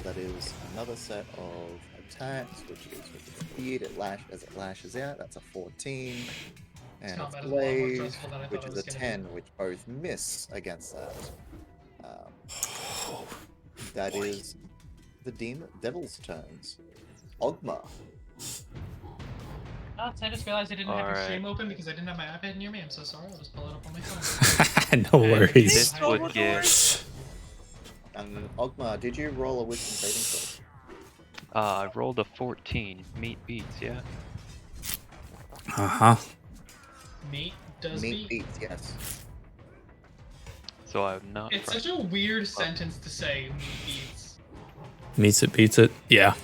that is another set of attacks, which is with the beard. As it lashes out, that's a 14. And Combat its is a lot more glaive, stressful than I which thought it is was a gonna 10, which both miss against that. That is the devil's turns. Ogma. Oh, I just realized I didn't have your Alright. stream open because I didn't have my iPad near me. I'm so sorry. I'll just pull it up on my phone. No worries. This Hey, would Salvador. give. Ogma, did you roll a wisdom saving throw? I rolled a 14. Meat beats, yeah. Uh-huh. Meat does Meat beat. beats, yes. So I'm not. It's such a weird sentence to say, meat beats. Meets it, beats it. Yeah.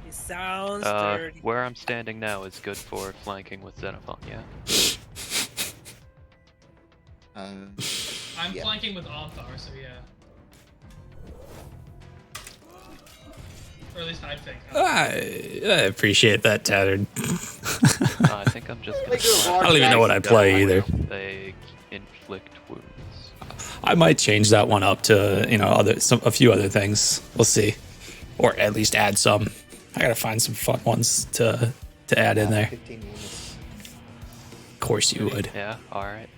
It sounds Uh, dirty. where I'm standing now is good for flanking with Xenophon, yeah. I'm Yeah. flanking with Onthar, so yeah. Or at least I think. I appreciate that, Tattered. I think I'm just gonna. Like a I don't even know what I play either. They inflict wounds. I might change that one up to, a few other things. We'll see. Or at least add some. I gotta find some fun ones to add in there. 15 units. Of course you would. Yeah, alright.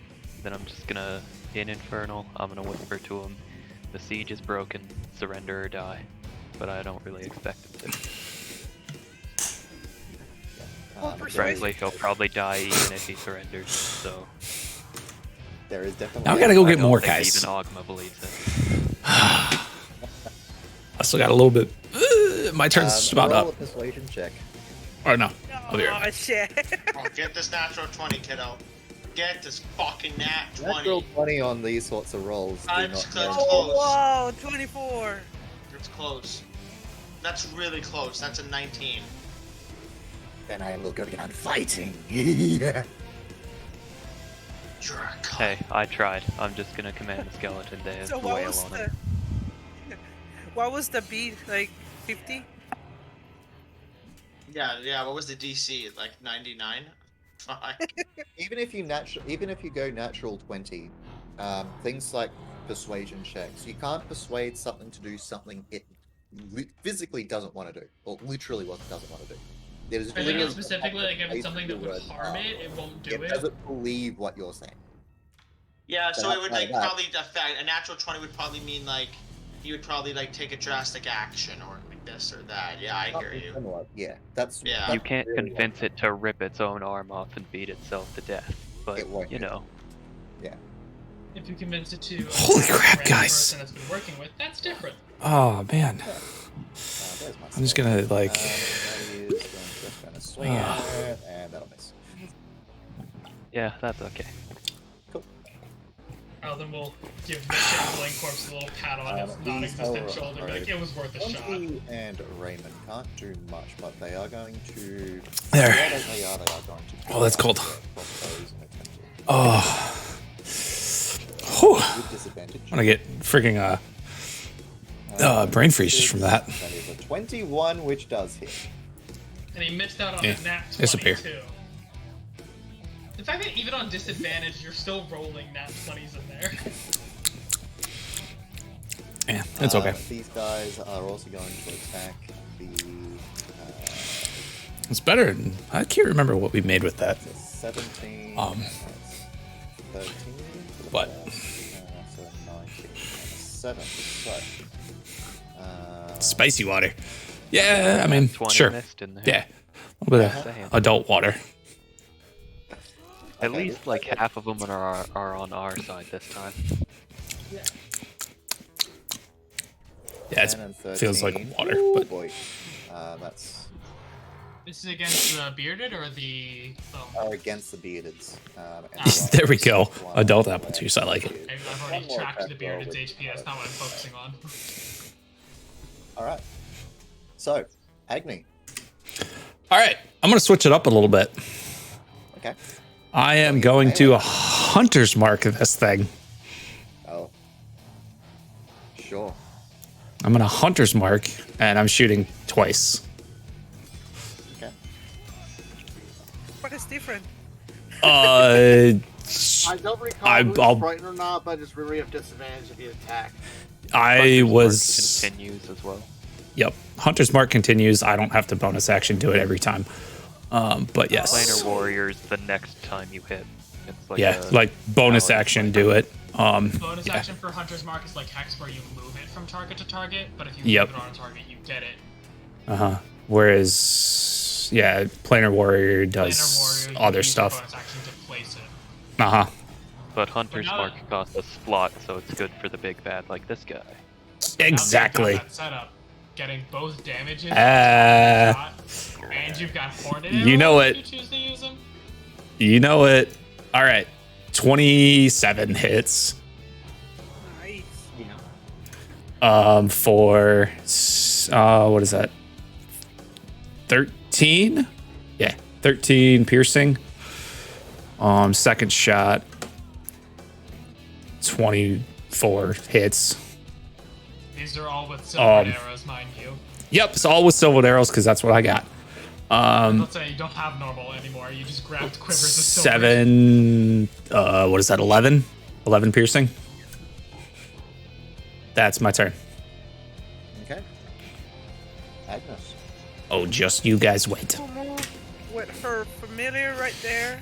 Then I'm just gonna, in Infernal, I'm gonna whisper to him, the siege is broken, surrender or die. But I don't really expect him to. Frankly, he'll probably die even if he surrenders, so... There is definitely. Now I gotta go I get don't more, think guys. even Ogma believes it. I still got a little bit. My turn's about roll up. a persuasion check. Or no. I'll be right Oh shit. Oh, get this natural 20, kiddo. Get this fucking nat 20. Natural 20 on these sorts of rolls. Do That's not close. count. Oh, wow, 24. That's close. That's really close. That's a 19. Then I will go down fighting. Yeah. You're a cunt. Hey, I tried. I'm just gonna command the skeleton to So what wail was on the it. what was the beat, like 50? Yeah. What was the DC? Like 99? Fuck. Even if you go natural 20, things like persuasion checks, you can't persuade something to do something it physically doesn't want to do, or literally what it doesn't want to do. There's I think literally it's specifically like if it's something that would word, harm it, it won't do it it. doesn't believe what you're saying. Yeah, so it would like outside of that- probably affect a natural 20 would probably mean like you would probably like take a drastic action or like this or that. Yeah, I hear you. Similar. Yeah, that's Yeah. that's You can't really what- convince it to rip its own arm off and beat itself to death, but, It won't you do know. If you convince it to Holy attack a crap, random guys. person that's been working with, that's different. Oh, man. there's my I'm just spell. gonna, like... That is just gonna swing at it, and that'll miss. Yeah, that's okay. Then we'll give the shambling corpse a little pat on his These non-existent are- shoulder. Be like, it was worth a shot. Monty and Raymond can't do much, but they are going to. There. Yeah, they are going to. Oh, that's cold. Propose and attempt it Oh. Whew. with disadvantage. I'm gonna get freaking brain freezes from that. That is a 21, which does hit. And he missed out on Yeah, a nat 20 disappear. too. The fact that even on disadvantage, you're still rolling nat 20s in there. Yeah, it's okay. These guys are also going to attack the. It's better. I can't remember what we made with that. That's a 17. Um, That's 13. For the but- first. 7. So, Spicy water. Yeah, I mean, 20 sure. mist in there. Yeah, a little bit Saying. of adult water. At Okay, least like half of them are on our side this time. Yeah, it 10 and 13. feels like water, Ooh, but boy. That's This is against the bearded or the foam? against the beardeds. there we go. Adult apple juice. I like it. I've One already more tracked the attack roll bearded's with, HP. That's not what I'm focusing on. All right. So, Agni. All right, I'm gonna switch it up a little bit. Okay. I am going to hunter's mark this thing. Oh. Sure. I'm gonna hunter's mark, and I'm shooting twice. Okay. What is different? I don't recall who's I'll- frightened or not, but just remember you have disadvantage if you attack. I Hunter's Mark was. continues as well. Yep. Hunter's mark continues. I don't have to bonus action do it every time. But yes. Planar warriors the next time you hit. It's like Yeah, a like bonus balance. action do it. Bonus Yeah. action for Hunter's Mark is like Hex, where you move it from target to target, but if you Yep. move it on a target, you get it. Whereas, yeah, planar warrior does Planar Warrior, you other use your stuff. bonus action to place it. But Hunter's But now- Mark costs a slot, so it's good for the big bad like this guy. Now that you've Exactly. got that setup, getting both damages and you've got Hornet You know arrows it. if you choose to use them. You know it. All right. 27 hits. Nice. For what is that? 13? Yeah, 13 piercing. Second shot. 24 hits. These are all with silver Um, arrows, mind you. Yep, it's all with silver arrows because that's what I got. Let's say you don't have normal anymore. You just grabbed quivers of silver. 7. What is that? 11? 11 piercing. That's my turn. Okay. Agnes. Oh, just you guys wait. We'll move with her familiar right there.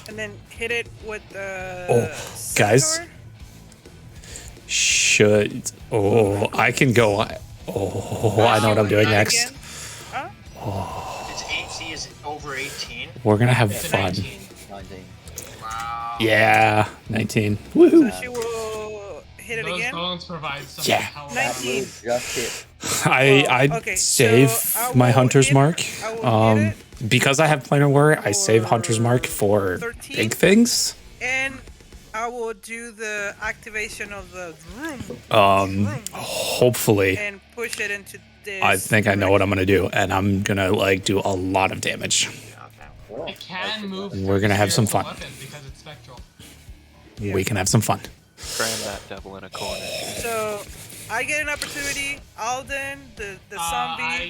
And then hit it with the. Oh, guys. scimitar. Should. Oh, I can go. Oh, I know what I'm doing Again. next. Huh? Its AC is over 18. We're gonna have It's a fun. 19. 19. Wow. Yeah, 19. So Woohoo! she will hit it Those again. bones provide some Yeah. hell of 19. Move just hit. I Okay, save so I my will hunter's hit- mark. I will hit Because I have planar warrior, I save for hunter's mark for 13. big things. And I will do the activation of the room Hopefully, and push it into this. I think I know what I'm gonna do, and I'm gonna like do a lot of damage. Cool. It can move. We're gonna have some fun. Weapon because it's spectral. We can have some fun. Cram that devil in a corner. So I get an opportunity. Alden, the zombie. I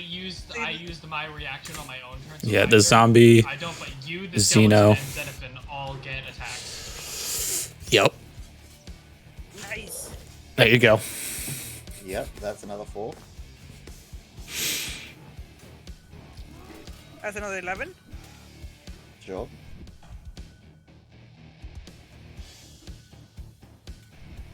used my reaction on my own turn. so Yeah, I the don't- zombie. I don't, but you, the Xeno. skeleton, and Xenophon all get attacks. Yep. Nice. There you go. Yep, that's another 4. That's another 11. Sure.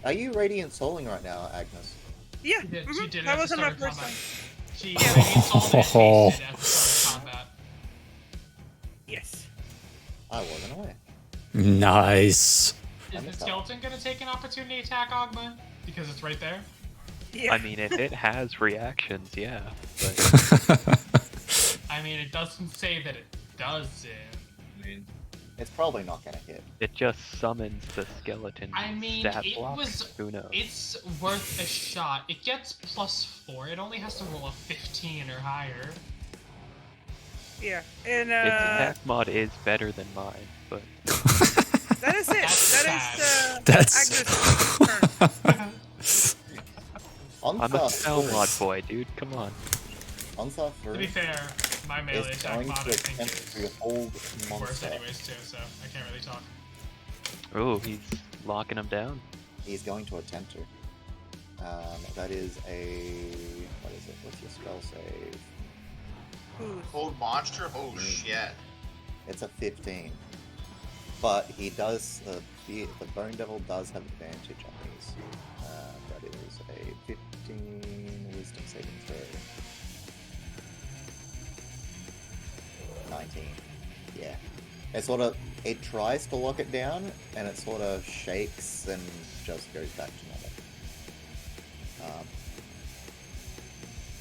Are you radiant souling right now, Agnes? Yeah. She did. mhm, She did. That at the wasn't my start of first combat. time. She radiant soul at the start of combat. Yes. I wasn't aware. Nice. I Is the missed that. skeleton gonna take an opportunity attack, Ogma? Because it's right there. Yeah. I mean, if it has reactions, yeah. But I mean, it doesn't say that it does it. I mean, It's probably not going to hit. it just summons the skeleton. I mean, stat it block. was. Who knows? It's worth a shot. It gets +4. It only has to roll a 15 or higher. Yeah. And Its attack mod is better than mine, but that is it. That's That That's- is Agnes' turn. I'm a Onslaught spell Fury. mod boy, dude. Come on. Onslaught To be Fury fair, my melee is attack going mod to I think attempt to is hold worse monster. anyways too, so I can't really talk. Oh, he's locking him down. He's going to attempt to. That is a... What is it? What's your spell save? Ooh. Cold monster? Oh shit. It's a 15. But he does the Bone Devil does have advantage on these. That is a 15 Wisdom saving throw. 19. Yeah. It tries to lock it down, and it sort of shakes and just goes back to normal.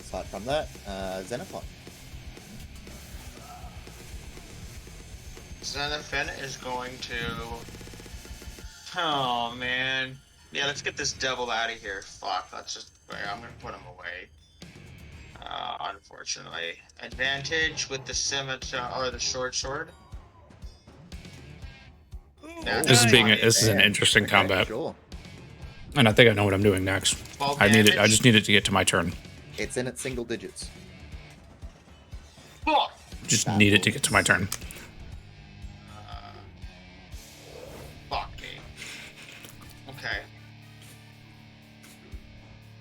Aside from that, Xenophon. Xenophon is going to... Oh, man. Yeah, let's get this devil out of here. Fuck, let's just... I'm gonna put him away. Unfortunately. Advantage with the scimitar, or the short sword. Ooh, Yeah, This is an Yeah. interesting Okay, combat, Sure. and I think I know what I'm doing next. 12 I damage. just need it to get to my turn. It's in its single digits. Fuck! Just need it to get to my turn. Fuck me. Okay.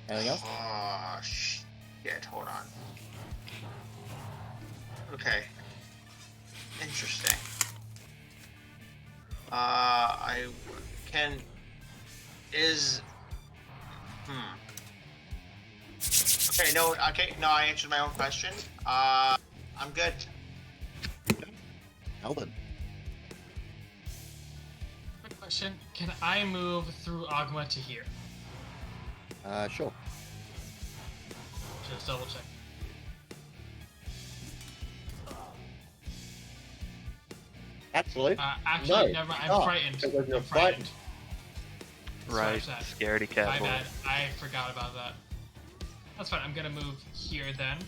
Anything else? Oh, shit. Hold on. Okay. Interesting. I can... Is... Okay, no, I answered my own question. I'm good. Alden. Quick question: can I move through Agma to here? Sure. Just double check. Actually, Actually, No, never. I'm stop, frightened. because you're I'm frightened. Right, Scratch that. scaredy cat. My bull. bad. I forgot about that. That's fine. I'm gonna move here then.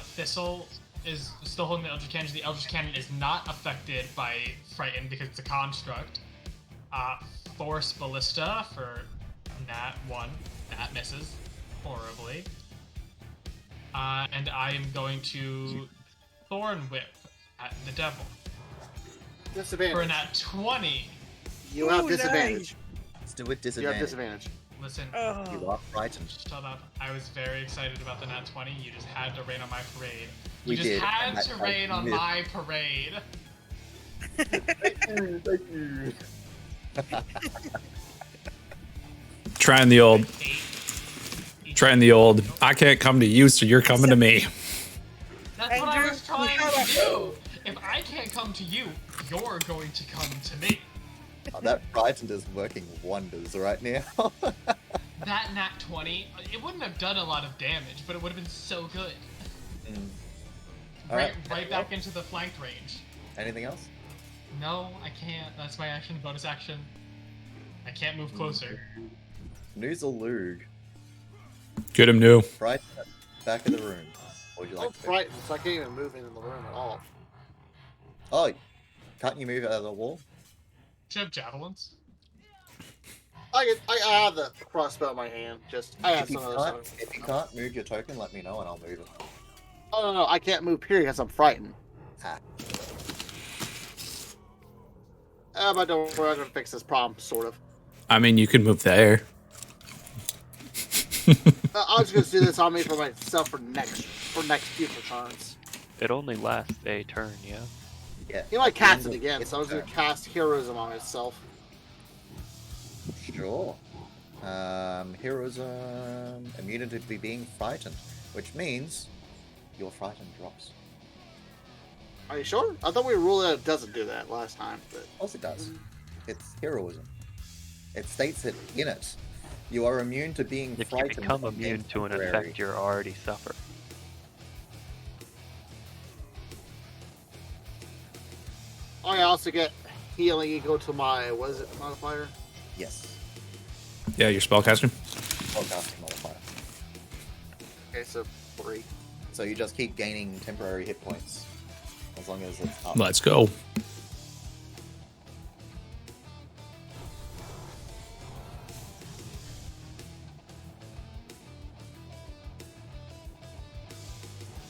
Thistle is still holding the Eldritch Cannon. The Eldritch Cannon is not affected by Frighten because it's a construct. Force Ballista for Nat 1. That misses horribly. And I am going to Thorn Whip at the Devil for a Disadvantage. Nat 20. You have Ooh, disadvantage. nice. let's do it You have disadvantage. disadvantage. Listen, You Oh, are frightened. shut up. I was very excited about the Nat 20. You just had to rain on my parade. You We just did, had and that to time rain on missed. my parade. Thank you. Trying the old. Eight. Trying the old. I can't come to you, so you're coming to me. That's what I Andrew, was trying to do. If I can't come to you, you're going to come to me. Oh, that frightened is working wonders right now. That Nat 20, it wouldn't have done a lot of damage, but it would have been so good. Alright, Right back into the flanked range. Anything else? No, I can't. That's my action, bonus action. I can't move closer. Noozalug. Get him new. Right at the back of the room. What would you I'm like to do? frightened, so I can't even move into the room at all. Oh, can't you move out of the wall? Do you have javelins? I have the crossbow in my hand. Just I have If you, some of can't, those. if you can't move your token, let me know and I'll move it. Oh no, I can't move period because I'm frightened. Ah. But don't worry, I'm gonna fix this problem, sort of. I mean, you can move there. I was gonna do this on me for myself for next future turns. It only lasts a turn, yeah? Yeah. He might at the cast end it of again, its so I was gonna turn. cast heroism on itself. Sure. Heroism, immunity to being frightened, which means your frightened drops. Are you sure? I thought we ruled that it doesn't do that last time, but Of course it does. It's heroism. It states it in it. You are immune to being If you frightened. become immune against to an temporary. effect you already suffer. I also get healing equal to my modifier? Yes. Yeah, your spellcasting. Spellcasting modifier. Okay, so 3. So you just keep gaining temporary hit points. As long as it's up. Let's go.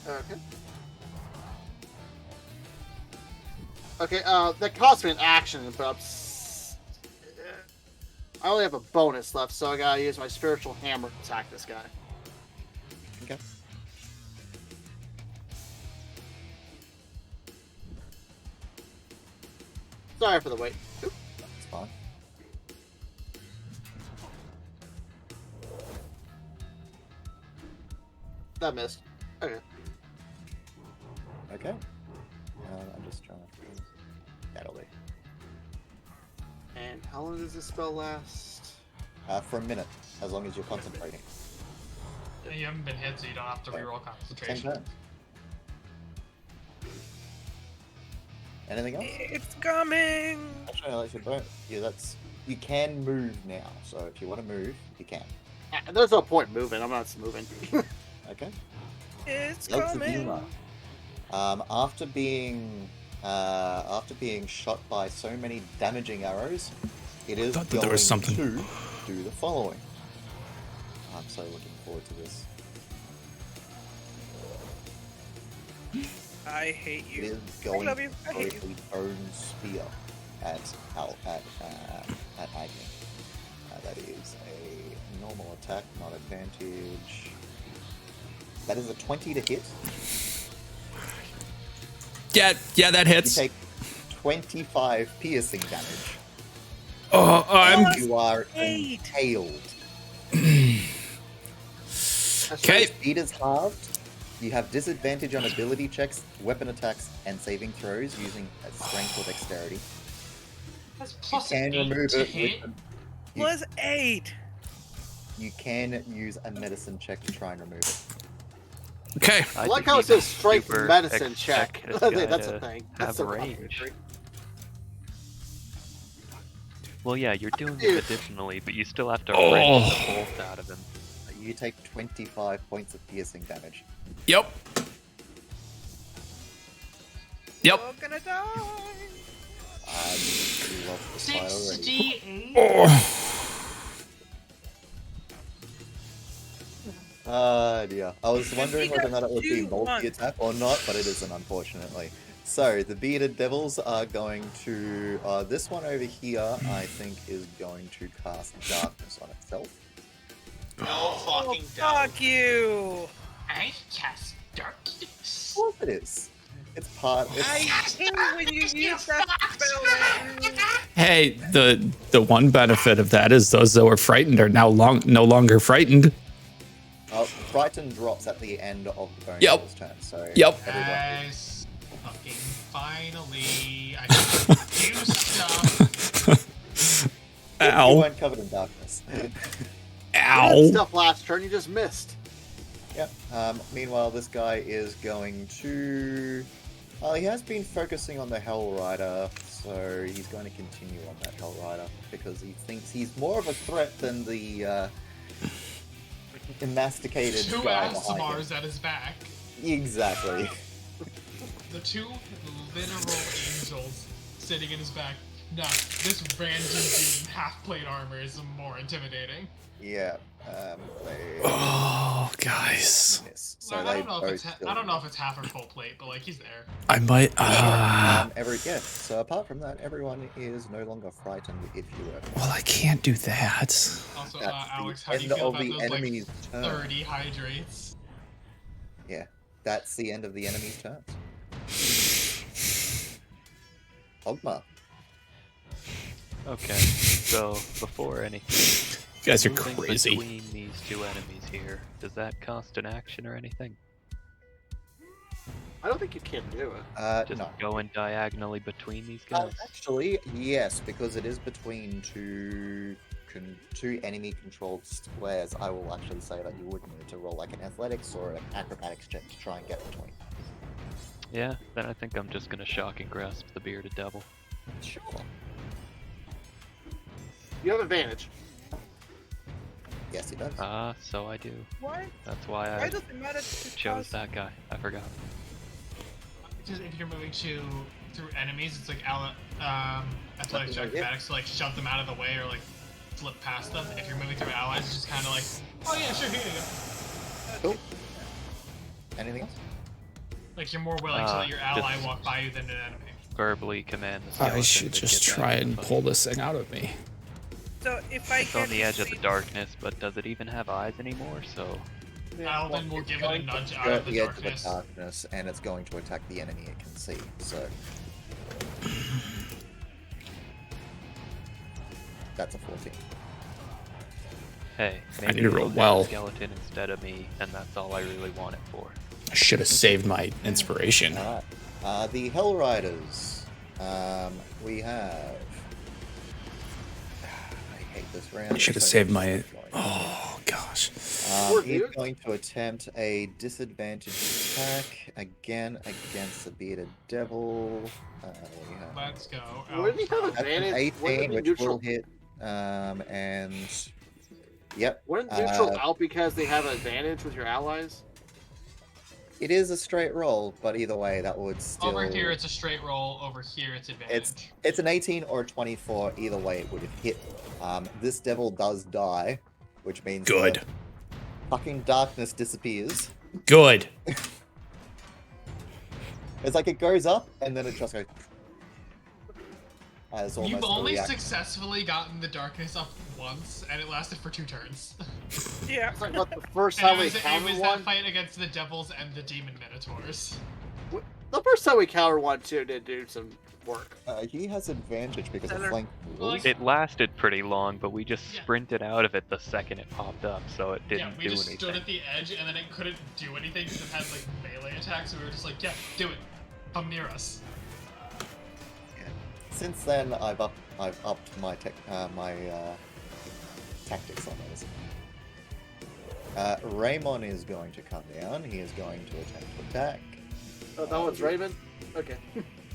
Okay. Okay, that cost me an action, but I only have a bonus left, so I gotta use my spiritual hammer to attack this guy. Okay. Sorry for the wait. Oop. That's fine. That missed. Okay. Okay. I'm just trying to. That'll do. And how long does this spell last? For a minute, as long as you're concentrating. You haven't been hit, so you don't have to reroll Same concentration. turn. Anything else? It's coming. Actually, I like your yeah, that's. You can move now, so if you want to move, you can. There's no point moving. I'm not moving. Okay. It's Elsa coming. Dima. After being shot by so many damaging arrows, it is Thought that going there was something. to do the following. I'm so looking forward to this. I hate It you. is going love you. I for hate you. its own spear at Agni. That is a normal attack, not advantage. That is a 20 to hit. Yeah, that You hits. take 25 piercing damage. Oh, I'm You are Eight. impaled. okay. Speed is halved. You have disadvantage on ability checks, weapon attacks, and saving throws using strength or dexterity. That's You plus can 8 remove to it hit. with Plus 8. you can use a medicine check to try and remove it. Okay. I like how it says strength medicine check. That's a thing. That's Have so range. complicated. Well, yeah, you're doing Dude. it additionally, but you still have to Oh. wrench the bolt out of him. You take 25 points of piercing damage. Yep. Yep. You're gonna die. I love this fight already. 68. Oh. Dear. I was wondering whether or not it would be 2-1. multi-attack or not, but it isn't, unfortunately. So, the bearded devils are going to... this one over here, I think, is going to cast darkness on itself. No Oh, fucking doubt. fuck you. I cast darkness. Of course it is. It's part... I It's, hate when you use that spell. Hey, the one benefit of that is those that were frightened are now no longer frightened. Frighten drops at the end of the bone Yep. devil's turn, so... Yep. everyone- Guys, fucking finally, I can do stuff. You Ow. weren't covered in darkness. You did Ow. stuff last turn. You just missed. Yep. Meanwhile, this guy is going to... Well, he has been focusing on the Hell Rider, so he's going to continue on that Hell Rider because he thinks he's more of a threat than the emasticated Two guy behind him. Asmars at his back. Exactly. The two literal angels sitting in his back. Nah, this random dude in half-plate armor is more intimidating. Yeah. Oh, guys. Miss. So I they don't know if both it's still I don't know if it's half or full plate, but like he's there. I might. So apart from that, everyone is no longer frightened if you were. Well, I can't do that. Also, That's Alex, the how do you end feel of about the those like enemy's turn. 30 hydrates? Yeah, that's the end of the enemy's turn. Ogma. Okay, so before anything, You guys are moving crazy. between these two enemies here, does that cost an action or anything? I don't think you can do it. Just No. going diagonally between these guys? Actually, yes, because it is between two enemy-controlled squares. I will actually say that you would need to roll like an athletics or an acrobatics check to try and get between. Yeah, then I think I'm just gonna shock and grasp the bearded devil. Sure. You have advantage. Yes, he does. So I do. Why? That's why Why I does it matter to chose us? that guy. I forgot. Because if you're moving through enemies, it's like athletics or Yeah. acrobatics to like shove them out of the way or like flip past them. If you're moving through allies, it's just kind of like, oh yeah, sure, here you go. Cool. Anything else? Like you're more willing to let your ally just- walk by you than an enemy. Verbally command the skeleton I should to just get back try in the and fight. pull this thing out of me. So if I It's on get the edge of the between- darkness, but does it even have eyes anymore? So Alvin will It's give it a going to nudge out skirt of the edge darkness. darkness, and it's going to attack the enemy it can see. So that's a 14. Hey, I maybe need to roll you'll have well. a skeleton instead of me, and that's all I really want it for. I should have saved my inspiration. Alright. The Hell Riders. We have. I hate this round. I should have So saved many my. stuff going on. Oh gosh. He's going to attempt a disadvantage attack again against the bearded devil. We have Let's go. Wouldn't he have that's an advantage? Wouldn't 18, it which be will neutral? hit. And yep, Wouldn't neutral out because they have advantage with your allies? it is a straight roll, but either way, that would still. Over here, it's a straight roll. Over here, it's advantage. It's an 18 or a 24. Either way, it would have hit. This devil does die, which means Good. that fucking darkness disappears. Good. It's like it goes up and then it just goes. As almost You've a only reaction. successfully gotten the darkness up once, and it lasted for 2 turns. Yeah. It's like what the first And time it we was countered that one. fight against the devils and the demon minotaurs. The first time we countered one too did do some work. He has advantage because of Teller. flank Well, rules. It lasted pretty long, but we just Yeah. sprinted out of it the second it popped up, so it Yeah, didn't we do just anything. stood at the edge, and then it couldn't do anything because it had like melee attacks, so we were just like, yeah, do it. Come near us. Since then, I've upped my tactics on those. Raymond is going to come down. He is going to attempt to attack. Oh, that one's Raymond? Okay.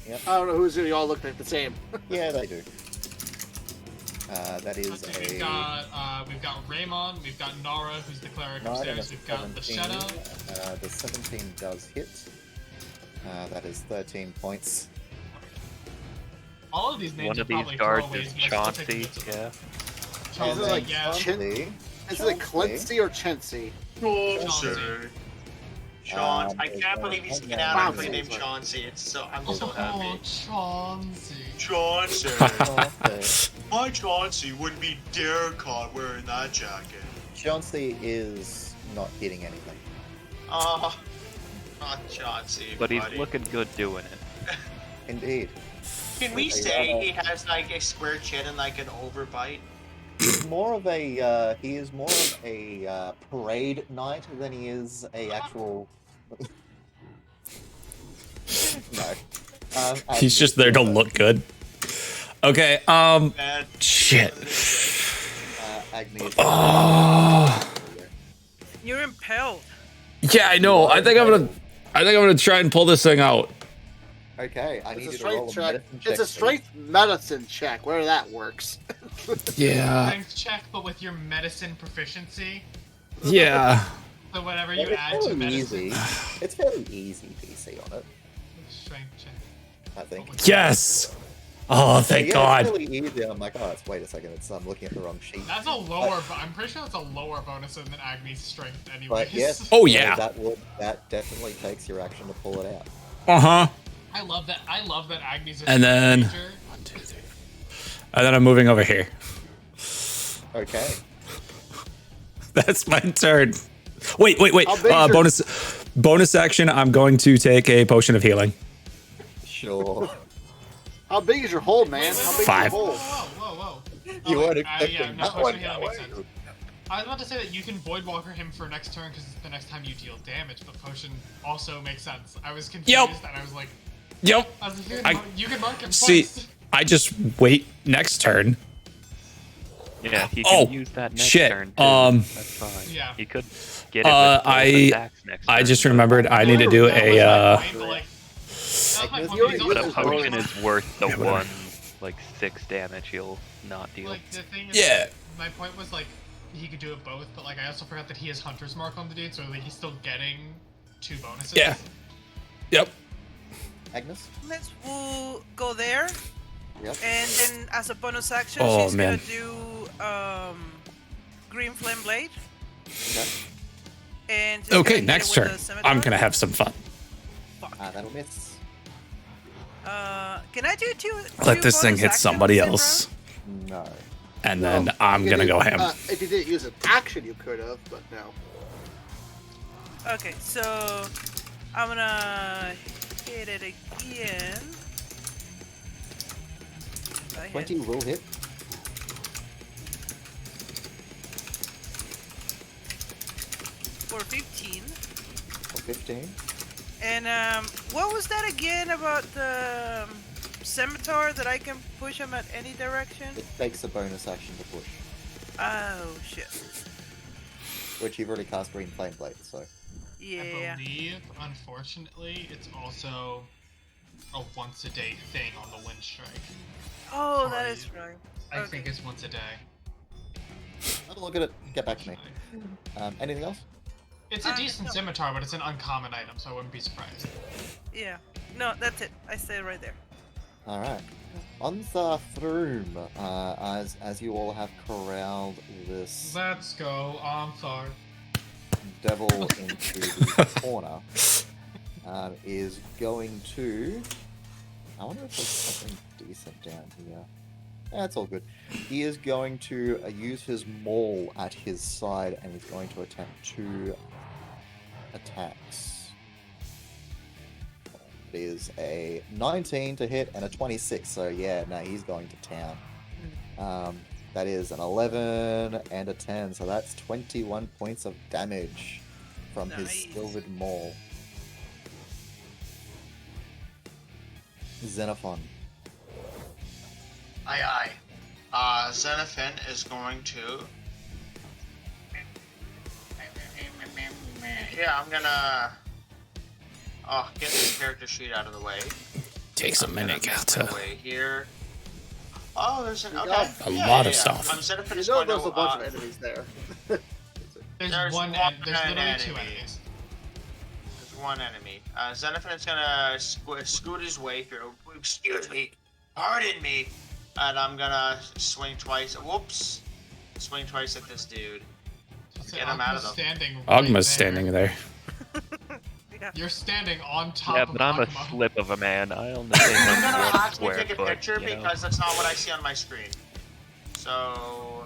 Yep. I don't know who's you all look like the same. Yeah, they do. That is Okay, we've a got Raymond, we've got Nara, who's the cleric 9 and a upstairs, we've got the 17. Shadow. The 17 does hit. That is 13 points. All of these names One are of these probably guards throwaways, is but I still think Chauncey, it's a- yeah. Chauncey, Is it like yeah. Chin- Is it Clancy or Chauncey? Chauncey. Chauncey. I can't believe he's getting out of Chauncey. the name Chauncey. I'm so Oh, happy. Chauncey. Chauncey. Chauncey. My Chauncey wouldn't be dare caught wearing that jacket. Chauncey is not hitting anything. Not Chauncey, But he's buddy. looking good doing it. Indeed. Can we say he has like a square chin and like an overbite? He's more of a he is more of a parade knight than he is a actual. No. He's just there to look good. Okay. Bad. Shit. Agnes. Oh. You're impelled. Yeah, I know. I think I'm gonna try and pull this thing out. Okay, I need It's you a to roll strength a check. medicine check. It's a please. strength medicine check. Where that works. Yeah. Strength check, but with your medicine proficiency. Yeah. So whatever Yeah, you it's add to fairly medicine. easy. It's fairly easy PC on it, Strength check. I think. Yes. Oh, thank Yeah, God. It's really easy. I'm like, oh, wait a second. I'm looking at the wrong sheet. That's a lower, but I'm pretty sure that's a lower bonus than Agni's strength anyways. But yes. Oh, so yeah. That definitely takes your action to pull it out. Uh-huh. I love that Agni's a And then- creature. 1, 2, 3. And then I'm moving over here. Okay. That's my turn. Wait. How big is your- Bonus action. I'm going to take a potion of healing. Sure. How big is your hole, man? How big 5. is your hole? Whoa. You Oh, weren't yeah, expecting no, that potion one, healing makes sense. no. I was about to say that you can Void Walker him for next turn because it's the next time you deal damage, but potion also makes sense. I was confused Yep. and I was like, Yep. you can mark him See, twice. I just wait next turn. Yeah, he Oh, can use that next shit. turn. Too. That's fine. Yeah. He could get it with both attacks next I turn, just but- remembered I need to do That was a my point, but, like, that was my point, You but he's already But a also used potion bonus. is worth the Yeah, whatever. 6 damage he'll not deal. Like the thing is, Yeah. my point was like he could do it both, but like I also forgot that he has Hunter's Mark on the dude, so like he's still getting 2 bonuses. Yeah. Yep. Agnes? Let's we'll go there, Yep. and then as a bonus action, Oh, she's man. gonna do Green Flame Blade. Okay. And she's Okay, gonna hit next it turn. with the scimitar. I'm gonna have some fun. Fuck. That'll miss. Can I do two? Let two this thing bonus hit actions somebody this else, No. and then Well, I'm you gonna did- go ham. If you didn't use an action, you could have, but no. round? Okay, so I'm gonna hit it again. I hit. 20 will hit. for 15. For 15. And what was that again about the scimitar that I can push him at any direction? It takes a bonus action to push, Oh shit. which you've already cast Green Flame Blade, so. Yeah. I believe, unfortunately, it's also a once a day thing on the wind strike. Oh, that Sorry. is right. I Okay. think it's once a day. Have a look at it. Get back to me. Anything else? It's a decent no. scimitar, but it's an uncommon item, so I wouldn't be surprised. Yeah. No, that's it. I stay right there. All right. On the Throom, as you all have corralled this Let's go on far. devil into the corner, is going to. I wonder if there's something decent down here. That's all good. He is going to use his maul at his side, and he's going to attempt 2 attacks. It is a 19 to hit and a 26, so yeah, no, he's going to town. That is an 11 and a 10, so that's 21 points of damage from his Nice. silvered maul. Xenophon. Aye. Xenophon is going to. Yeah, I'm gonna. Oh, get this character sheet out of the way. Takes a I'm gonna minute, make Galta. my way here. Oh, there's an. You Okay. got a lot of stuff. Xenophon You is know going there's to. a bunch of enemies there. There's There's one. one There's literally enemy. 2 enemies. There's one enemy. Xenophon is gonna scoot his way here. Excuse me. Pardon me. And I'm gonna swing twice. Whoops. Swing twice at this dude. So Get him out of Ogma's the- standing right Ogma's there. standing there. Yeah. You're standing on top Yeah, of but I'm a Ogma. slip of a man. I only say I'm gonna one actually square take a foot, picture you know? because that's not what I see on my screen. So.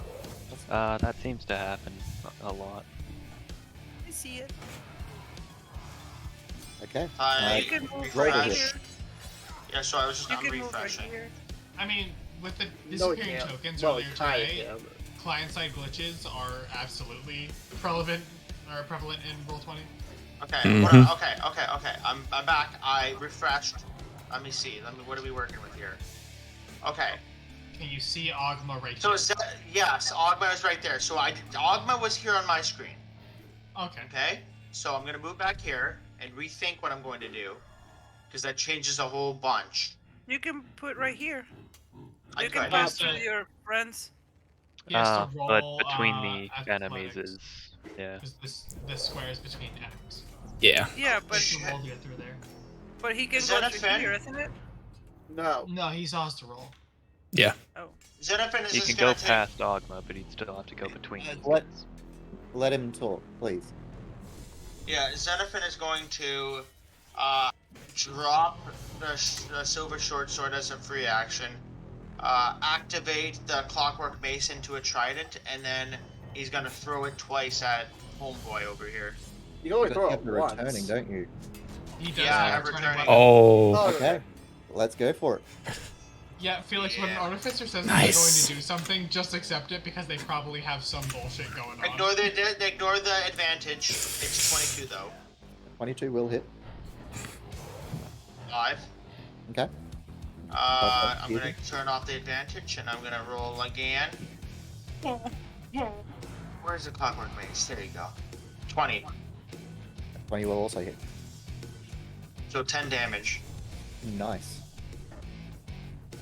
That seems to happen a lot. I see it. Okay. I You can move roll right to hit. here. Yeah, so I was just You I'm can move right refreshing. here. I mean, with the No, he disappearing can't. tokens Well, earlier he kinda today, can. client-side glitches are absolutely prevalent in Roll20. Okay, Mhm. okay. I'm back. I refreshed. Let me see. What are we working with here? Okay. Can you see Ogma right So here? is that, yes, Ogma is right there. So Ogma was here on my screen. Okay. Okay. So I'm gonna move back here and rethink what I'm going to do, because that changes a whole bunch. You can put right here. I You can could. pass Yeah. through your friends. He has to But roll, between the enemies athletics, is, yeah. 'cause this square is between enemies. Yeah. Yeah, But but he can roll to get through there. he can Is go that a through fin? here, isn't it? No. No, he still has to roll. Yeah. Oh. Xenophon is He just can gonna go take. past Ogma, but he'd still have to go between these What? guys. Let him talk, please. Yeah, Xenophon is going to drop the silver short sword as a free action, activate the clockwork mace into a trident, and then he's gonna throw it twice at homeboy over here. You can only You throw have it the once. returning, don't you? He does Yeah, have I'm a turning returning. weapon. Oh. Oh, Okay. Let's go for it. Yeah, Felix, when an Yeah. artificer says Nice. they're going to do something, just accept it because they probably have some bullshit going on. Ignore the advantage. It's 22 though. 22 will hit. 5. Okay. I'm gonna turn off the advantage and I'm gonna roll again. Where's the clockwork mace? There you go. 20. 20 will also hit. So 10 damage. Nice.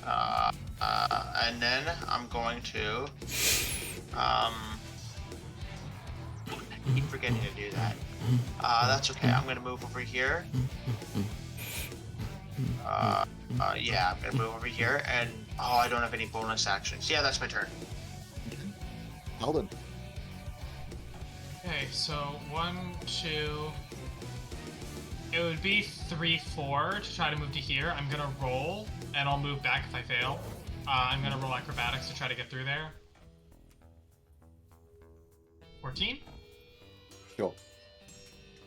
And then I'm going to I keep forgetting to do that. That's okay. I'm gonna move over here. Yeah, I'm gonna move over here, and I don't have any bonus actions. Yeah, that's my turn. Alden. Okay, so 1, 2. It would be 3, 4 to try to move to here. I'm gonna roll, and I'll move back if I fail. I'm gonna roll acrobatics to try to get through there. 14? Sure.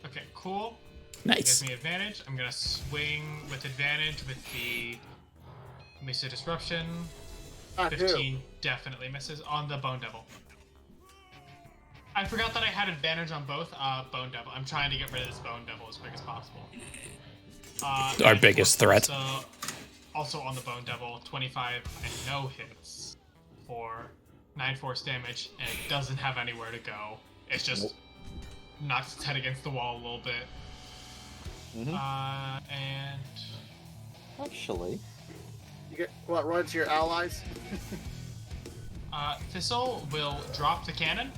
Okay, cool. Gives Nice. me advantage. I'm gonna swing with advantage with the Mesa Disruption. Not who? 15 definitely misses on the Bone Devil. I forgot that I had advantage on both Bone Devil. I'm trying to get rid of this Bone Devil as quick as possible. Our biggest threat. Also on the Bone Devil, 25 and no hits for 9 force damage, and it doesn't have anywhere to go. It's just knocks its head against the wall a little bit. And Actually, You get what? Run to your allies. Thistle will drop the cannon.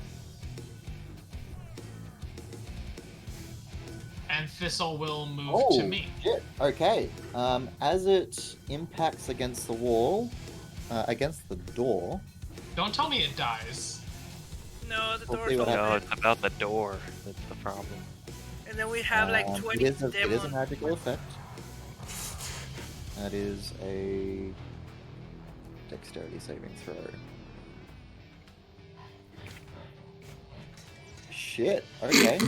And Thistle will move to me. Shit. Okay. As it impacts against the wall, against the door. Don't tell me it dies. No, the We'll door's see what open. No, it's about the door. That's the problem. And then we have like 20 it is a demon. magical effect. That is a dexterity saving throw. Shit. Okay.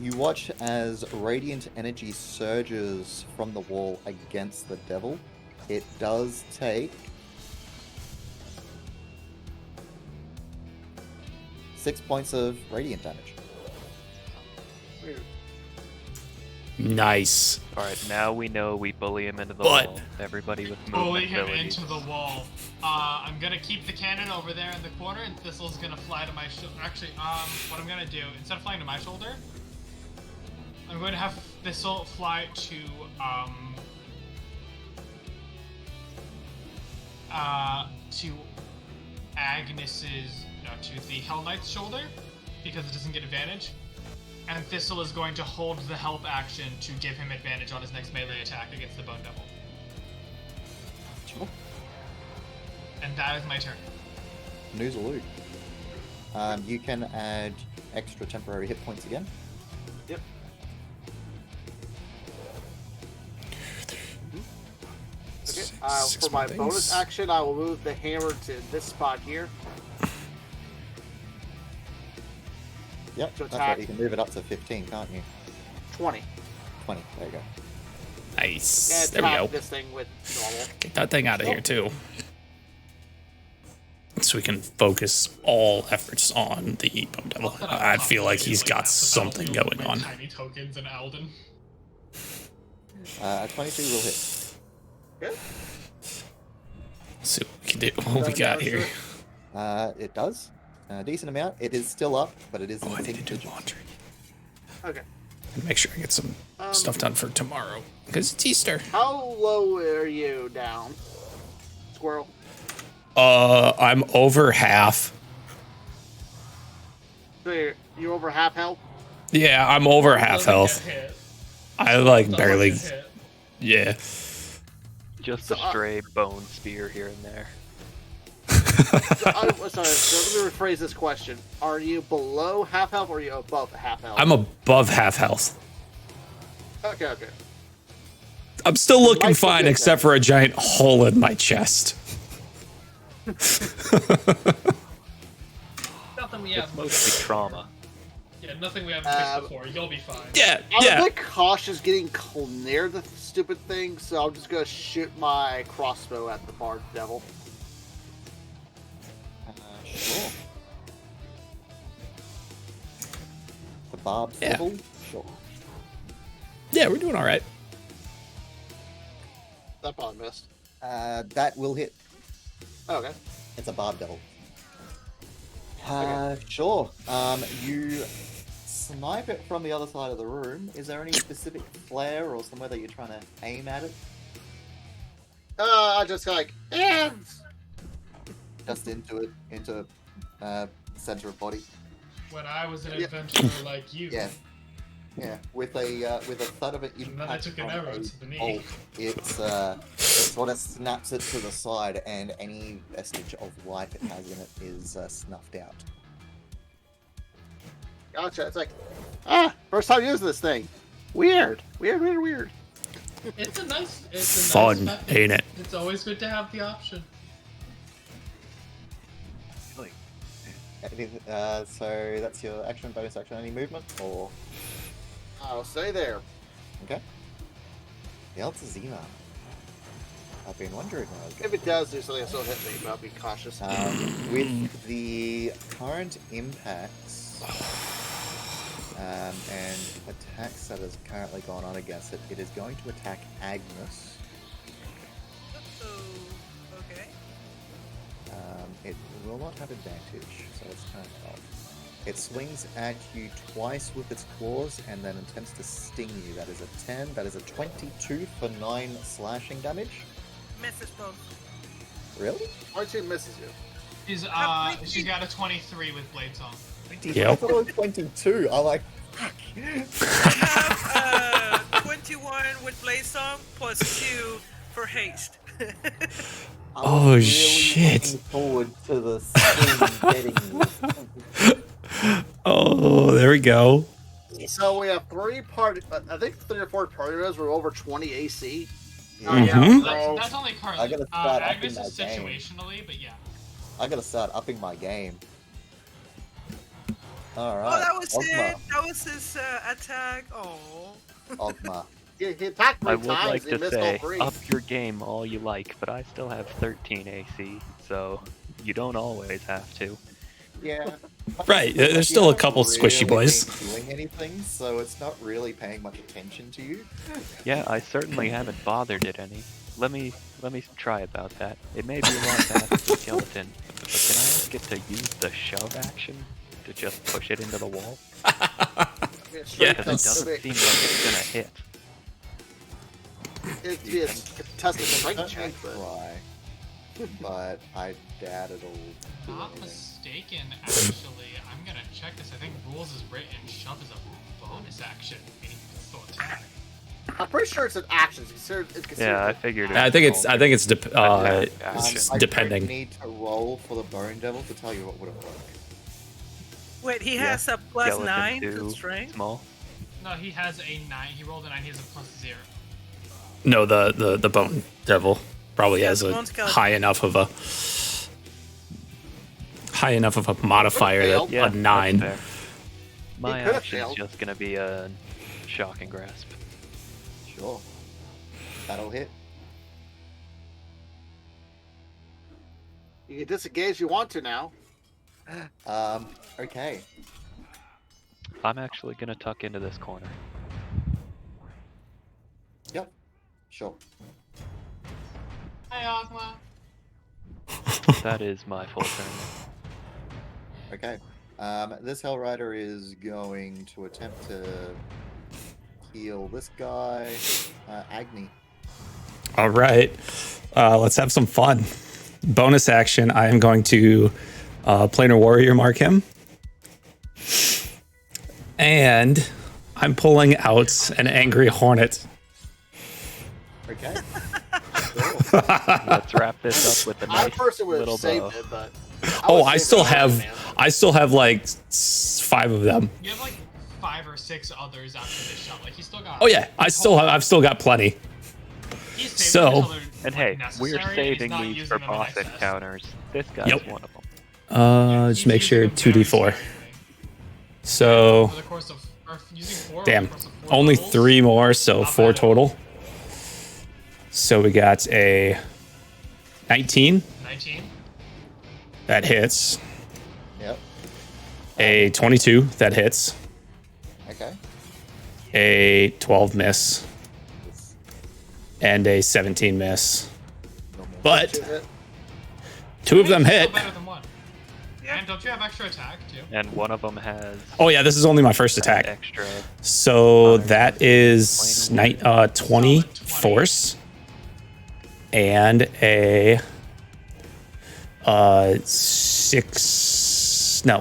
You watch as radiant energy surges from the wall against the devil. It does take 6 points of radiant damage. Weird. Nice. Alright, now we know we bully him into the But- wall. Everybody with Bully movement him abilities. into the wall. I'm gonna keep the cannon over there in the corner, and Thistle's gonna fly to my shoulder. Actually, what I'm gonna do, instead of flying to my shoulder, I'm going to have Thistle fly to to the Hell Knight's shoulder, because it doesn't get advantage. And Thistle is going to hold the help action to give him advantage on his next melee attack against the Bone Devil. Sure. And that is my turn. News alert. You can add extra temporary hit points again. Yep. Okay. For my bonus action, I will move the hammer to this spot here. Yep, To that's attack. right. You can move it up to 15, can't you? 20. 20. There you go. Nice. And There we attack go. this thing with normal. Get that thing out of here too. So we can focus all efforts on the Bone Devil. I feel like he's got something going on. Tiny tokens and Alden. 22 will hit. Good. Let's see what we can do. What we got here. It does. A decent amount. It is still up, but it is Oh, in I need single to do digits. laundry. Okay. And make sure I get some stuff done for tomorrow. Because it's Easter. How low are you down? Squirrel. I'm over half. So you're over half health? Yeah, I'm over half health. I like barely. Yeah. Just So, a stray bone spear here and there. Sorry, so let me rephrase this question. Are you below half health or are you above half health? I'm above half health. Okay. I'm still looking Might be fine, good except for a giant hole in my chest. Nothing we It's haven't. mostly trauma. Yeah, nothing we haven't fixed before. You'll be fine. Yeah, I'm a yeah. bit cautious getting near the stupid thing, so I'm just gonna shoot my crossbow at the bard devil. Sure. The barbed Yeah. devil? Sure. Yeah, we're doing all right. That probably missed. That will hit. Oh, okay. It's a barb devil. Sure. You snipe it from the other side of the room. Is there any specific flare or somewhere that you're trying to aim at it? I just like, Just into center of body. When I was an Yeah. adventurer like you, Yeah. With a thud of an and then I impact took an from arrow a to the knee. bolt, it sort of snaps it to the side, and any vestige of life it has in it is snuffed out. gotcha. It's like, first time using this thing. Weird. It's a nice Fun, nice ain't it? It's always good to have the option. So that's your action, bonus action, any movement, or I'll stay there. okay. The Alta Zima. I've been wondering when I was If it does do something, it'll hit me, but I'll be cautious. with the current impacts and attacks that has currently gone on against it, it is going to attack Agnes. Okay. It will not have advantage, so it's kind of tough. It swings at you twice with its claws and then attempts to sting you. That is a 10. That is a 22 for 9 slashing damage. Misses both. Really? 22 misses you. She's got a 23 with Blade Song. Yep. I thought it was 22. I'm like, fuck. I have 21 with Blaze Song plus 2 for haste. I Oh, was really shit. looking forward to the swing getting you. Oh, there we go. So we have 3 party. I think 3 or 4 party members were over 20 AC. Mhm. That's only currently. I gotta start upping Agnes my is game. situationally, but yeah. I gotta start upping my game. Alright. Oh, that was it. Ogma. That was his attack. Oh. Ogma. He attacked 3 I would times. like He to missed all say, 3. up your game all you like, but I still have 13 AC, so you don't always have to. Yeah. Right, there's still a couple squishy boys. Doing anything, so it's not really paying much attention to you. Yeah, I certainly haven't bothered it any. Let me try about that. It may be a lot faster than skeleton, but can I ask it to use the shove action to just push it into the wall? Yeah. Because it doesn't seem like it's gonna hit. It'd be a contested strength Let me check, but try. But I doubt it'll do Not anything. mistaken, actually. I'm gonna check this. I think rules is written shove is a bonus action, meaning you can still attack. I'm pretty sure it's an action. It's considered Yeah, I figured. I think it's action. it's I depending. don't need to roll for the Bone Devil to tell you what would have worked. Wait, he Yeah. has a plus Skeleton 9 too to strength? small. No, he has a 9. He rolled a 9. He has a plus 0. No, the Bone Devil probably Yeah, has the a Bone Skeleton. high enough of a modifier failed. that Yeah, a 9. that's fair. My could've action's failed. just gonna be a shocking grasp. Sure. That'll hit. you can disengage if you want to now. Okay. I'm actually gonna tuck into this corner. Yep. Sure. Hi, Ogma. That is my full turn. Okay. This Hell Rider is going to attempt to heal this guy, Agni. All right, let's have some fun. Bonus action, I am going to Planar Warrior mark him. And I'm pulling out an Angry Hornet. Okay. Let's wrap this up with a I nice personally would little have saved bow. it, but Oh, would I save still it for have, man. I still have like 5 of them. You have like 5 or 6 others after this shot. Like, he's still got. Oh yeah, I've still got plenty. He's saving So- them until they're, And like, hey, necessary, we're and he's saving not these using for them in boss excess. encounters. This guy's Yep. one of them. Just He's make sure using them very 2d4. sparingly. So Over the course of, or using 4 over damn, the course of 4 only levels. 3 more, so Not 4 bad at all. total. So we got a 19 19. that hits, Yep. a 22 that hits, Okay. a 12 miss, This and a 17 miss. normal. But Shoot it. 2 of them Still hit. better than 1. Yeah. And don't you have extra attack too? And one of them has Oh yeah, this is only my first attack. extra. So that is 20 force and a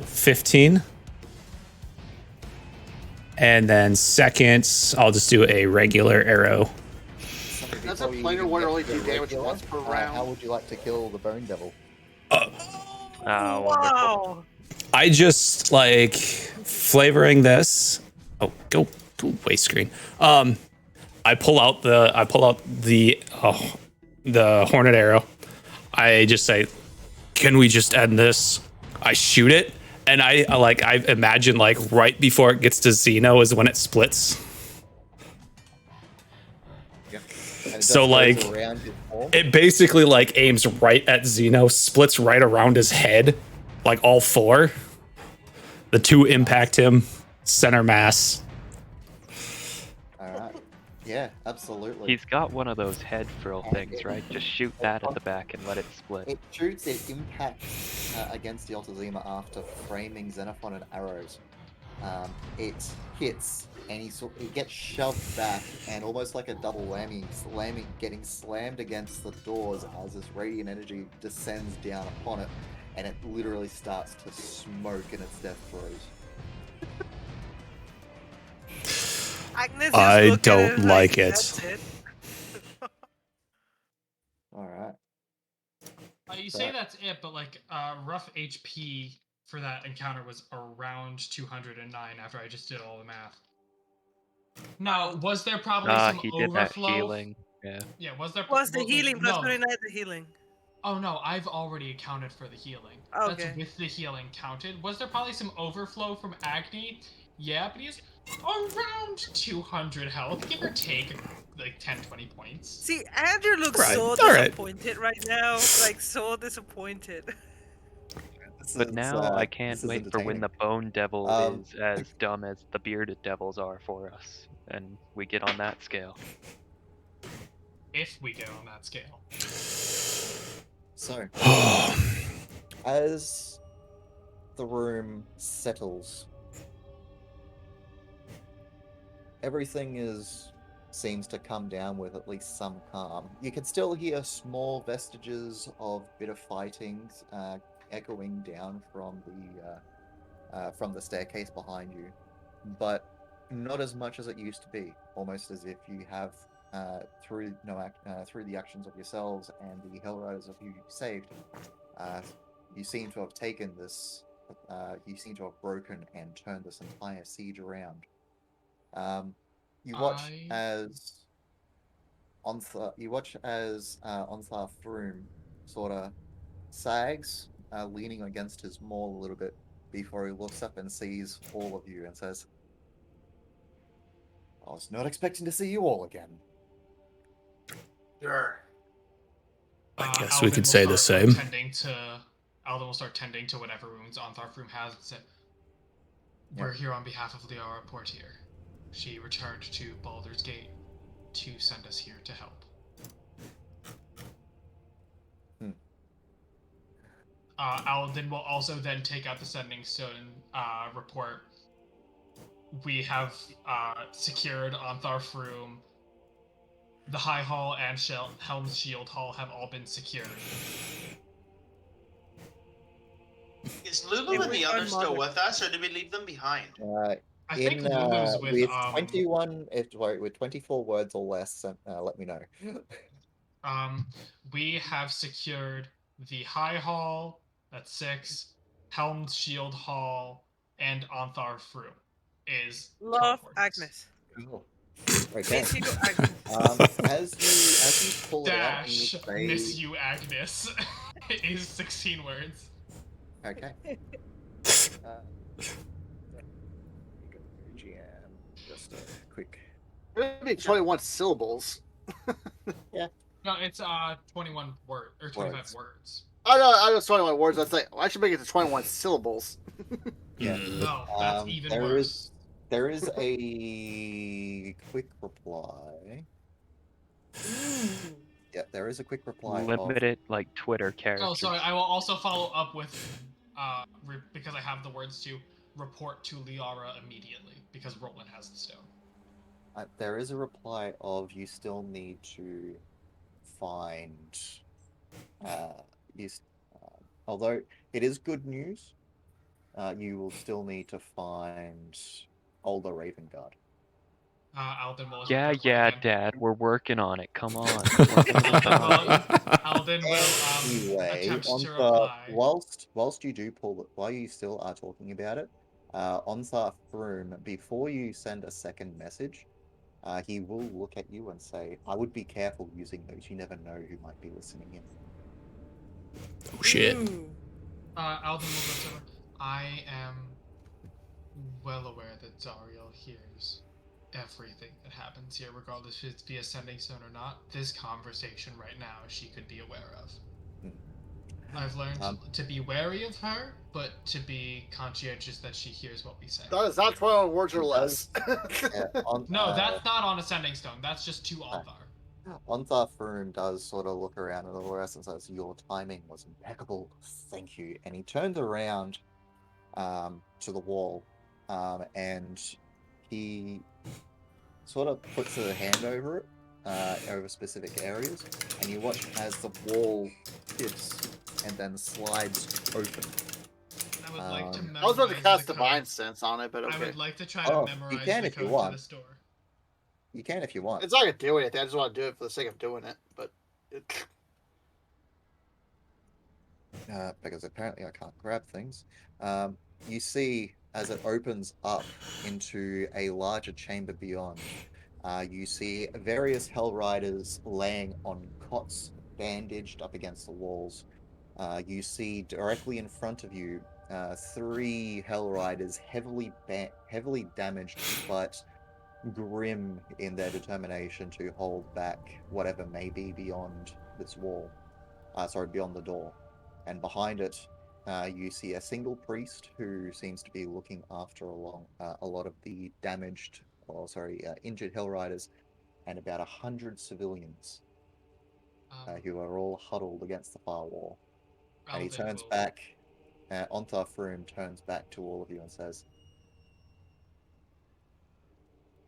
15. And then second, I'll just do a regular arrow. Something That's a before you planar even one, get only to do the damage regular, once per How round. would you like to kill the Bone Devil? Oh, wonderful. Wow. I just like flavoring this. Oh, go away screen. I pull out the hornet arrow. I just say, "Can we just end this?" I shoot it, and I imagine like right before it gets to Xeno is when it splits. Yeah. And it So, just like, goes around his form. it basically like aims right at Xeno, splits right around his head, like all four. The two impact him, center mass. Alright. Yeah, absolutely. He's got one of those head frill things, right? Just shoot that at the back and let it split. It shoots, it impacts against the Altazima after framing Xenophon and arrows. It hits, and it gets shoved back, and almost like a double whammy, getting slammed against the doors as this radiant energy descends down upon it, and it literally starts to smoke in its death throes. Agnes just I looked at don't like it. "That's it." Alright. You say that's it, but like rough HP for that encounter was around 209 after I just did all the math. Now, was there probably some He did that overflow? healing. Yeah. Yeah, was there? Plus the well, healing, plus no. 29 the healing. Oh no, I've already accounted for the healing. Okay. That's with the healing counted. Was there probably some overflow from Agni? Yeah, but he's around 200 health, give or take like 10-20 points. See, Andrew looks Right, so alright. disappointed right now. Like, so disappointed. But now I can't wait for when the Bone Devil is as dumb as the Bearded Devils are for us, and we get on that scale. If we get on that scale. So, as the room settles, everything seems to come down with at least some calm. You can still hear small vestiges of bit of fighting echoing down from the staircase behind you, but not as much as it used to be. Almost as if you have, through the actions of yourselves and the Hellriders of who you saved, you seem to have taken this. You seem to have broken and turned this entire siege around. You watch as Onthar Froome sort of sags, leaning against his maul a little bit before he looks up and sees all of you and says, "I was not expecting to see you all again." Sure. I guess Alden we could will say the start same. Alden will start tending to whatever wounds Onthar Froome has and say, "We're here on behalf of Liara Portier. She returned to Baldur's Gate to send us here to help." Alden will also then take out the Sending Stone report. We have secured Onthar Froome. The High Hall and Helm's Shield Hall have all been secured. Is Lulu and the others still with us, or did we leave them behind? I think Lulu's with 21, with 24 words or less, let me know. We have secured the High Hall, that's 6, Helm's Shield Hall, and Onthar Froome is Love teleporters. Agnes. Cool. Okay. Miss you, Agnes. As you pull it out and you Dash, say, miss you, Agnes, is 16 words. okay. GM, just a quick. It'd be 21 syllables. No, it's 21 words or 25 words. I know it's 21 words. I'd say I should make it to 21 syllables. Yeah. No, that's even worse. There is a quick reply. Yeah, there is a quick reply. Limited, like, Twitter characters. Oh, sorry. I will also follow up with, because I have the words to report to Liara immediately, because Roland has the stone. There is a reply of you still need to find. Although it is good news, you will still need to find Older Ravengard. Alden will. Yeah, Dad, we're working on it. Come on. Alden will Anyway, attempt to reply. whilst you do pull it, while you still are talking about it, Onthar Froome, before you send a second message, he will look at you and say, "I would be careful using those. You never know who might be listening in." Oh shit. Alden will go to I am well aware that Zariel hears everything that happens here, regardless if it's via Sending Stone or not, this conversation right now she could be aware of. I've learned to be wary of her, but to be conscientious that she hears what we say. That is not 12 words or less. No, that's not on a Sending Stone. That's just to Alvar. Onthar's room does sort of look around at the rest and says, "Your timing was impeccable. Thank you." And he turns around to the wall and he sort of puts a hand over it, over specific areas, and you watch as the wall shifts and then slides open. I would like to memorize I was about to cast the Divine code. Sense on it, but okay. I would like to try to memorize the code to the store. You can if you want. It's not going to do anything. I just want to do it for the sake of doing it, but... Because apparently I can't grab things. You see, as it opens up into a larger chamber beyond, you see various Hell Riders laying on cots, bandaged up against the walls. You see directly in front of you 3 Hell Riders heavily damaged, but grim in their determination to hold back whatever may be beyond this wall. Beyond the door. And behind it, you see a single priest who seems to be looking after a lot of the injured Hell Riders, and about 100 civilians who are all huddled against the far wall. And he turns back, Onthar's room turns back to all of you and says,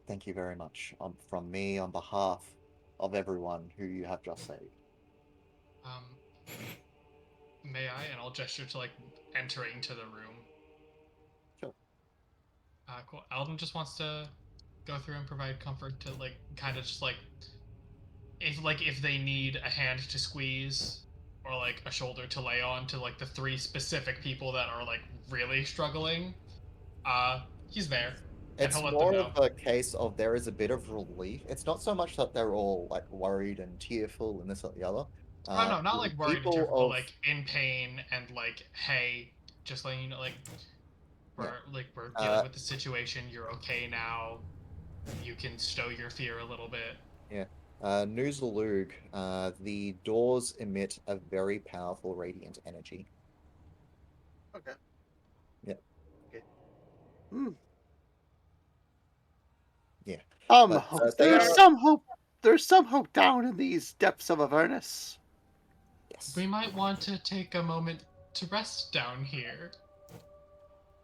"Thank you very much from me on behalf of everyone who you have just saved." May I? And I'll gesture to entering to the room. Sure. Cool. Alden just wants to go through and provide comfort to kind of just if they need a hand to squeeze or a shoulder to lay on to the 3 specific people that are really struggling. He's there. It's more of a case of there is a bit of relief. It's not so much that they're all worried and tearful and this or the other. No, not worried and tearful, but in pain and hey, just letting you know, we're dealing with the situation. You're okay now. You can stow your fear a little bit. Yeah. Nuzalug, the doors emit a very powerful radiant energy. Okay. Yeah. Okay. Yeah. There's some hope. There's some hope down in these depths of Avernus. Yes. We might want to take a moment to rest down here.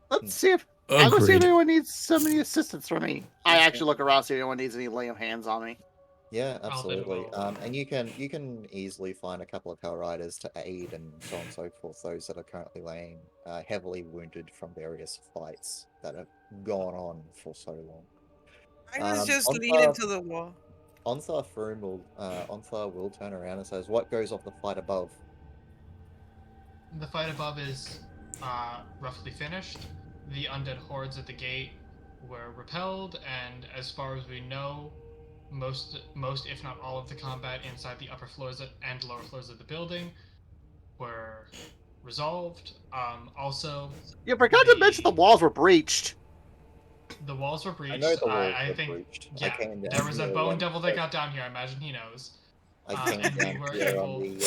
Let's see if I'm gonna see if anyone needs any assistance from me. I actually look around, see if anyone needs any laying of hands on me. Yeah, absolutely. And you can easily find a couple of Hell Riders to aid and so on and so forth. Those that are currently laying heavily wounded from various fights that have gone on for so long. Agnes just lean into the wall. Onthar's room will turn around and says, "What goes off the fight above?" The fight above is roughly finished. The undead hordes at the gate were repelled, and as far as we know, most if not all of the combat inside the upper floors and lower floors of the building were resolved. Also, you forgot to mention the walls were breached. The walls were breached. I know the walls I were think breached. yeah, there was a bone devil that got down here. I imagine he knows. I came and down here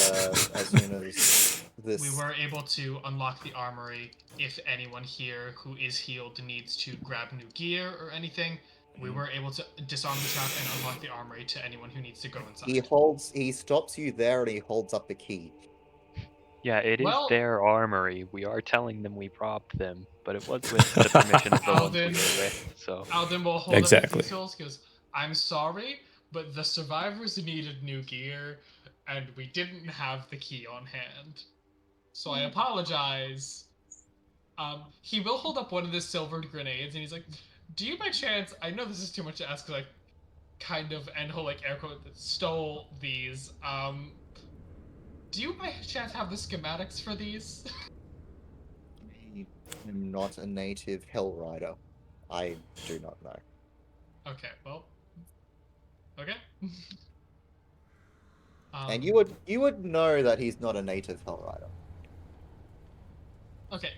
as soon as this. We were able to unlock the armory. If anyone here who is healed needs to grab new gear or anything, we were able to disarm the trap and unlock the armory to anyone who needs to go inside. He stops you there and he holds up the key. Yeah, it is their armory. We are telling them we robbed them, but it was with the permission of the ones we were with. So Alden will hold up the details because I'm sorry, but the survivors needed new gear, and we didn't have the key on hand. So I apologize. He will hold up one of the silvered grenades, and he's like, "Do you by chance? I know this is too much to ask, like, kind of, and he'll air quote stole these. Do you by chance have the schematics for these?" I am not a native Hell Rider. I do not know. Okay, well. Okay. And you would know that he's not a native Hell Rider. Okay,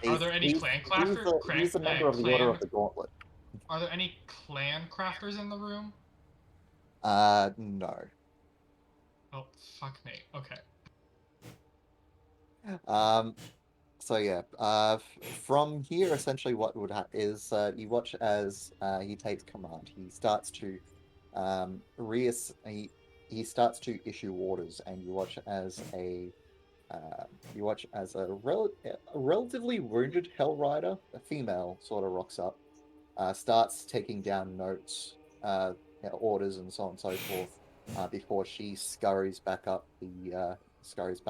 are there any clan clashers? He's a member of the Order of the Gauntlet. Are there any clan crafters in the room? No. Oh, fuck me. Okay. Um, so yeah, from here, essentially, what would happen is you watch as he takes command. He starts to he starts to issue orders, and you watch as a relatively wounded Hell Rider, a female, sort of rocks up, starts taking down notes, orders, and so on and so forth, before she scurries back up the staircase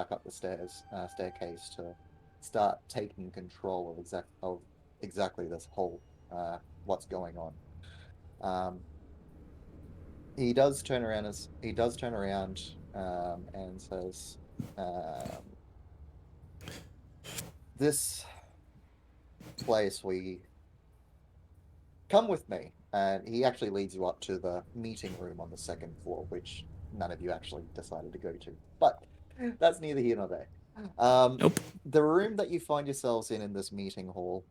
to start taking control of exactly this whole what's going on. He does turn around and says, "This place we come with me." And he actually leads you up to the meeting room on the second floor, which none of you actually decided to go to. But that's neither here nor there. Nope. The room that you find yourselves in this meeting hall,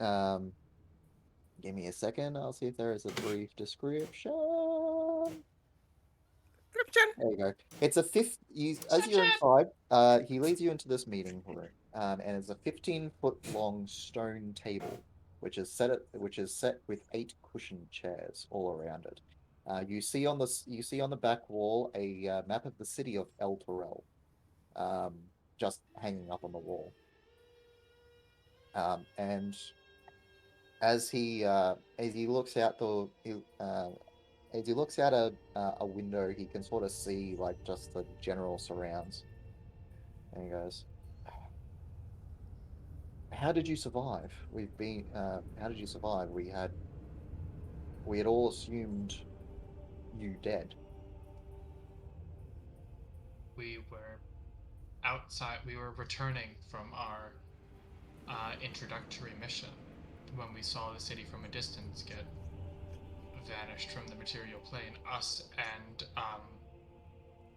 give me a second, I'll see if there is a brief description. There you go. It's a as you're inside, he leads you into this meeting room, and it's a 15-foot long stone table, which is set with 8 cushioned chairs all around it. You see on the back wall a map of the city of El Torel, um, just hanging up on the wall. And as he looks out as he looks out a window, he can sort of see like just the general surrounds. And he goes, "How did you survive? How did you survive? We had all assumed you dead." We were outside. We were returning from our introductory mission when we saw the city from a distance get vanished from the material plane. Us and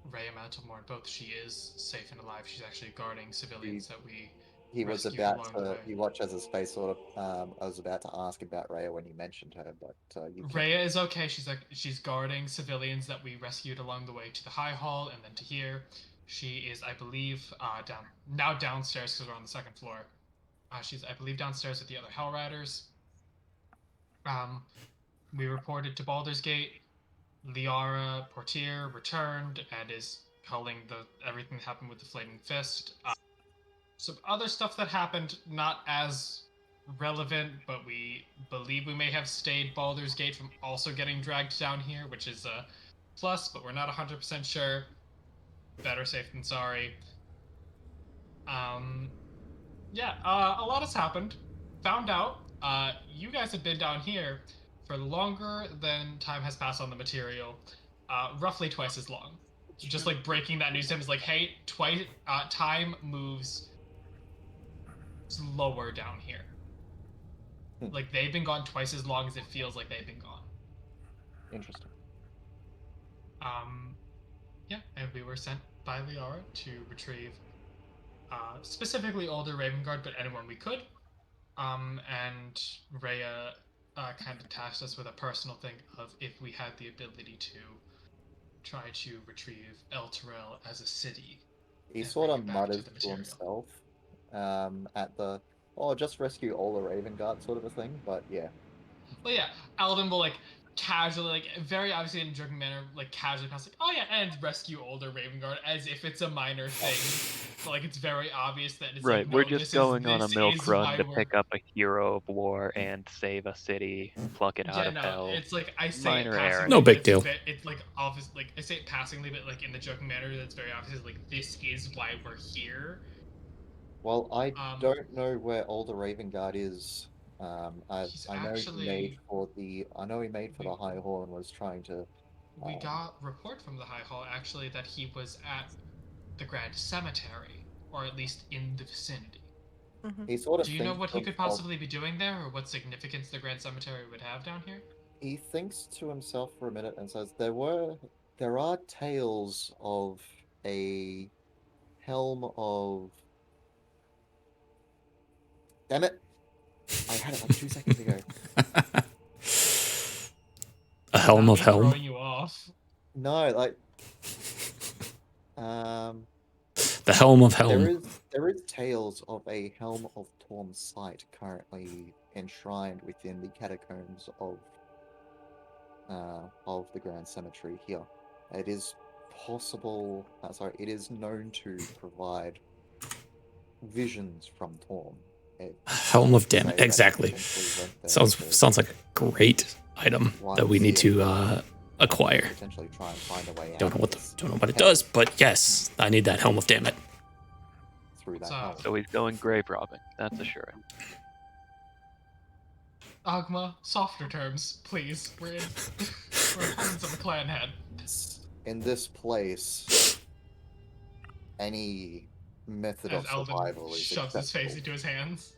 Rhea Mantelmore, both. She is safe and alive. She's actually guarding civilians that we He was rescued about along the way. you watch as his face sort of I was about to ask about Rhea when you mentioned her, but you kept Rhea is okay. She's guarding civilians that we rescued along the way to the High Hall and then to here. She is, I believe, downstairs because we're on the second floor. She's, I believe, downstairs with the other Hell Riders. We reported to Baldur's Gate. Liara Portier returned and is calling everything that happened with the Flaming Fist. Some other stuff that happened, not as relevant, but we believe we may have stayed Baldur's Gate from also getting dragged down here, which is a plus, but we're not 100% sure. Better safe than sorry. Yeah, a lot has happened. Found out you guys have been down here for longer than time has passed on the material, roughly twice as long. Just like breaking that news to him is like, hey, time moves slower down here. Like they've been gone twice as long as it feels like they've been gone. interesting. Yeah, and we were sent by Liara to retrieve specifically older Raven Guard, but anyone we could. And Rhea kind of tasked us with a personal thing of if we had the ability to try to retrieve El Terrell as a city. He And sort bring of it back to mutters the to material. himself, at the just rescue all the Raven Guard sort of a thing. But yeah, Well, yeah, Alden will like casually, like very obviously in a joking manner, like casually pass like, oh yeah, and rescue older Raven Guard as if it's a minor thing. But like it's very obvious that it's Right, like, no, we're just going on a this milk is run why to we're. pick up a hero of war and save a city, pluck it out Yeah, of no, hell. it's like I say Minor it passingly. errand. No but big deal. It's like obvious, like I say it passingly, but like in the joking manner, that's very obvious. Like this is why we're here. well, I Um, don't know where Older Raven Guard is. he's I know he made actually for the we, High Hall and was trying to. we got report from the High Hall actually that he was at the Grand Cemetery, or at least in the vicinity. He sort of Do you know thinks what to he could himself. possibly be doing there, or what significance the Grand Cemetery would have down here? He thinks to himself for a minute and says, there are tales of a helm of. Damn it! I had it like 2 seconds ago. A helm of me helm. throwing you off. No, like, um, The helm of helm. there is tales of a Helm of Torm site currently enshrined within the catacombs of the Grand Cemetery here. It is possible. Sorry, it is known to provide visions from Torm. Helm of Damn say it. that Exactly. potentially went there Sounds like a great item that we need to acquire. potentially try and find a way out. Don't know what it hell does, but yes, I need that Helm of Damn it. through that So- helm. So he's going grave robbing. That's assuring. Agma, softer terms, please. We're opponents of the clan head. In this place, any method As of Eldon survival is shoves his face acceptable. into his hands.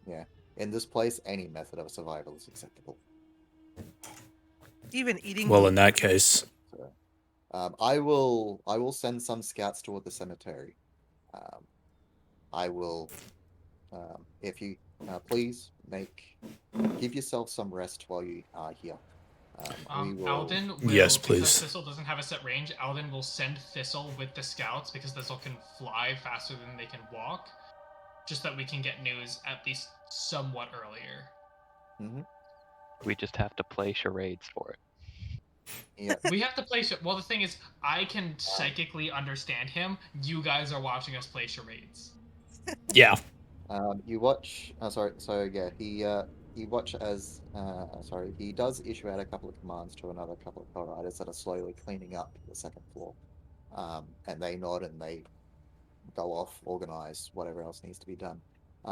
Yeah. In this place, any method of survival is acceptable. Even eating. Well, in that case, So, I will send some scouts toward the cemetery. I will, if you please give yourself some rest while you are here. We will. Alden will, Yes, because please. Thistle doesn't have a set range, Alden will send Thistle with the scouts because Thistle can fly faster than they can walk, just that we can get news at least somewhat earlier. We just have to play charades for it. Yeah. We have to play. Well, the thing is, I can psychically understand him. You guys are watching us play charades. yeah. You watch. Sorry. So yeah, he watch as. Sorry, he does issue out a couple of commands to another couple of Hell Riders that are slowly cleaning up the second floor. And they nod and they go off, organize whatever else needs to be done.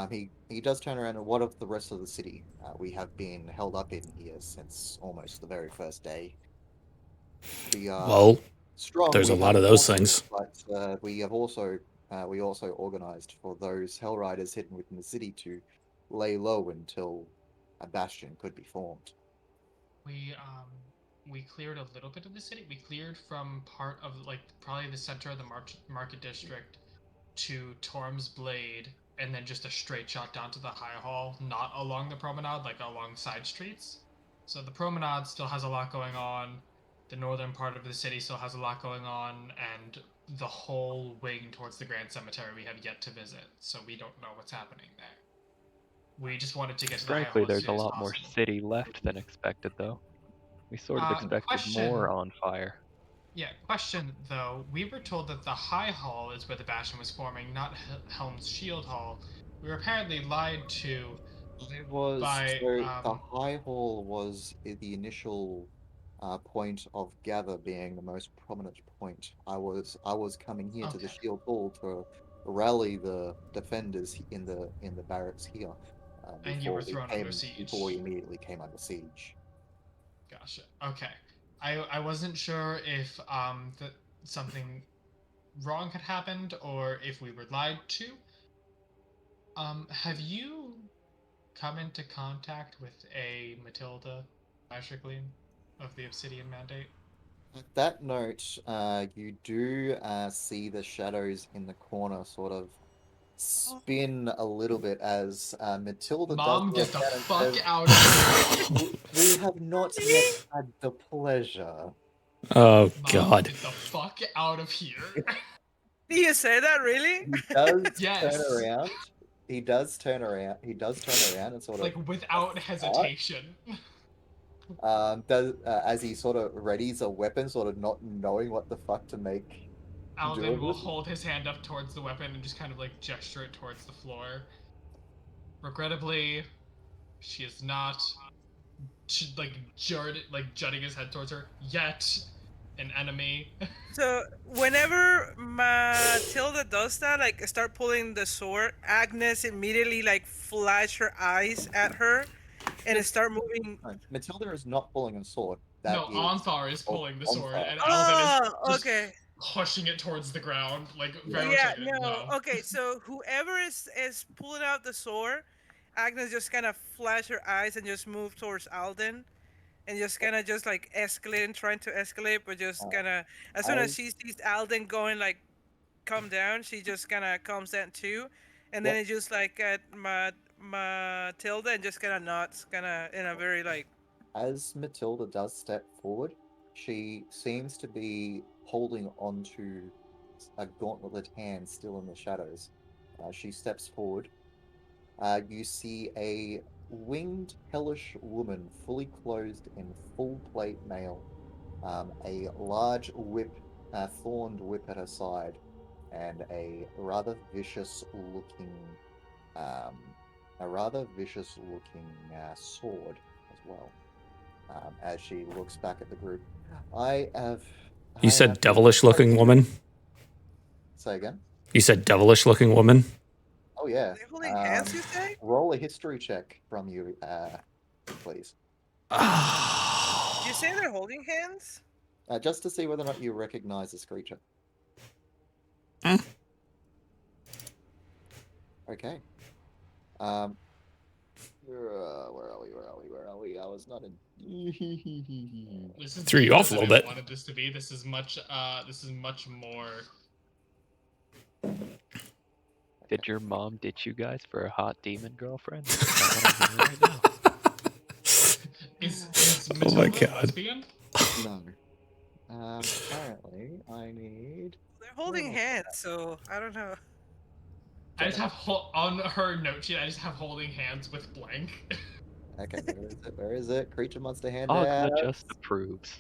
He does turn around and what of the rest of the city? We have been held up in here since almost the very first day. We are Well, strong. there's we a lot have of those forces, things. but we also organized for those Hell Riders hidden within the city to lay low until a bastion could be formed. We cleared a little bit of the city. We cleared from part of probably the center of the market district to Torm's Blade, and then just a straight shot down to the High Hall, not along the promenade, like along side streets. So the promenade still has a lot going on. The northern part of the city still has a lot going on, and the whole wing towards the Grand Cemetery we have yet to visit, so we don't know what's happening there. We just wanted to get to the High Frankly, Hall as there's a soon as lot more possible. city left than expected, though. We sort of expected more on fire. Yeah, question though. We were told that the High Hall is where the Bastion was forming, not Helm's Shield Hall. We were apparently lied to. It was by, the High Hall was the initial point of gather, being the most prominent point. I was coming here to the Okay. Shield Hall to rally the defenders in the barracks here. And you were before we thrown under siege. Before we immediately came under siege. Gotcha. Okay. I wasn't sure if that something wrong had happened or if we were lied to. Have you come into contact with a Matilda Magically of the Obsidian Mandate? At that note, you do see the shadows in the corner sort of spin a little bit as Matilda Mom, does get the look at and fuck says, out of here! We have not yet had the pleasure. Oh Mom, God. get the fuck out of here! Do you say that really? He does Yes. turn around. He does turn around and sort of Like without hesitation. as he sort of readies a weapon, sort of not knowing what the fuck to make. Alden will hold his hand up towards the weapon and just kind of like gesture it towards the floor. Regrettably, she is not jutting his head towards her yet an enemy. So whenever Matilda does that, like start pulling the sword, Agnes immediately like flash her eyes at her and start moving. Matilda is not pulling a sword. No, Anthar is pulling the sword, Anthar. and Alden is just Okay. pushing it towards the ground, like very much Yeah, like no. Okay, so whoever is pulling out the sword, Agnes just kind of flash her eyes and just move towards Alden. And just kind of just like escalating, trying to escalate, but just kind of as soon as she sees Alden going like come down, she just kind of calms down too, and then it just like at Matilda and just kind of nods, kind of in a very like as Matilda does step forward, she seems to be holding onto a gauntleted hand still in the shadows. She steps forward. You see a winged, hellish woman, fully clothed in full plate mail, a large whip, thorned whip at her side, and um, a rather vicious looking sword as well. As she looks back at the group, I have. You I said have been devilish looking woman? Say again. You said devilish looking woman? Oh yeah. Are they holding hands, you say? Roll a history check from you, please. Did you say they're holding hands? Just to see whether or not you recognize this creature. Mm. Okay. Where are we? Where are we? Where are we? I was not in. This is Threw you deeper off a than little I bit. wanted this to be. This is much more. Did your mom ditch you guys for a hot demon girlfriend? That's what I'm hearing right now. Is Oh my Matilda God. lesbian? No. Apparently, I need. They're holding Oh, hands, so I don't know. I just have on her note sheet. I just have holding hands with blank. Okay, where is it? Where is it? Creature monster hand. Agna just approves.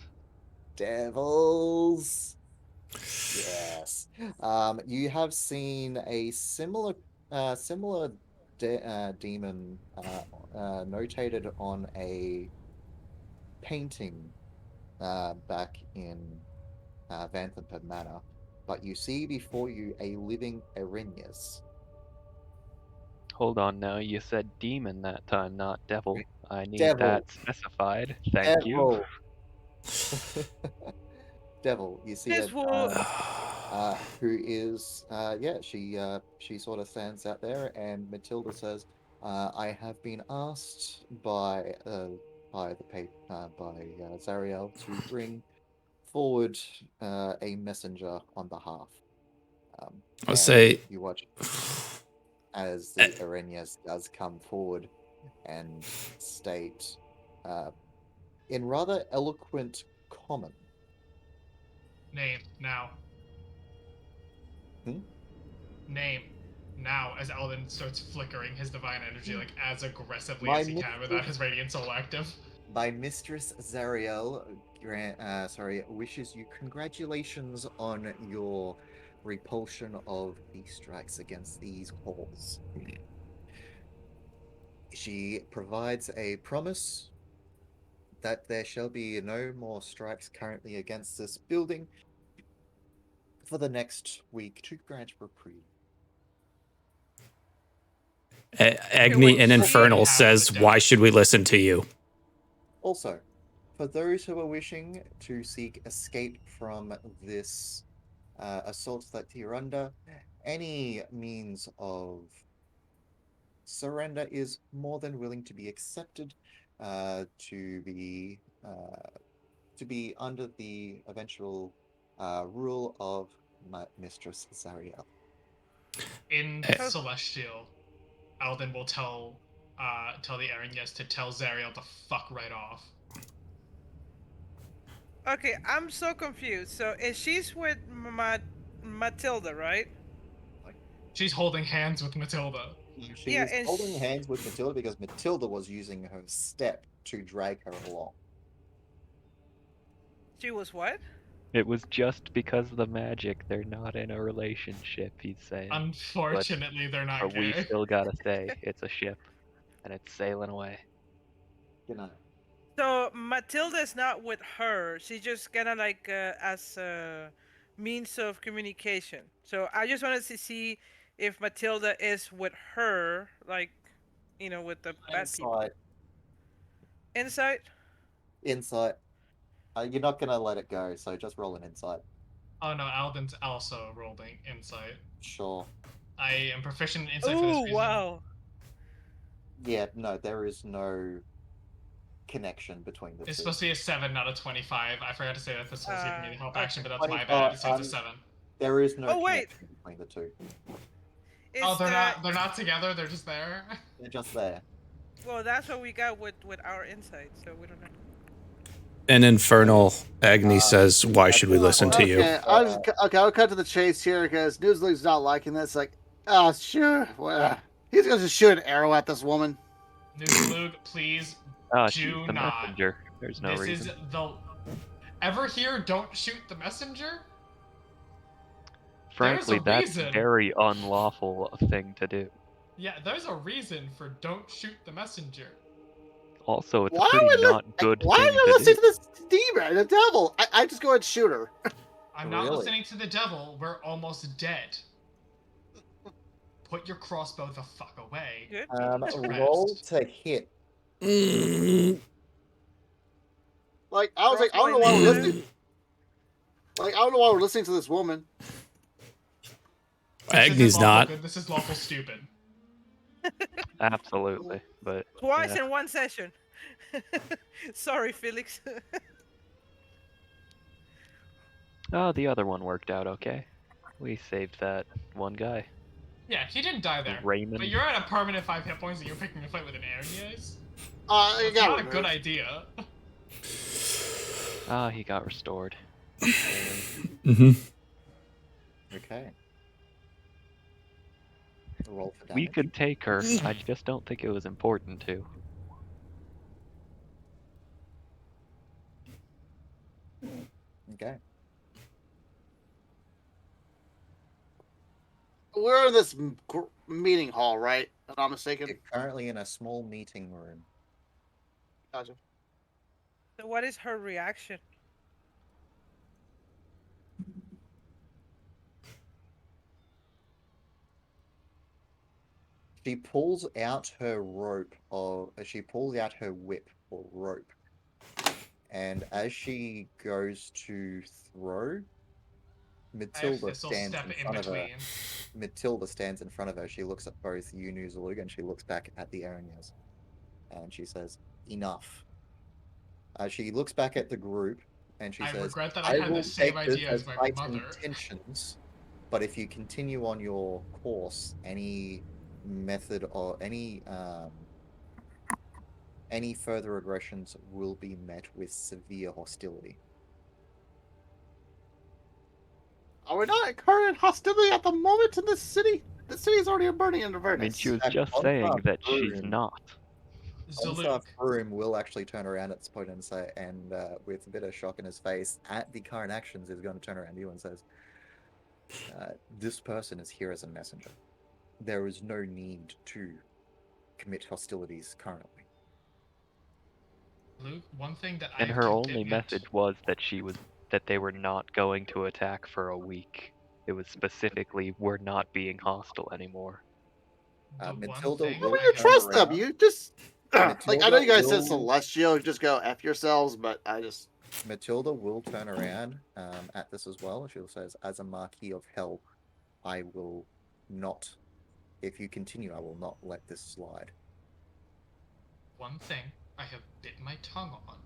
Devils. Yes. You have seen a similar demon notated on a painting back in Vanthampur Manor, but you see before you a living Erinyes. Hold on now, you said demon that time, not devil. I need Devil. that specified. Thank you. Devil. Devil. You see This will. who is she sort of stands out there, and Matilda says, I have been asked by Zariel to bring forward a messenger on behalf. I'll and say. you watch as the Erinyes does come forward and state in rather eloquent common. Name now. Name now. As Alden starts flickering his divine energy like as aggressively as he can without his radiant soul active. My mistress Zariel wishes you congratulations on your repulsion of the strikes against these halls. She provides a promise that there shall be no more strikes currently against this building for the next week to grant reprieve. Agni in Infernal says, why should we listen to you? Also, for those who are wishing to seek escape from this assault that you're under, any means of surrender is more than willing to be accepted, to be under the eventual rule of my mistress Zariel. In Celestial, Alden will tell the Erinyes to tell Zariel to fuck right off. Okay, I'm so confused. So, is she's with Matilda, right? She's holding hands with Matilda. She's holding hands with Matilda because Matilda was using her step to drag her along. She was what? It was just because of the magic. They're not in a relationship, he's saying. Unfortunately, they're not But we gay. still gotta say it's a ship, and it's sailing away. Good night. So Matilda is not with her. She's just kind of like as a means of communication. So I just wanted to see if Matilda is with her, like, with the bad people. Insight. Insight. You're not gonna let it go, so just roll an insight. Oh no, Alden's also rolling insight. Sure. I am proficient in insight for this reason. Wow. Yeah, no, there is no connection between the two. It's supposed to be a 7, not a 25. I forgot to say that this was giving me the help action, but that's my bad. So it's a 7. There is no connection between the two. They're not together. They're just there. They're just there. Well, that's what we got with our insight, so we don't know. An infernal Agni says, "Why I should we feel listen to like- you?" Okay, I'll cut to the chase here because Newsleak's not liking this. Like, sure, well, he's gonna just shoot an arrow at this woman. Nuzlug, please Shoot do the not. messenger. There's no This reason. is the. Ever hear "Don't shoot the messenger"? Frankly, a that's reason. very unlawful a thing to do. Yeah, there's a reason for "Don't shoot the messenger." Also, it's Why a pretty are we not good Why are thing you to listening do. to this demon, the devil? I just go ahead and shoot her. I'm not Really? listening to the devil. We're almost dead. Put your crossbow the fuck away. Good. Roll to hit. Like, I was like, I don't know why we're listening. Like, I don't know why we're listening to this woman. This isn't Agni's lawful not. good, this is lawful stupid. Absolutely, but Twice yeah. in one session. Sorry, Felix. Oh, the other one worked out okay. We saved that one guy. Yeah, he didn't die there. Raymond. But you're at a permanent 5 hit points and you're picking a fight with an Aries? I It's got not a removed. good idea. He got restored. Mm-hmm. Okay. Roll for damage. We could take her. I just don't think it was important to. Okay. We're in this meeting hall, right? If I'm not mistaken. You're currently in a small meeting room. Gotcha. So what is her reaction? She pulls out her rope, or she pulls out her whip or rope, and as she goes to throw, I have Matilda Thistle stands step in in front of her. between. Matilda stands in front of her. She looks at both you, Nuzalug, and she looks back at the Erinyes, and she says, "Enough." She looks back at the group, and she I says, regret that I had will the same take this idea as my right mother. intentions, but if you continue on your course, any method or any further aggressions will be met with severe hostility." Are we not incurring hostility at the moment in this city? The city's already burning in I mean, Avernus. she was Fact, just on saying top that room- she's not. Zaluk, Room will actually turn around at this point and say, and with a bit of shock in his face at the current actions, is going to turn around to you and says, "This person is here as a messenger. There is no need to commit hostilities currently." Luke, one thing that And I her have to only admit, message was that they were not going to attack for a week. It was specifically, we're not being hostile anymore. the one Matilda thing will How do I you have- trust them? around. You just like, I know you guys said will- celestial, you just go F yourselves, but I just Matilda will turn around at this as well. She says, "As a Marquis of Hell, I will not. If you continue, I will not let this slide." One thing I have bit my tongue on,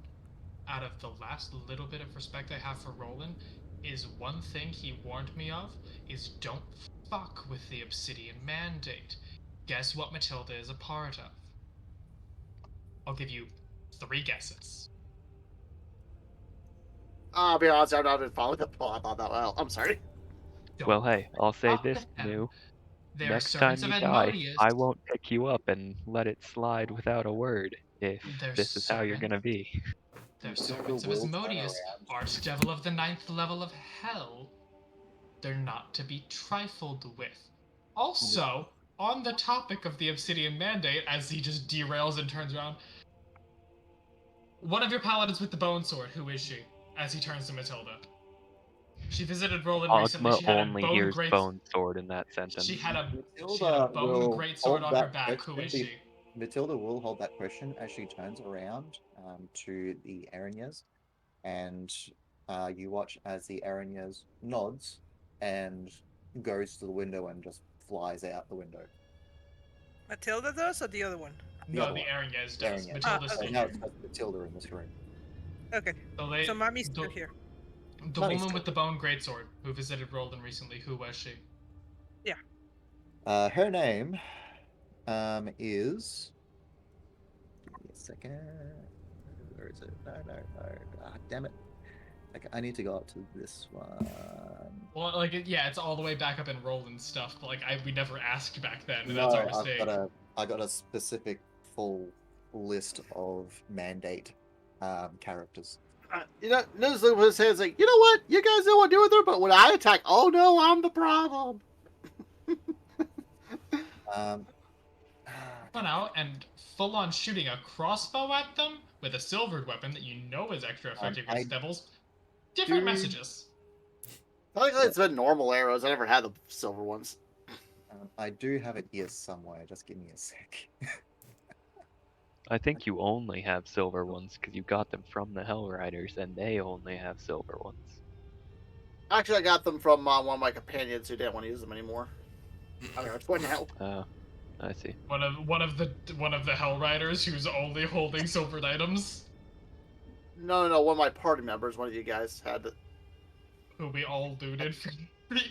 out of the last little bit of respect I have for Roland, is one thing he warned me of, is don't fuck with the Obsidian Mandate. Guess what Matilda is a part of? I'll give you 3 guesses. I'll be honest, I've not been following the plot that well. I'm sorry. Don't Well, hey, I'll say fuck this, with them. New. They're Next time servants you of die, Edmodius. I won't pick you up and let it slide without a word if They're this is how you're servant- gonna be. They're Matilda servants of will turn Asmodeus, around. archdevil of the 9th level of hell. They're not to be trifled with. Also, on the topic of the Obsidian Mandate, as he just derails and turns around, one of your paladins with the bone sword, who is she? As he turns to Matilda. She visited Roland recently. Ogma She had only a bone hears great. bone sword in that sentence. She had a Matilda bone will great sword hold on her that back. Who is question she? Matilda will hold that question as she turns around to the Erinyes, and you watch as the Erinyes nods and goes to the window and just flies out the window. Matilda does, or the other one? No, other the one. Erinyes does. Erinyes. Matilda's okay. still Now here. it's just Matilda in this room. Okay. So, So mommy's still the- here. The Mommy's woman still with the bone greatsword who visited Roland recently, who was she? Her name is second. Where is it? No. Ah, damn it. Okay, I need to go up to this one. Well, like, yeah, it's all the way back up in roll and stuff. But, like, we never asked back then, and No, that's our mistake. I got a specific full list of mandate characters. Notice his hands like, you know what? You guys know what to do with her, but when I attack, oh no, I'm the problem. Run out and full on shooting a crossbow at them with a silvered weapon that you know is extra effective against devils. Different messages. I think it's been normal arrows. I never had the silver ones. I do have it here somewhere. Just give me a sec. I think you only have silver ones because you got them from the Hell Riders, and they only have silver ones. Actually, I got them from one of my companions who didn't want to use them anymore. I don't know which one now. Oh, I see. One of the Hell Riders who's only holding silvered items. No, one of my party members, one of you guys had it. Who we all looted from the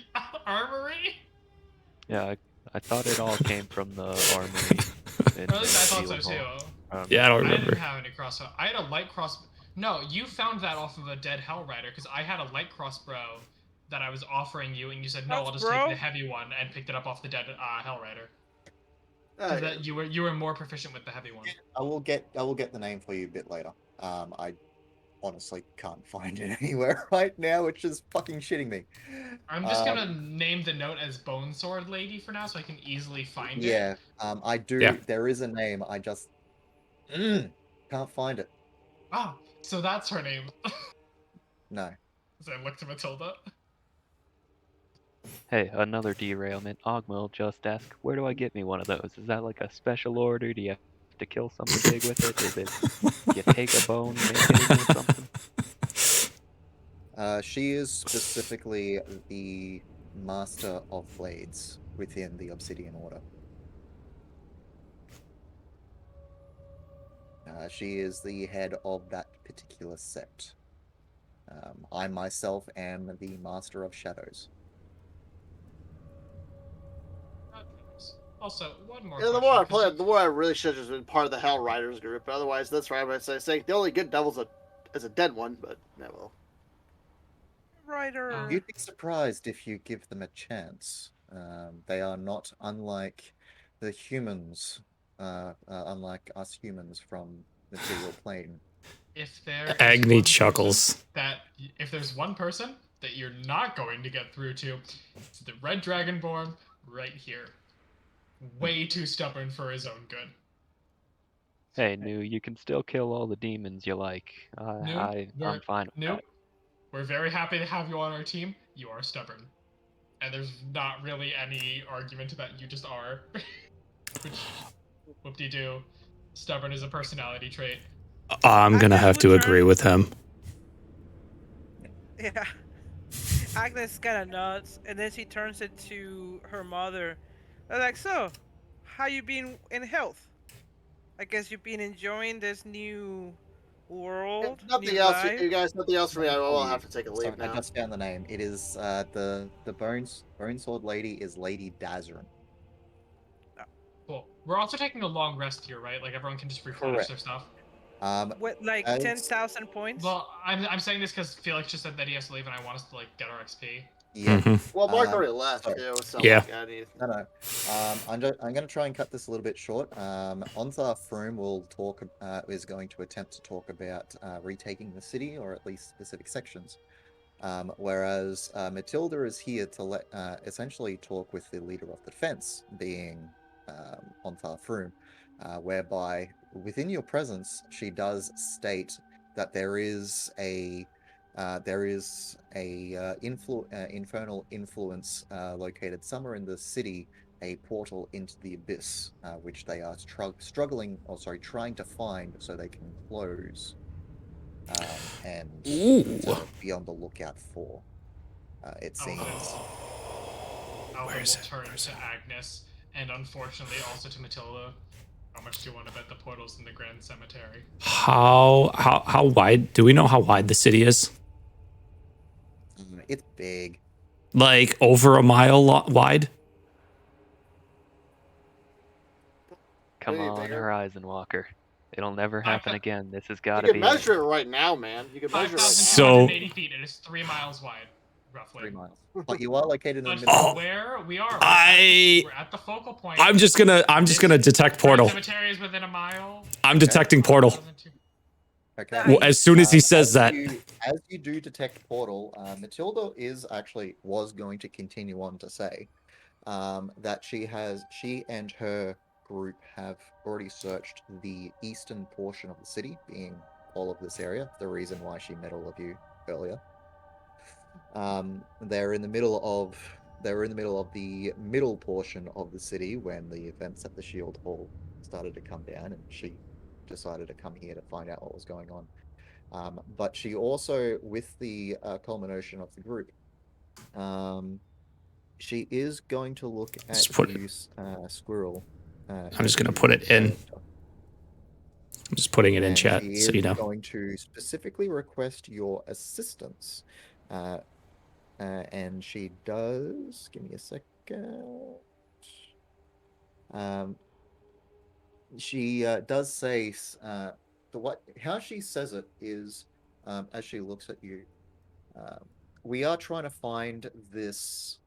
armory. Yeah, I thought it all came from the armory. At least I thought so too. Yeah, I don't I remember. didn't have any crossbow. I had a light crossbow. No, you found that off of a dead Hell Rider, because I had a light crossbow that I was offering you, and you said, no, I'll just take the heavy one, and picked it up off the dead Hell Rider. That you were more proficient with the heavy one. I will get the name for you a bit later. I honestly can't find it anywhere right now, which is fucking shitting me. I'm just gonna name the note as Bone Sword Lady for now, so I can easily find it. Yeah, I do. Yeah. There is a name. I just can't find it. Oh, so that's her name. No. So I look to Matilda. Hey, another derailment. Ogmel just asked, where do I get me one of those? Is that like a special order? Do you have to kill something big with it? Is it you take a bone, make it into something? She is specifically the Master of Blades within the Obsidian Order. She is the head of that particular sect. I myself am the Master of Shadows. Also, one more. Yeah, the more I play it, the more I really should have just been part of the Hell Riders group. Otherwise, that's right. I'm saying the only good devil's is a dead one, but yeah, well. Rider. You'd be surprised if you give them a chance. They are not unlike the humans, unlike us humans from the material plane. If there Agni chuckles. If there's one person that you're not going to get through to, it's the Red Dragonborn right here. Way too stubborn for his own good. Hey, Nu, you can still kill all the demons you like. I'm fine with that. We're very happy to have you on our team. You are stubborn. And there's not really any argument about you just are. Which, whoop-de-doo. Stubborn is a personality trait. I'm gonna have to agree with him. Yeah. Agnes kind of nods, and then she turns it to her mother. They're like, so, how you been in health? I guess you've been enjoying this new world. Nothing else, you guys. Nothing else for me. I will have to take a leave now. I just found the name. It is the Bone Sword Lady is Lady Dazarin. Cool. We're also taking a long rest here, right? Like everyone can just replenish their stuff. What, like 10,000 points? Well, I'm saying this because Felix just said that he has to leave, and I want us to like get our XP. Yeah. Well, Mark already left too. So yeah. No. I'm going to try and cut this a little bit short. Onzar Froome is going to attempt to talk about retaking the city, or at least specific sections. Whereas Matilda is here to essentially talk with the leader of the defense, being Onzar Froome, whereby within your presence, she does state that there is a infernal influence located somewhere in the city, a portal into the abyss, which they are trying to find so they can close and be on the lookout for. It seems. Alvin will turn to Agnes, and unfortunately also to Matilda. How much do you want to bet the portal's in the Grand Cemetery? How wide? Do we know how wide the city is? It's big. Like over a mile wide? Come on, Horizon Walker. It'll never happen again. This has You got to can be measure it right now, man. You can measure it right now. 5,280 feet. It is 3 miles wide, roughly. 3 miles. But you are located in the But middle. from Oh, where we are, I- we're at the focal point. I'm just gonna detect portal. Cemetery is within a mile. I'm detecting portal. Okay. Well, as soon as he says that. As you do detect portal, Matilda was going to continue on to say that she and her group have already searched the eastern portion of the city, being all of this area. The reason why she met all of you earlier. They're in the middle of the middle portion of the city when the events at the Shield Hall started to come down, and she decided to come here to find out what was going on. But she also, with the culmination of the group, she is going to look at you, Squirrel. I'm just gonna put it in. I'm just putting it in chat, she so is you know. going to specifically request your assistance. And she does. Give me a second. She does say how she says it is as she looks at you. We are trying to find this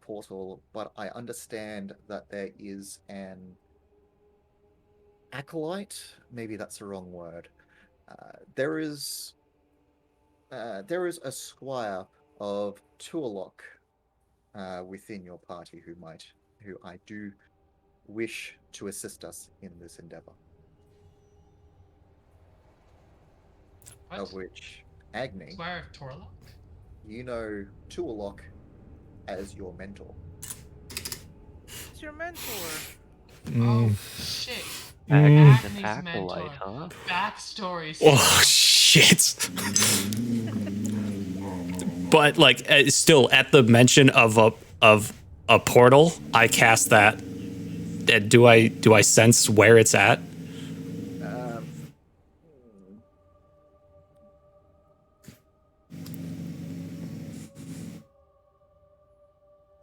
portal, but I understand that there is an acolyte. Maybe that's the wrong word. There is a squire of Tualok within your party who I do wish to assist us in this endeavor. What? Of which Agni, Squire of Torlock? you know Tualok as your mentor. It's your mentor. Oh shit. Agnes an Agni's acolyte, mentor. huh? Backstory. Oh shit! But like, still at the mention of a portal, I cast that. And do I sense where it's at?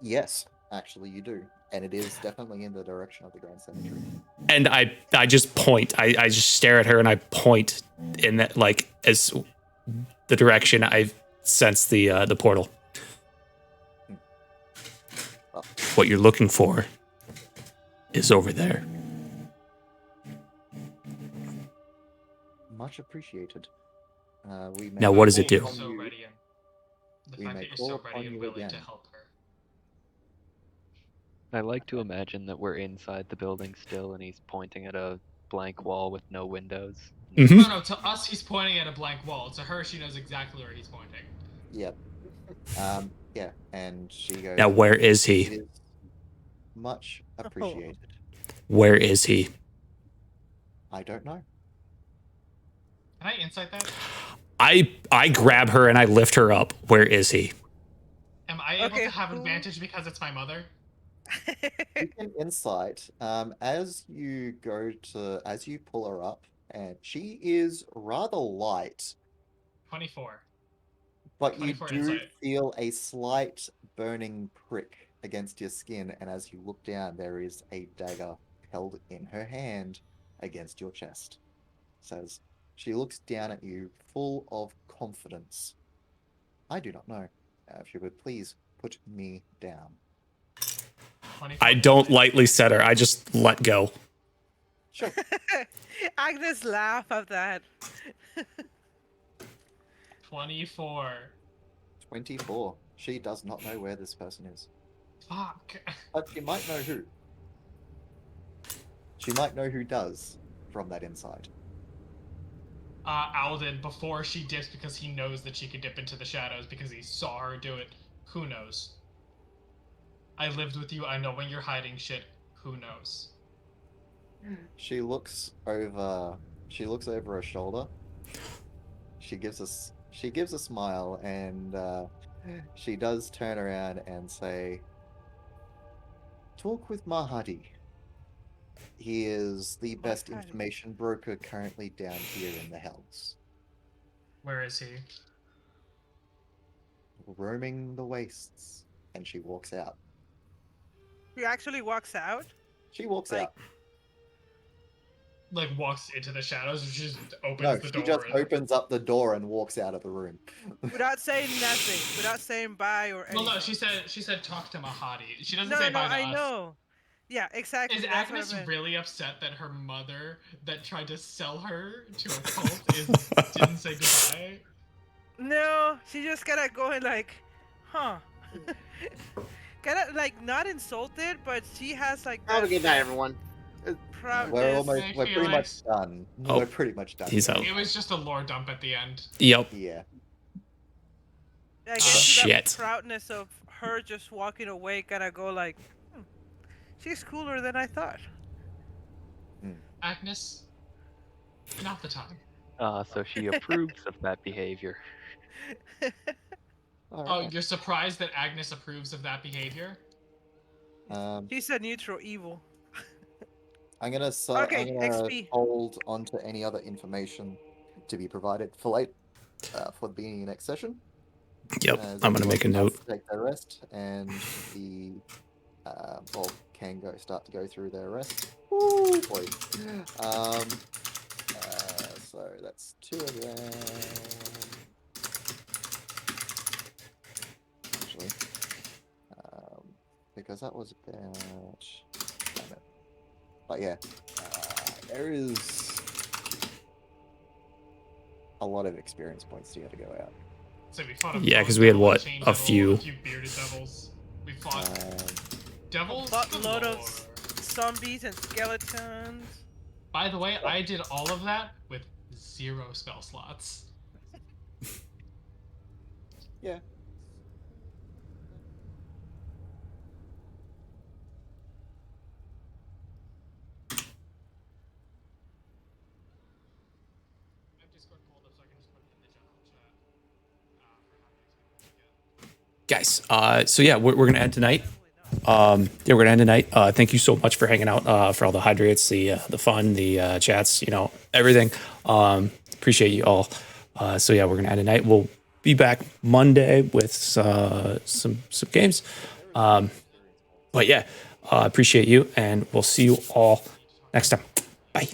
Yes, actually you do. And it is definitely in the direction of the Grand Cemetery. And I just point. I just stare at her and I point in that, like, as the direction I sense the portal. What you're looking for is over there. Much appreciated. Now, what does it do? So ready and the We fact may that you're call so upon ready and you willing to again. help her. I like to imagine that we're inside the building still, and he's pointing at a blank wall with no windows. Mm-hmm. No, to us he's pointing at a blank wall. To her, she knows exactly where he's pointing. Yep. Yeah, and she goes. Now, where is It he? is much appreciated. Where is he? I don't know. Can I insight that? I grab her and I lift her up. Where is he? Am I able Okay, to have who- advantage because it's my mother? You can insight as you pull her up, and she is rather light, 24. but you 24 do insight. feel a slight burning prick against your skin, and as you look down, there is a dagger held in her hand against your chest. Says, she looks down at you full of confidence. I do not know. If you would please put me down. 24 I don't insight. lightly set her. I just let go. Sure. Agnes laugh at that. 24. 24. She does not know where this person is. Fuck. But she might know who. She might know who does from that insight. Alden, before she dips because he knows that she could dip into the shadows because he saw her do it. Who knows? I lived with you. I know when you're hiding shit. Who knows? She looks over her shoulder. She gives a smile, and she does turn around and say, "Talk with Mahadi. He is the best Mahadi. information broker currently down here in the Hells. Where is he? Roaming the wastes." And she walks out. He actually walks out. She walks Like- out. like walks into the shadows, or she just opens No, the she door. just and- opens up the door and walks out of the room. Without saying nothing, without saying bye or anything. Well, no, she said talk to Mahadi. She doesn't No, say no, bye to I us. know. Yeah, exactly. Is That's what I Agnes meant. really upset that her mother that tried to sell her to a cult didn't say goodbye? No, she just kinda going like, huh. Kinda like not insulted, but she has like Have a that good night, everyone. proudness. We're Hey, pretty Felix. much done. Oh, We're pretty much done. he's here. out. It was just a lore dump at the end. Yep. Yeah. I guess to that Shit. proudness of her just walking away, kinda go like, she's cooler than I thought. Agnes, not the time. So she approves of that behavior. All Oh, right. you're surprised that Agnes approves of that behavior? She's a neutral evil. I'm gonna Okay, I'm gonna XP. hold on to any other information to be provided for for the beginning of next session. Yep. as I'm gonna everyone make a note. starts to take their rest, and the can start to go through their rest. Woo, boy. So that's 2 of them. Actually, because that was about. Damn it. But yeah, there is a lot of experience points to get to go out. So we fought Yeah, bone 'cause we had, devil, what, chain a devil, few. a few bearded devils. We fought devils. Buttload galore. of zombies and skeletons. By the way, I did all of that with 0 spell slots. Yeah. I have Discord pulled up so I can just put it in the general chat. For how many Guys, so yeah, we're gonna end tonight. Yeah, we're gonna end tonight. Thank you so much for hanging out, for all the hydrates, the fun, the chats, everything. Appreciate you all. So yeah, we're gonna end tonight. We'll be back Monday with some games. But yeah, appreciate you, and we'll see you all next time. Bye.